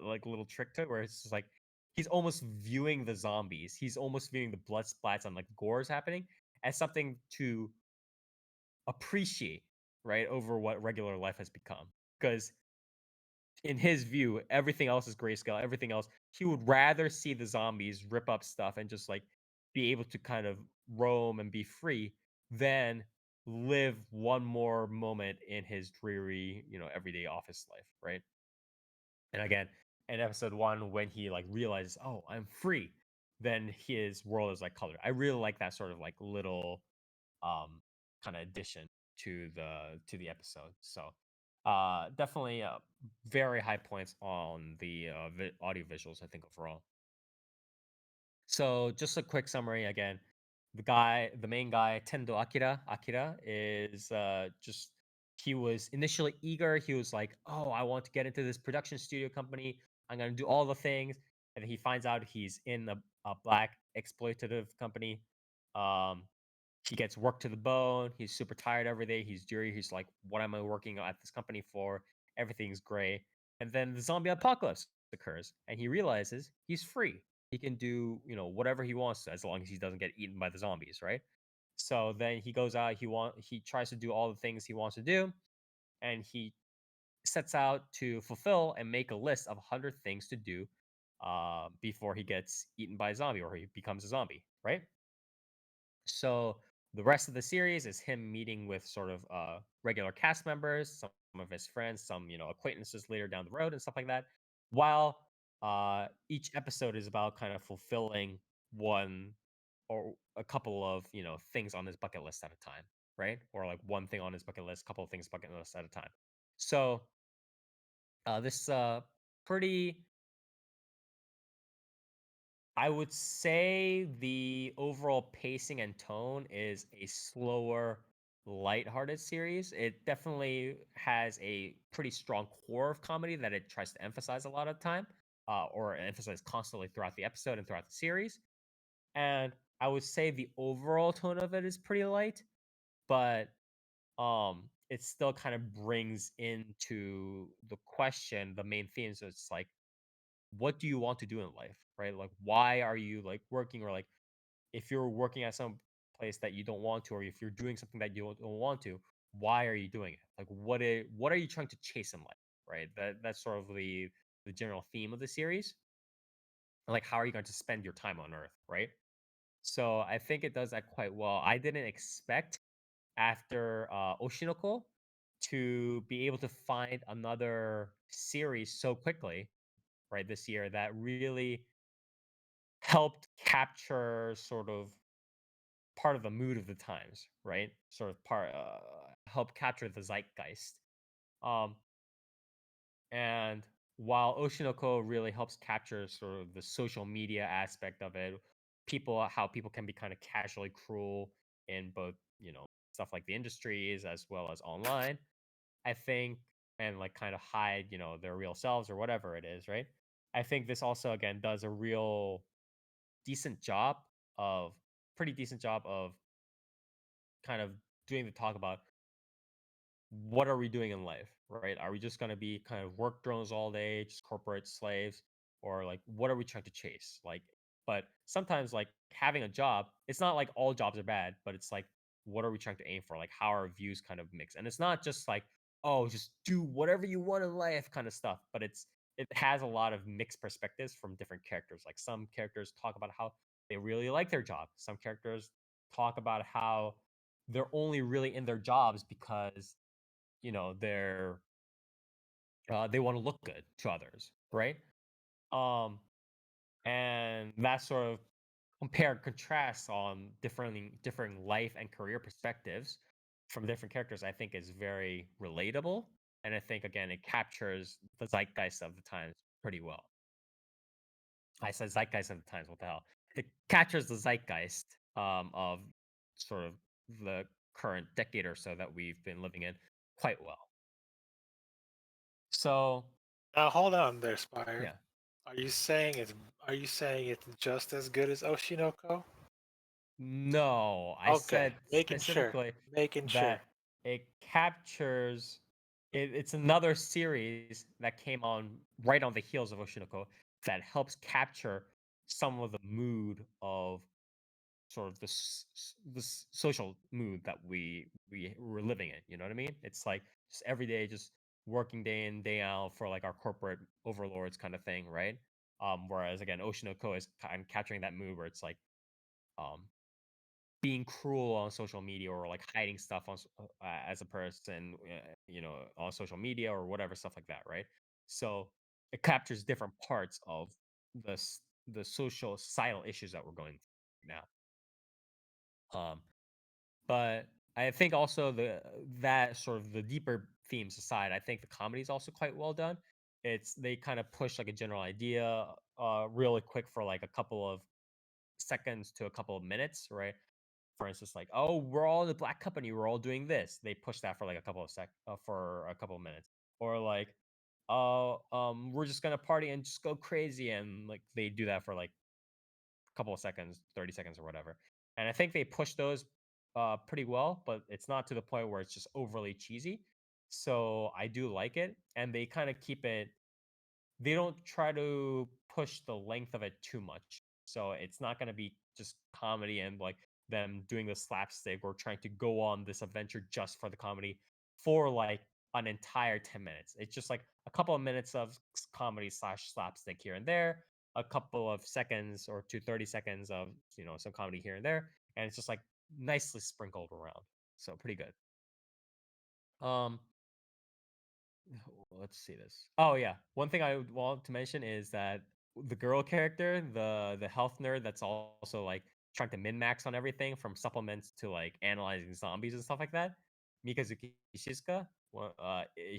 like little trick to it, where it's just like he's almost viewing the zombies, he's almost viewing the blood splats and like gores happening as something to appreciate, right, over what regular life has become. Because in his view, everything else is grayscale. Everything else, he would rather see the zombies rip up stuff and just like be able to kind of roam and be free than live one more moment in his dreary, everyday office life, right? And again, in episode one, when he like realizes, oh, I'm free, then his world is like colored. I really like that sort of like little um kind of addition to the episode. So definitely very high points on the audio visuals, I think, overall. So just a quick summary again. The main guy, Tendo Akira is just he was initially eager. He was like, "Oh, I want to get into this production studio company. I'm gonna do all the things." And then he finds out he's in a black exploitative company. Um, he gets worked to the bone. He's super tired every day. He's dreary. He's like, "What am I working at this company for? Everything's gray." And then the zombie apocalypse occurs, and he realizes he's free. He can do, whatever he wants as long as he doesn't get eaten by the zombies, right? So then he goes out. He tries to do all the things he wants to do, and he sets out to fulfill and make a list of 100 things to do before he gets eaten by a zombie or he becomes a zombie, right? So the rest of the series is him meeting with sort of regular cast members, some of his friends, some acquaintances later down the road and stuff like that. While each episode is about kind of fulfilling one or a couple of things on his bucket list at a time, right? Or like one thing on his bucket list, couple of things bucket list at a time. So this pretty I would say the overall pacing and tone is a slower, lighthearted series. It definitely has a pretty strong core of comedy that it tries to emphasize a lot of the time, or emphasize constantly throughout the episode and throughout the series. And I would say the overall tone of it is pretty light, but it still kind of brings into the question the main themes. So it's like, what do you want to do in life, right? Like, why are you like working, or like if you're working at some place that you don't want to, or if you're doing something that you don't want to, why are you doing it? Like, what are you trying to chase in life, right? That's sort of the general theme of the series. Like, how are you going to spend your time on Earth, right? So I think it does that quite well. I didn't expect after Oshinoko to be able to find another series so quickly, right, this year that really helped capture sort of part of the mood of the times, right? Sort of help capture the zeitgeist. Um, and while Oshinoko really helps capture sort of the social media aspect of it, how people can be kind of casually cruel in both, stuff like the industries as well as online, I think, and like kind of hide, their real selves or whatever it is, right? I think this also again does a real decent job of pretty decent job of kind of doing the talk about what are we doing in life, right? Are we just going to be kind of work drones all day, just corporate slaves, or like what are we trying to chase? Like, but sometimes like having a job, it's not like all jobs are bad, but it's like what are we trying to aim for? Like how our views kind of mix, and it's not just like oh, just do whatever you want in life kind of stuff, but it has a lot of mixed perspectives from different characters. Like some characters talk about how they really like their job. Some characters talk about how they're only really in their jobs because they're they want to look good to others, right? um and that sort of compare and contrast on differing life and career perspectives from different characters, I think is very relatable, and I think again it captures the zeitgeist of the times pretty well. I said zeitgeist of the times, what the hell? It captures the zeitgeist of sort of the current decade or so that we've been living in quite well. So Now hold on there, Spire. yeah. Are you saying it's just as good as Oshinoko? No, I Okay, said making sure. specifically Making sure. that it captures it's another series that came on right on the heels of Oshinoko that helps capture some of the mood of sort of this social mood that we were living in. You know what I mean? It's like just every day, just working day in day out for like our corporate overlords kind of thing, right? Whereas again, Oshinoko is kind of capturing that mood where it's like um being cruel on social media, or like hiding stuff as a person, on social media or whatever stuff like that, right? So it captures different parts of the social societal issues that we're going through now. But I think also that sort of the deeper themes aside, I think the comedy is also quite well done. They kind of push like a general idea really quick for like a couple of seconds to a couple of minutes, right? For instance, like, oh, we're all in the black company, we're all doing this. They push that for like a couple of for a couple of minutes. Or like, oh, we're just gonna party and just go crazy, and like they do that for like a couple of seconds, 30 seconds or whatever. And I think they push those pretty well, but it's not to the point where it's just overly cheesy. So I do like it, and they kind of keep it, they don't try to push the length of it too much. So it's not going to be just comedy and like them doing the slapstick or trying to go on this adventure just for the comedy for like an entire 10 minutes. It's just like a couple of minutes of comedy slash slapstick here and there, a couple of seconds or 30 seconds of, some comedy here and there. And it's just like nicely sprinkled around. So pretty good. Um, let's see this. Oh yeah, one thing I would want to mention is that the girl character, the health nerd, that's also like trying to min max on everything from supplements to like analyzing zombies and stuff like that. Mikazuki Shizuka.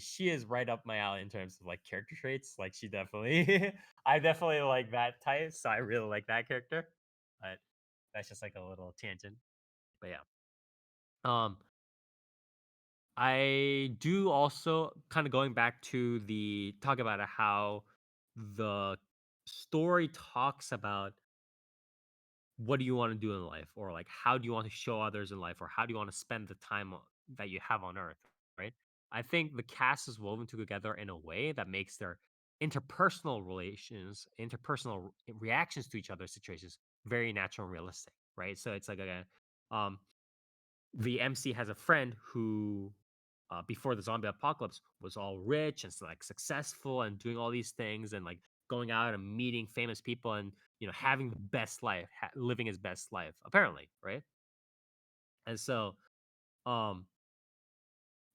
she is right up my alley in terms of like character traits. Like she definitely, I definitely like that type, so I really like that character. But that's just like a little tangent. But yeah, I do also kind of going back to the talk about how the story talks about what do you want to do in life, or like how do you want to show others in life, or how do you want to spend the time that you have on earth, right? I think the cast is woven together in a way that makes their interpersonal relations, reactions to each other's situations very natural and realistic, right? So it's like the MC has a friend who before the zombie apocalypse was all rich and like successful and doing all these things and like going out and meeting famous people and having the best life, living his best life apparently, right? And so um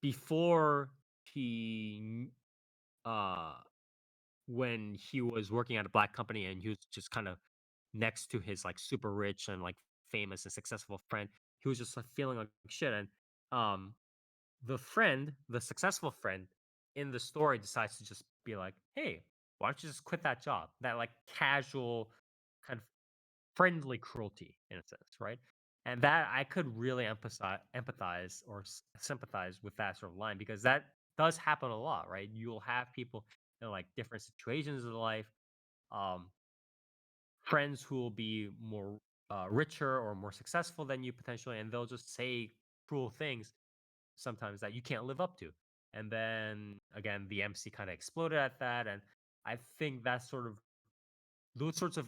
before he uh when he was working at a black company and he was just kind of next to his like super rich and like famous and successful friend, he was just like feeling like shit. And um the successful friend in the story decides to just be like, hey, why don't you just quit that job? That like casual kind of friendly cruelty in a sense, right? And that I could really empathize or sympathize with that sort of line because that does happen a lot, right? You'll have people in like different situations of life, um, friends who will be more richer or more successful than you potentially, and they'll just say cruel things sometimes that you can't live up to. And then again, the MC kind of exploded at that. And I think that's sort of those sorts of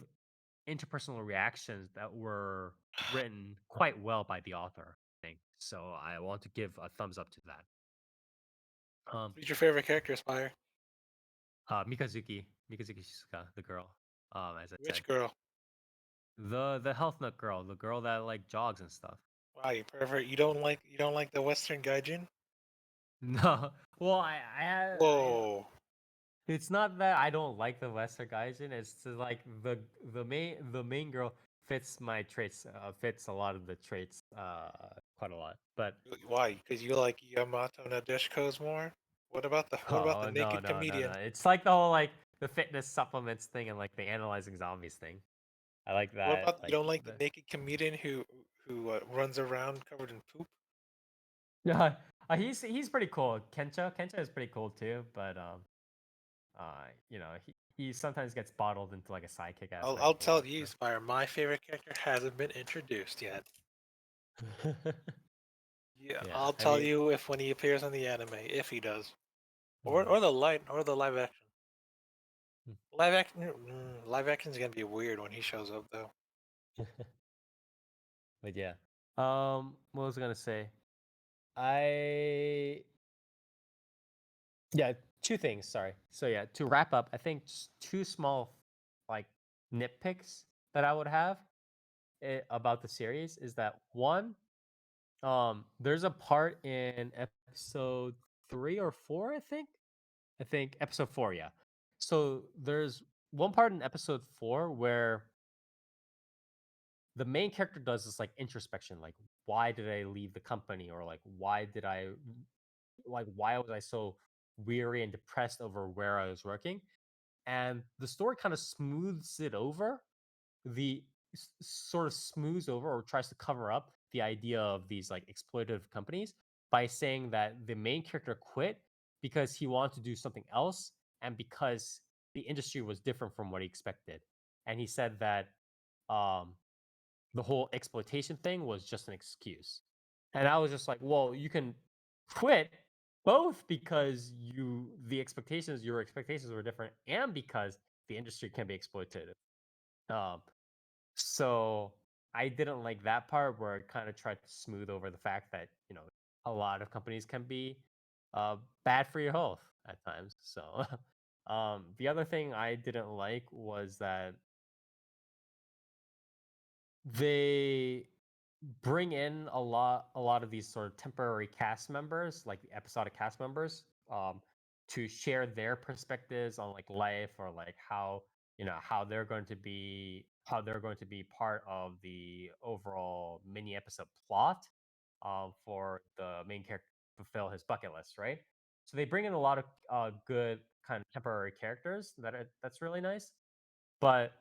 interpersonal reactions that were written quite well by the author, I think. So I want to give a thumbs up to that. Who's your favorite character, Spire? Mikazuki Shizuka, the girl. As I said, Which girl? the health nut girl, the girl that like jogs and stuff. Wow, you pervert. You don't like the Western Gaijin? No, well, Whoa. it's not that I don't like the Western Gaijin. It's just like the main girl fits my traits. Fits a lot of the traits. Quite a lot. But Why? Because you like Yamato Nadeshiko's more? What about the oh no naked no no no! comedian? It's like the whole like the fitness supplements thing and like the analyzing zombies thing. I like What that. about you Like don't like the the naked comedian who runs around covered in poop? yeah. He's pretty cool. Kencha is pretty cool too. But he sometimes gets bottled into like a sidekick aspect I'll of a lot tell of you, stuff. Spire. My favorite character hasn't been introduced yet. Yeah, Yeah, I'll I tell mean, you if when he appears in the anime, if he does, or mhm. the live action. Live action is gonna be weird when he shows up though. But yeah. What was I gonna say? I Yeah, two things. Sorry. So yeah, to wrap up, I think just two small like nitpicks that I would have about the series is that one, there's a part in episode 3 or 4, I think. I think episode 4, yeah. So there's one part in episode 4 where the main character does this like introspection, like why did I leave the company, or like why was I so weary and depressed over where I was working? And the story kind of smooths it over, the sort of smooths over or tries to cover up the idea of these like exploitative companies by saying that the main character quit because he wanted to do something else and because the industry was different from what he expected. And he said that um the whole exploitation thing was just an excuse. And I was just like, well, you can quit both because your expectations were different and because the industry can be exploitative. Um, so I didn't like that part where it kind of tried to smooth over the fact that, a lot of companies can be bad for your health at times. So the other thing I didn't like was that they bring in a lot of these sort of temporary cast members, like the episodic cast members, to share their perspectives on like life, or like how they're going to be part of the overall mini episode plot, for the main character to fulfill his bucket list, right? So they bring in a lot of good kind of temporary characters that's really nice. But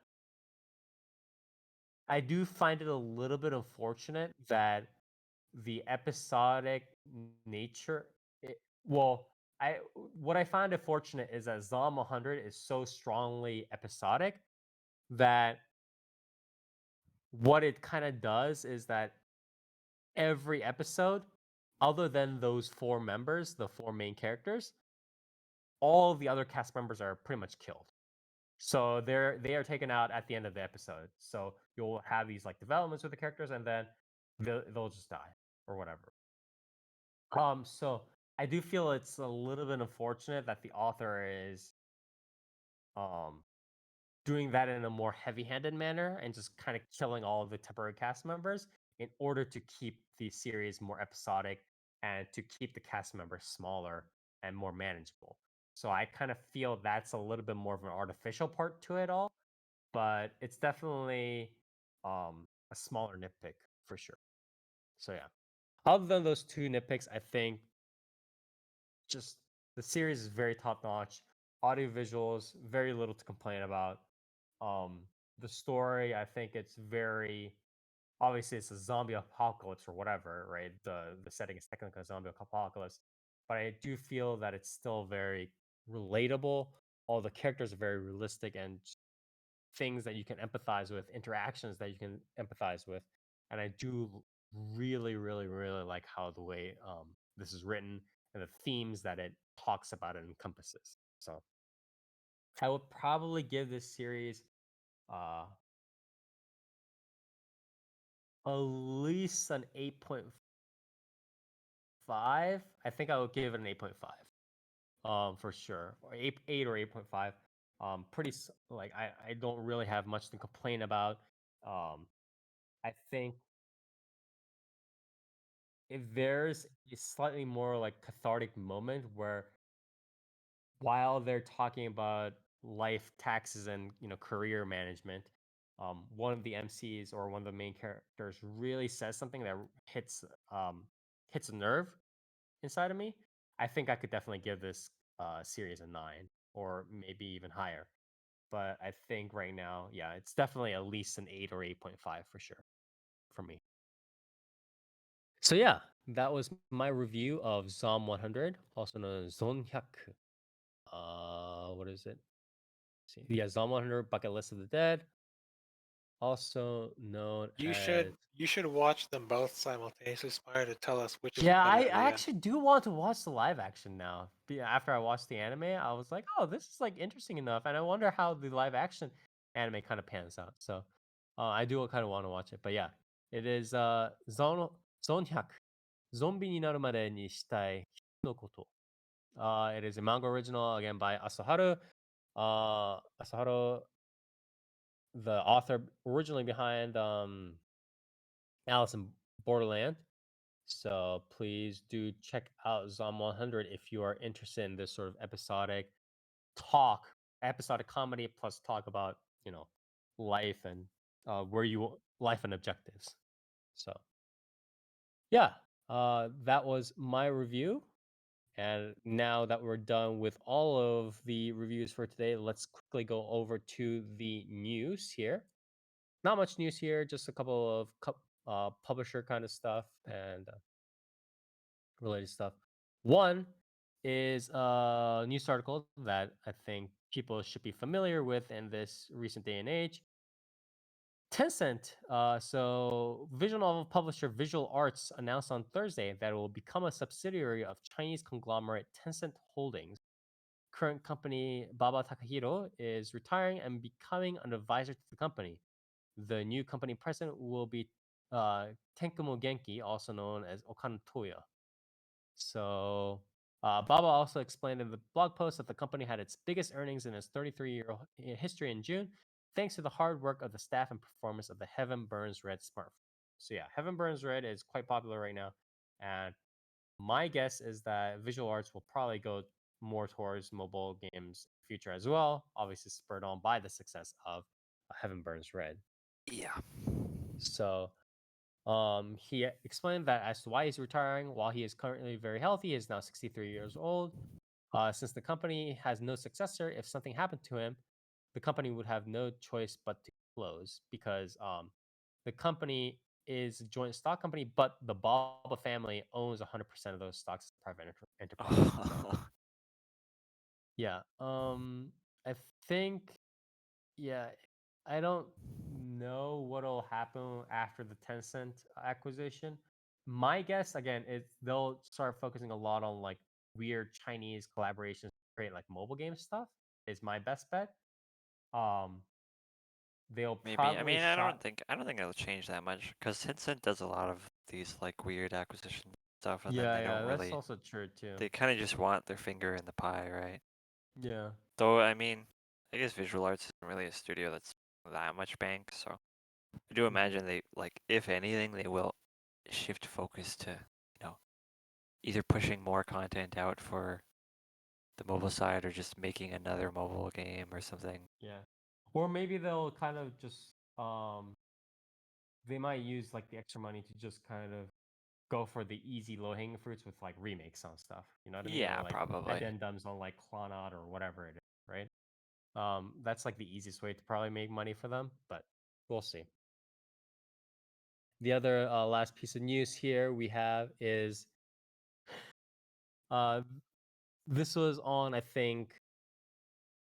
I do find it a little bit unfortunate that the episodic nature. Well, I what I find unfortunate is that Zom 100 is so strongly episodic that what it kind of does is that every episode, other than those four members, the four main characters, all the other cast members are pretty much killed. So they are taken out at the end of the episode. So you'll have these like developments with the characters, and then they'll just die or whatever. So I do feel it's a little bit unfortunate that the author is um doing that in a more heavy-handed manner and just kind of killing all of the temporary cast members in order to keep the series more episodic and to keep the cast members smaller and more manageable. So I kind of feel that's a little bit more of an artificial part to it all, but it's definitely a smaller nitpick for sure. So yeah. Other than those two nitpicks, I think just the series is very top notch. Audio visuals, very little to complain about. Um, the story, I think it's very obviously it's a zombie apocalypse or whatever, right? The setting is technically a zombie apocalypse, but I do feel that it's still very relatable. All the characters are very realistic and things that you can empathize with, interactions that you can empathize with, and I do really, really, really like how the way this is written and the themes that it talks about and encompasses. So I would probably give this series uh at least an 8.5. I think I would give it an 8.5. For sure. Or 8 or 8.5. Like I don't really have much to complain about. I think if there's a slightly more like cathartic moment where while they're talking about life, taxes, and career management, one of the MCs or one of the main characters really says something that um, hits a nerve inside of me. I think I could definitely give this series a 9 or maybe even higher. But I think right now, yeah, it's definitely at least an 8 or 8.5 for sure for me. So yeah, that was my review of Zom 100, also known as Zonhyaku. What is it? See, yeah, Zom 100 Bucket List of the Dead, also known You as. should watch them both simultaneously, Spire, to tell us which is Yeah, better I, in the I end. actually do want to watch the live action now. After I watched the anime, I was like, oh, this is like interesting enough, and I wonder how the live action anime kind of pans out. So, I do kind of want to watch it. But yeah, it is Zonhyaku. Zombie ni naru made ni shitai no koto. It is a manga original again by Asaharu. Asaharu, the author originally behind Alice in Borderland. So please do check out Zom 100 if you are interested in this sort of episodic comedy plus talk about life and life and objectives. So yeah, that was my review. And now that we're done with all of the reviews for today, let's quickly go over to the news here. Not much news here, just a couple of publisher kind of stuff and related stuff. One is a news article that I think people should be familiar with in this recent day and age. Tencent, so visual novel publisher Visual Arts announced on Thursday that it will become a subsidiary of Chinese conglomerate Tencent Holdings. Current company Baba Takahiro is retiring and becoming an advisor to the company. The new company president will be Tenkumo Genki, also known as Okano Toya. So Baba also explained in the blog post that the company had its biggest earnings in its 33-year history in June, thanks to the hard work of the staff and performance of the Heaven Burns Red smartphone. So yeah, Heaven Burns Red is quite popular right now, and my guess is that Visual Arts will probably go more towards mobile games in the future as well, obviously spurred on by the success of Heaven Burns Red. Yeah. So He explained that as to why he's retiring, while he is currently very healthy, he is now 63 years old. Since the company has no successor, if something happened to him, the company would have no choice but to close because the company is a joint stock company, but the Baba family owns 100% of those stocks as a private enterprise. So, yeah. I think, yeah, I don't know what'll happen after the Tencent acquisition. My guess, again, is they'll start focusing a lot on like weird Chinese collaborations to create like mobile game stuff. Is my best bet. Um, they'll Maybe. I probably mean, I don't shot. think it'll change that much because Tencent does a lot of these like weird acquisition stuff, and then Yeah, they don't yeah, that's really. also true too. They kind of just want their finger in the pie, right? Yeah. Though I mean, I guess Visual Arts isn't really a studio that's that much bank, so I do Mhm. imagine they like, if anything, they will shift focus to, either pushing more content out for the mobile side or just making another mobile game or something. Yeah. Or maybe they'll kind of just they might use like the extra money to just kind of go for the easy low hanging fruits with like remakes on stuff. You know what I mean? Or Yeah, like probably. addendums on like Clannad or whatever it is, right? That's like the easiest way to probably make money for them, but we'll see. The other last piece of news here we have is uh, this was on, I think,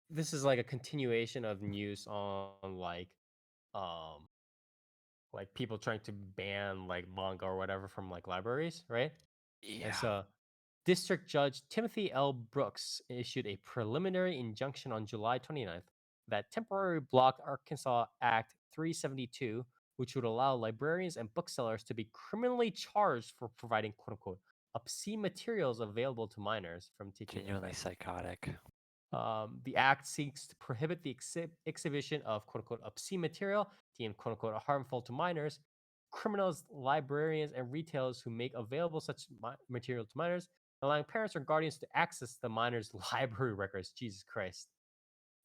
this is like a continuation of news on um, like people trying to ban like manga or whatever from like libraries, right? And Yeah. so District Judge Timothy L. Brooks issued a preliminary injunction on July 29th that temporarily blocked Arkansas Act 372, which would allow librarians and booksellers to be criminally charged for providing quote unquote obscene materials available to minors from taking Genuinely effect. psychotic. The act seeks to prohibit the exhibition of quote unquote obscene material deemed quote unquote harmful to minors. Criminals, librarians, and retailers who make available such material to minors, allowing parents or guardians to access the minors' library records. Jesus Christ.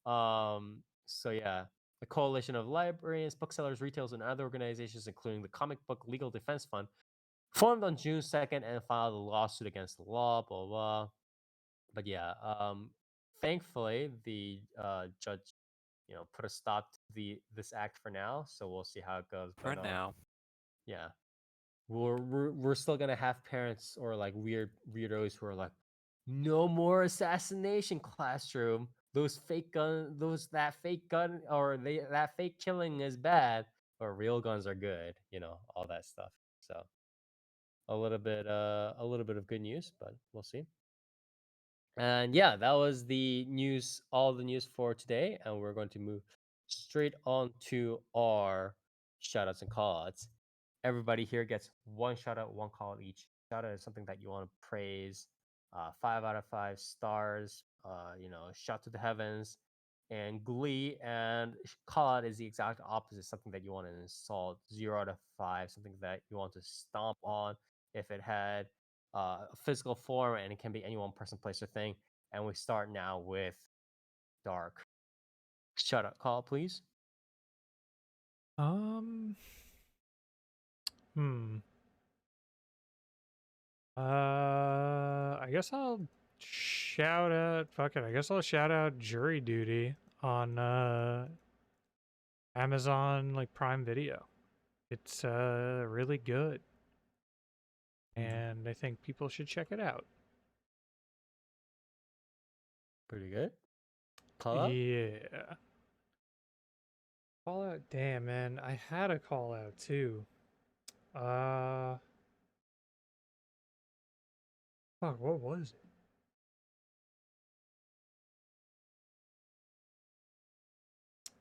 So yeah, a coalition of librarians, booksellers, retailers, and other organizations, including the Comic Book Legal Defense Fund, formed on June 2nd and filed a lawsuit against the law. Blah blah. But yeah, thankfully the judge, put a stop to this act for now. So we'll see how it goes. For But now. yeah, we're still gonna have parents or like weirdos who are like, no more assassination classroom. Those fake gun, that fake gun, or that fake killing is bad, but real guns are good. All that stuff. So a little bit of good news, but we'll see. And yeah, that was the news, all the news for today. And we're going to move straight on to our shout outs and call outs. Everybody here gets one shout out, one call out each. Shout out is something that you want to praise. 5 out of 5 stars, shout to the heavens. And Glee and call out is the exact opposite, something that you want to insult. 0 out of 5, something that you want to stomp on. If it had physical form, and it can be any one person, place, or thing. And we start now with Dark. Shut up, call, please. Um. Hmm. I guess I'll shout out. Fuck it. I guess I'll shout out Jury Duty on Amazon like Prime Video. It's really good, and I think people should check it out. Pretty good. Call out. Yeah. Call out. Damn, man. I had a call out too. Fuck, what was it?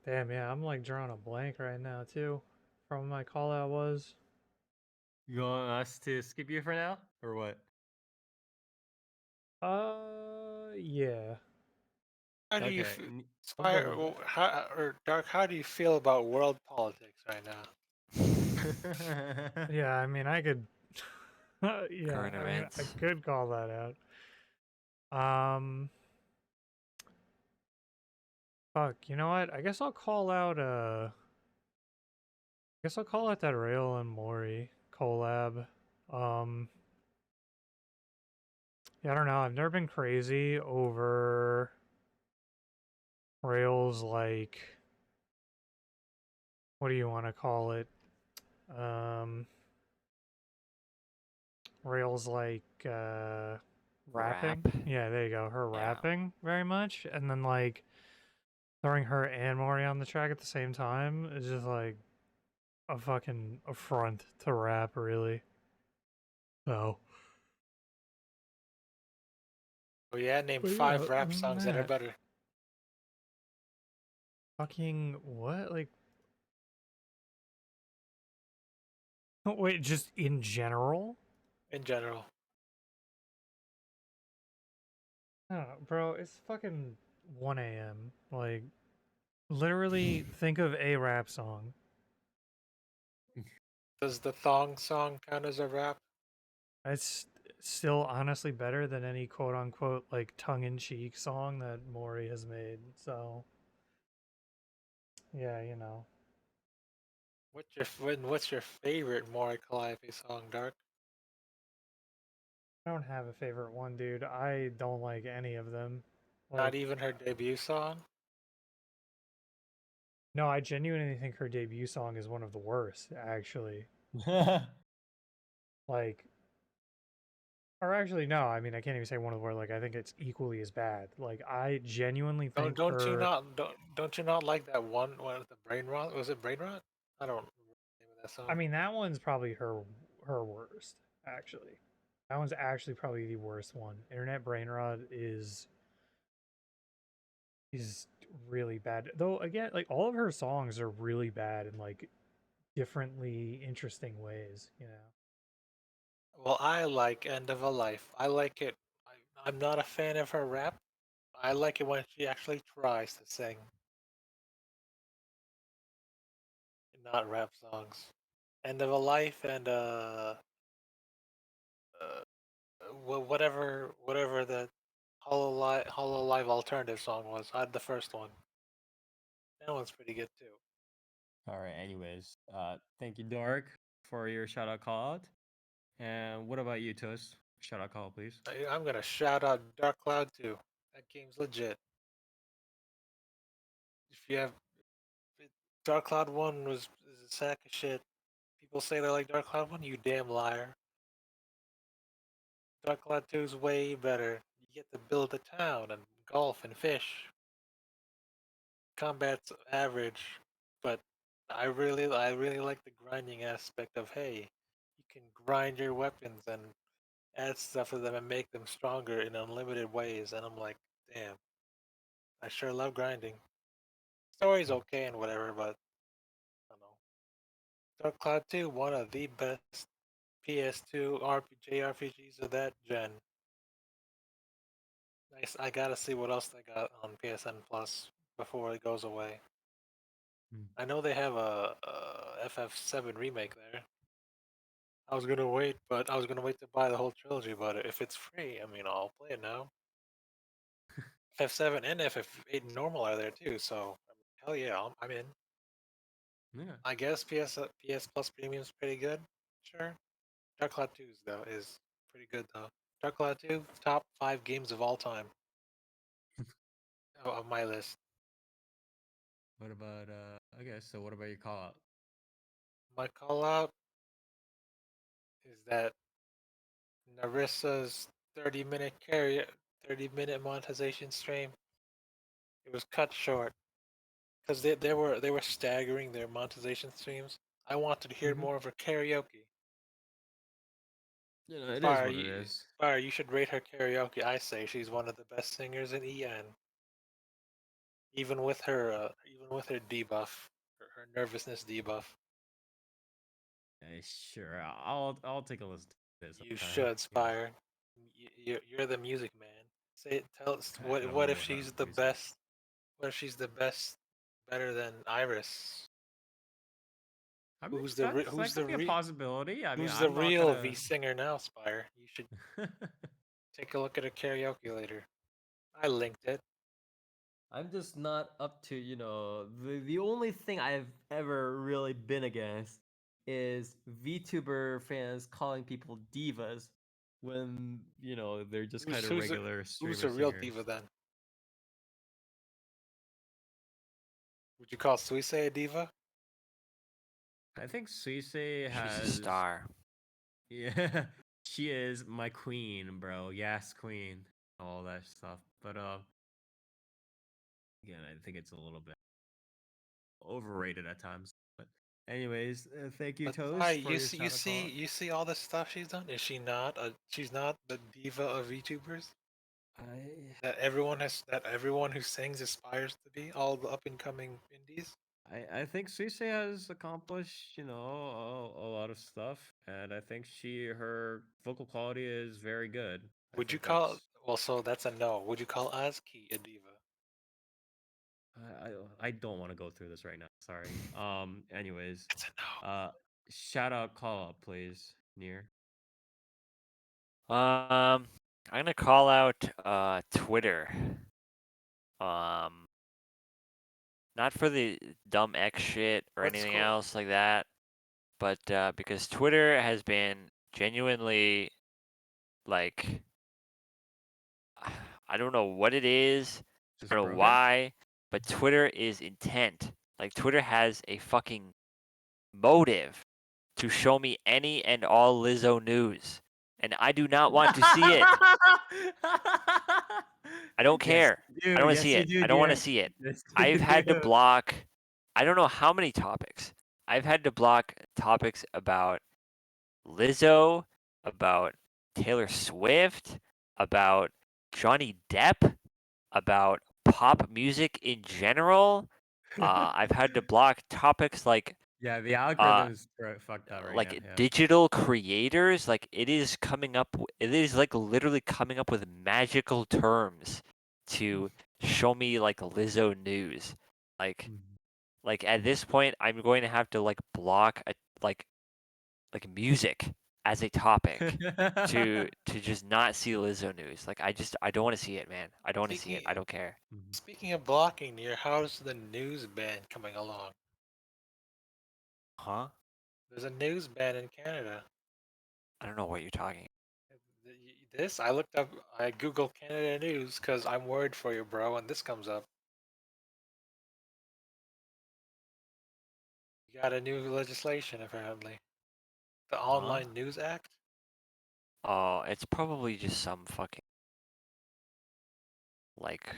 Damn, yeah, I'm like drawing a blank right now too. From my call out was. You want us to skip you for now, or what? Yeah. How do you Okay. feel, We'll go Spire, with how, or Dark? How do you feel about world politics right now? that. Yeah, I mean, I could. Yeah, Current I mean, I events. could call that out. Fuck, you know what? I guess I'll call out Guess I'll call it that Rail and Mori collab. Yeah, I don't know. I've never been crazy over Rails like what do you want to call it? Rails like rapping. Rap. Yeah, there you go. Her Yeah. rapping very much, and then like throwing her and Mori on the track at the same time is just like a fucking affront to rap, really. So. Oh yeah, name But yeah, 5 other rap than songs that are that, better. fucking what? Like, oh, wait, just in general? In general. Oh, bro, it's fucking 1 a.m. Like, literally, think of a rap song. Does the thong song count as a rap? It's still honestly better than any quote unquote like tongue in cheek song that Mori has made. So, yeah, you know. What's your favorite Mori Calliope song, Dark? I don't have a favorite one, dude. I don't like any of them. Not Like, even her debut song? no, I genuinely think her debut song is one of the worst, actually. Like, or actually, no. I mean, I can't even say one of the worst. Like, I think it's equally as bad. Like, I genuinely think her. Don't you not like that one with the brain rot? Was it brain rot? I don't remember the name of that song. I mean, that one's probably her worst. Actually, that one's actually probably the worst one. Internet Brain Rot is really bad. Though again, like all of her songs are really bad in like differently interesting ways. You know. Well, I like End of a Life. I like it. I'm not a fan of her rap. I like it when she actually tries to sing, not rap songs. End of a Life and whatever the Hollow Live alternative song was. I had the first one. That one's pretty good too. All right. Anyways, thank you, Dark, for your shout out call out. And what about you, Toast? Shout out call, please. I'm gonna shout out Dark Cloud too. That game's legit. If you have Dark Cloud 1 is a sack of shit. People say they like Dark Cloud 1, you damn liar. Dark Cloud 2 is way better. You get to build a town and golf and fish. Combat's average, but I really like the grinding aspect of hey, you can grind your weapons and add stuff to them and make them stronger in unlimited ways. And I'm like, damn, I sure love grinding. Story's okay and whatever, but I don't know. Dark Cloud 2, one of the best PS2 JRPGs of that gen. Nice. I gotta see what else they got on PSN Plus before it goes away. I know they have a FF7 remake there. I was gonna wait, but I was gonna wait to buy the whole trilogy. But if it's free, I mean, I'll play it now. FF7 and FF8 normal are there too, so hell yeah, I'm in. Yeah. I guess PS Plus Premium's pretty good. Sure. Dark Cloud 2 though is pretty good though. Dark Cloud 2, top 5 games of all time. Of my list. What about okay, so what about your call out? My call out is that Narissa's 30-minute monetization stream. It was cut short because they were staggering their monetization streams. I wanted to hear more of her karaoke. You know, it is Fire, what it is. Fire, you should rate her karaoke. I say she's one of the best singers in EN. Even with her debuff, her nervousness debuff. Sure, I'll take a listen to this. You sometime, should, Spire. You're the music man. Tell us I don't what know if about she's the music. best? What if she's the best, better than Iris? I mean, Who's the that could be a possibility. I mean, who's the I'm not real gonna. V singer now, Spire? You should take a look at her karaoke later. I linked it. I'm just not up to, the only thing I've ever really been against is VTuber fans calling people divas when, they're just kind of regular Who's streamer a real singers. diva then? Would you call Suisse a diva? I think Suisse She's has a star. Yeah, she is my queen, bro. Yes, queen. All that stuff. But again, I think it's a little bit overrated at times. But anyways, thank you, But Sai, Toast, for your shout out call. you see all the stuff she's done. Is she not she's not the diva of VTubers that everyone who sings aspires to be? All the up and coming indies. I think Suisse has accomplished, a lot of stuff, and I think her vocal quality is very good. Would you call so that's a no. Would you call Azuki a diva? I don't want to go through this right now. Sorry. Anyways, It's a no. shout out call up, please, Near. I'm gonna call out Twitter. Not for the dumb X shit or What's anything cool? else like that, but because Twitter has been genuinely like I don't know what it is, Just I don't know broken? why, but Twitter is intent. Like Twitter has a fucking motive to show me any and all Lizzo news, and I do not want to see it. I don't care. I don't want to see it. I don't want to see it. I've had to block, I don't know how many topics. I've had to block topics about Lizzo, about Taylor Swift, about Johnny Depp, about pop music in general. I've had to block topics like Yeah, the algorithm's fucked up right like now. Yeah. digital creators. Like it is coming up. It is like literally coming up with magical terms to show me like Lizzo news. Like at this point, I'm going to have to like block like music as a topic to just not see Lizzo news. Like I don't want to see it, man. I don't want to see it. I don't care. Speaking of blocking, Near, how's the news ban coming along? Huh? There's a news ban in Canada. I don't know what you're talking. This I looked up. I googled Canada news because I'm worried for you, bro. And this comes up. You got a new legislation apparently. The Online News Act. Oh, it's probably just some fucking like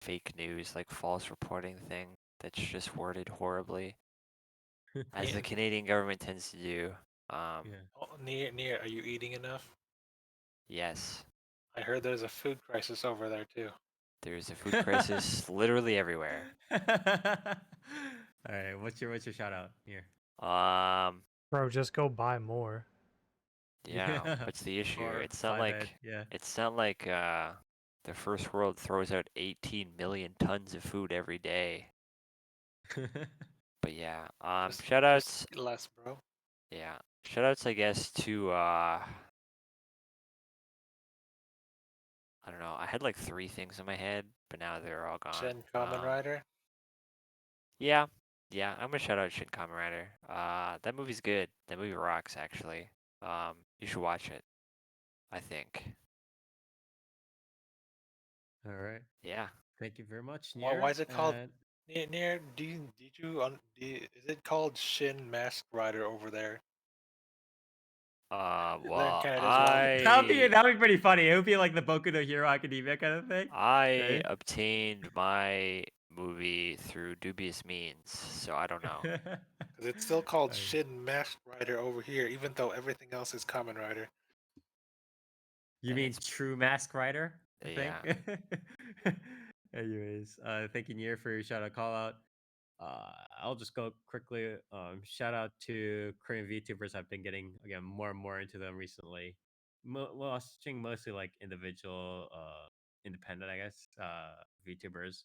fake news, like false reporting thing that's just worded horribly, as the Canadian government tends to do. Yeah. Oh, Near, are you eating enough? Yes, I heard there's a food crisis over there too. there's a food crisis literally everywhere. All right, what's your shout out here? Bro, just go buy more. Yeah. What's the issue? Or It's not five head, like yeah. it's not like the first world throws out 18 million tons of food every day. But yeah, shout outs. Just less, bro. Yeah, shout outs, I guess, to I don't know. I had like 3 things in my head, but now they're all gone. Shin Kamen Rider. Yeah, yeah. I'm gonna shout out Shin Kamen Rider. That movie's good. That movie rocks, actually. You should watch it. I think. All right. Yeah. Thank you very much. Why is it called? And- Near, is it called Shin Mask Rider over there? Well, Canada as well. That'd be pretty funny. It would be like the Boku no Hero Academia kind of thing. I obtained my movie through dubious means, so I don't know. Because it's still called Shin Mask Rider over here, even though everything else is Kamen Rider. You mean True Mask Rider? I think. Yeah. Anyways, thank you, Nier, for your shout out call out. I'll just go quickly. Shout out to Korean VTubers. I've been getting again more and more into them recently. Watching mostly like individual, independent, I guess, VTubers,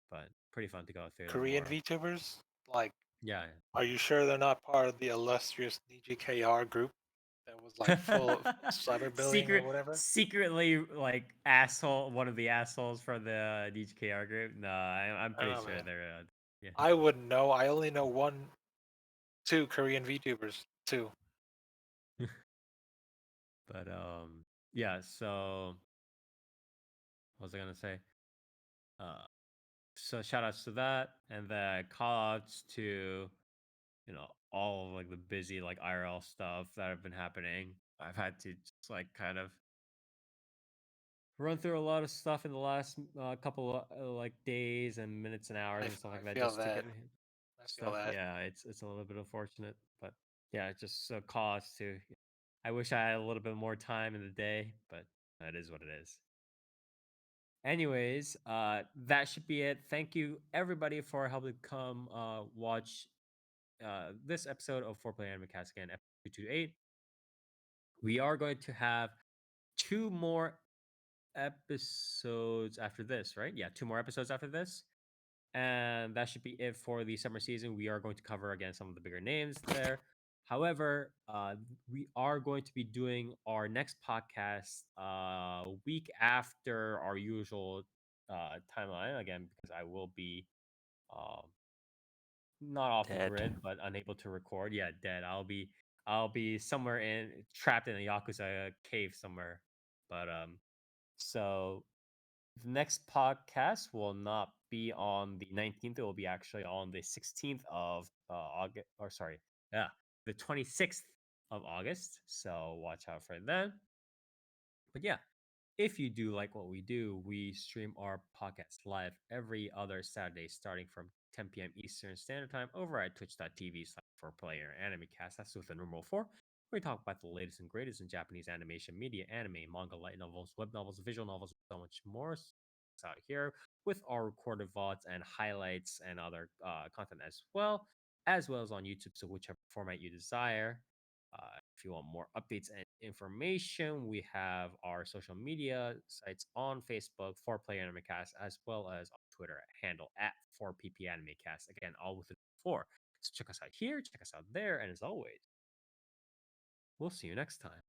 but pretty fun to go through. Korean them more. VTubers? Like, Yeah. are you sure they're not part of the illustrious DGKR group? that was like full of cyberbullying or whatever. Secretly like asshole, one of the assholes from the DGKR group. No, I'm pretty Oh, sure man. they're. Yeah. I wouldn't know. I only know two Korean VTubers. Two. But yeah. So what was I gonna say? Uh, so shout outs to that, and then call outs to all of like the busy like IRL stuff that have been happening. I've had to just like kind of run through a lot of stuff in the last couple of like days and minutes and hours and stuff like that feel just to get that. I feel stuff. that. Yeah, it's a little bit unfortunate, but yeah, it's just a cause to. I wish I had a little bit more time in the day, but that is what it is. Anyways, that should be it. Thank you everybody for helping come watch this episode of 4Player Animecast again, episode 228. We are going to have two more episodes after this, right? Yeah, two more episodes after this. And that should be it for the summer season. We are going to cover again some of the bigger names there. However, we are going to be doing our next podcast week after our usual timeline again because I will be um, not off the Dead. grid but unable to record. Yeah, dead. I'll be somewhere trapped in a Yakuza cave somewhere. But so the next podcast will not be on the 19th. It will be actually on the 16th of August, or sorry, yeah, the 26th of August. So watch out for that. But yeah, if you do like what we do, we stream our podcast live every other Saturday starting from 10 p.m. Eastern Standard Time over at twitch.tv/4player animecast. That's with the numeral 4. We talk about the latest and greatest in Japanese animation, media, anime, manga, light novels, web novels, visual novels, and so much more. So out here with our recorded VODs and highlights and other content as well as on YouTube. So whichever format you desire. If you want more updates and information, we have our social media sites on Facebook, 4Player Animecast, as well as on Twitter handle at 4PPAnimecast. Again, all with the 4. So check us out here, check us out there, and as always, we'll see you next time.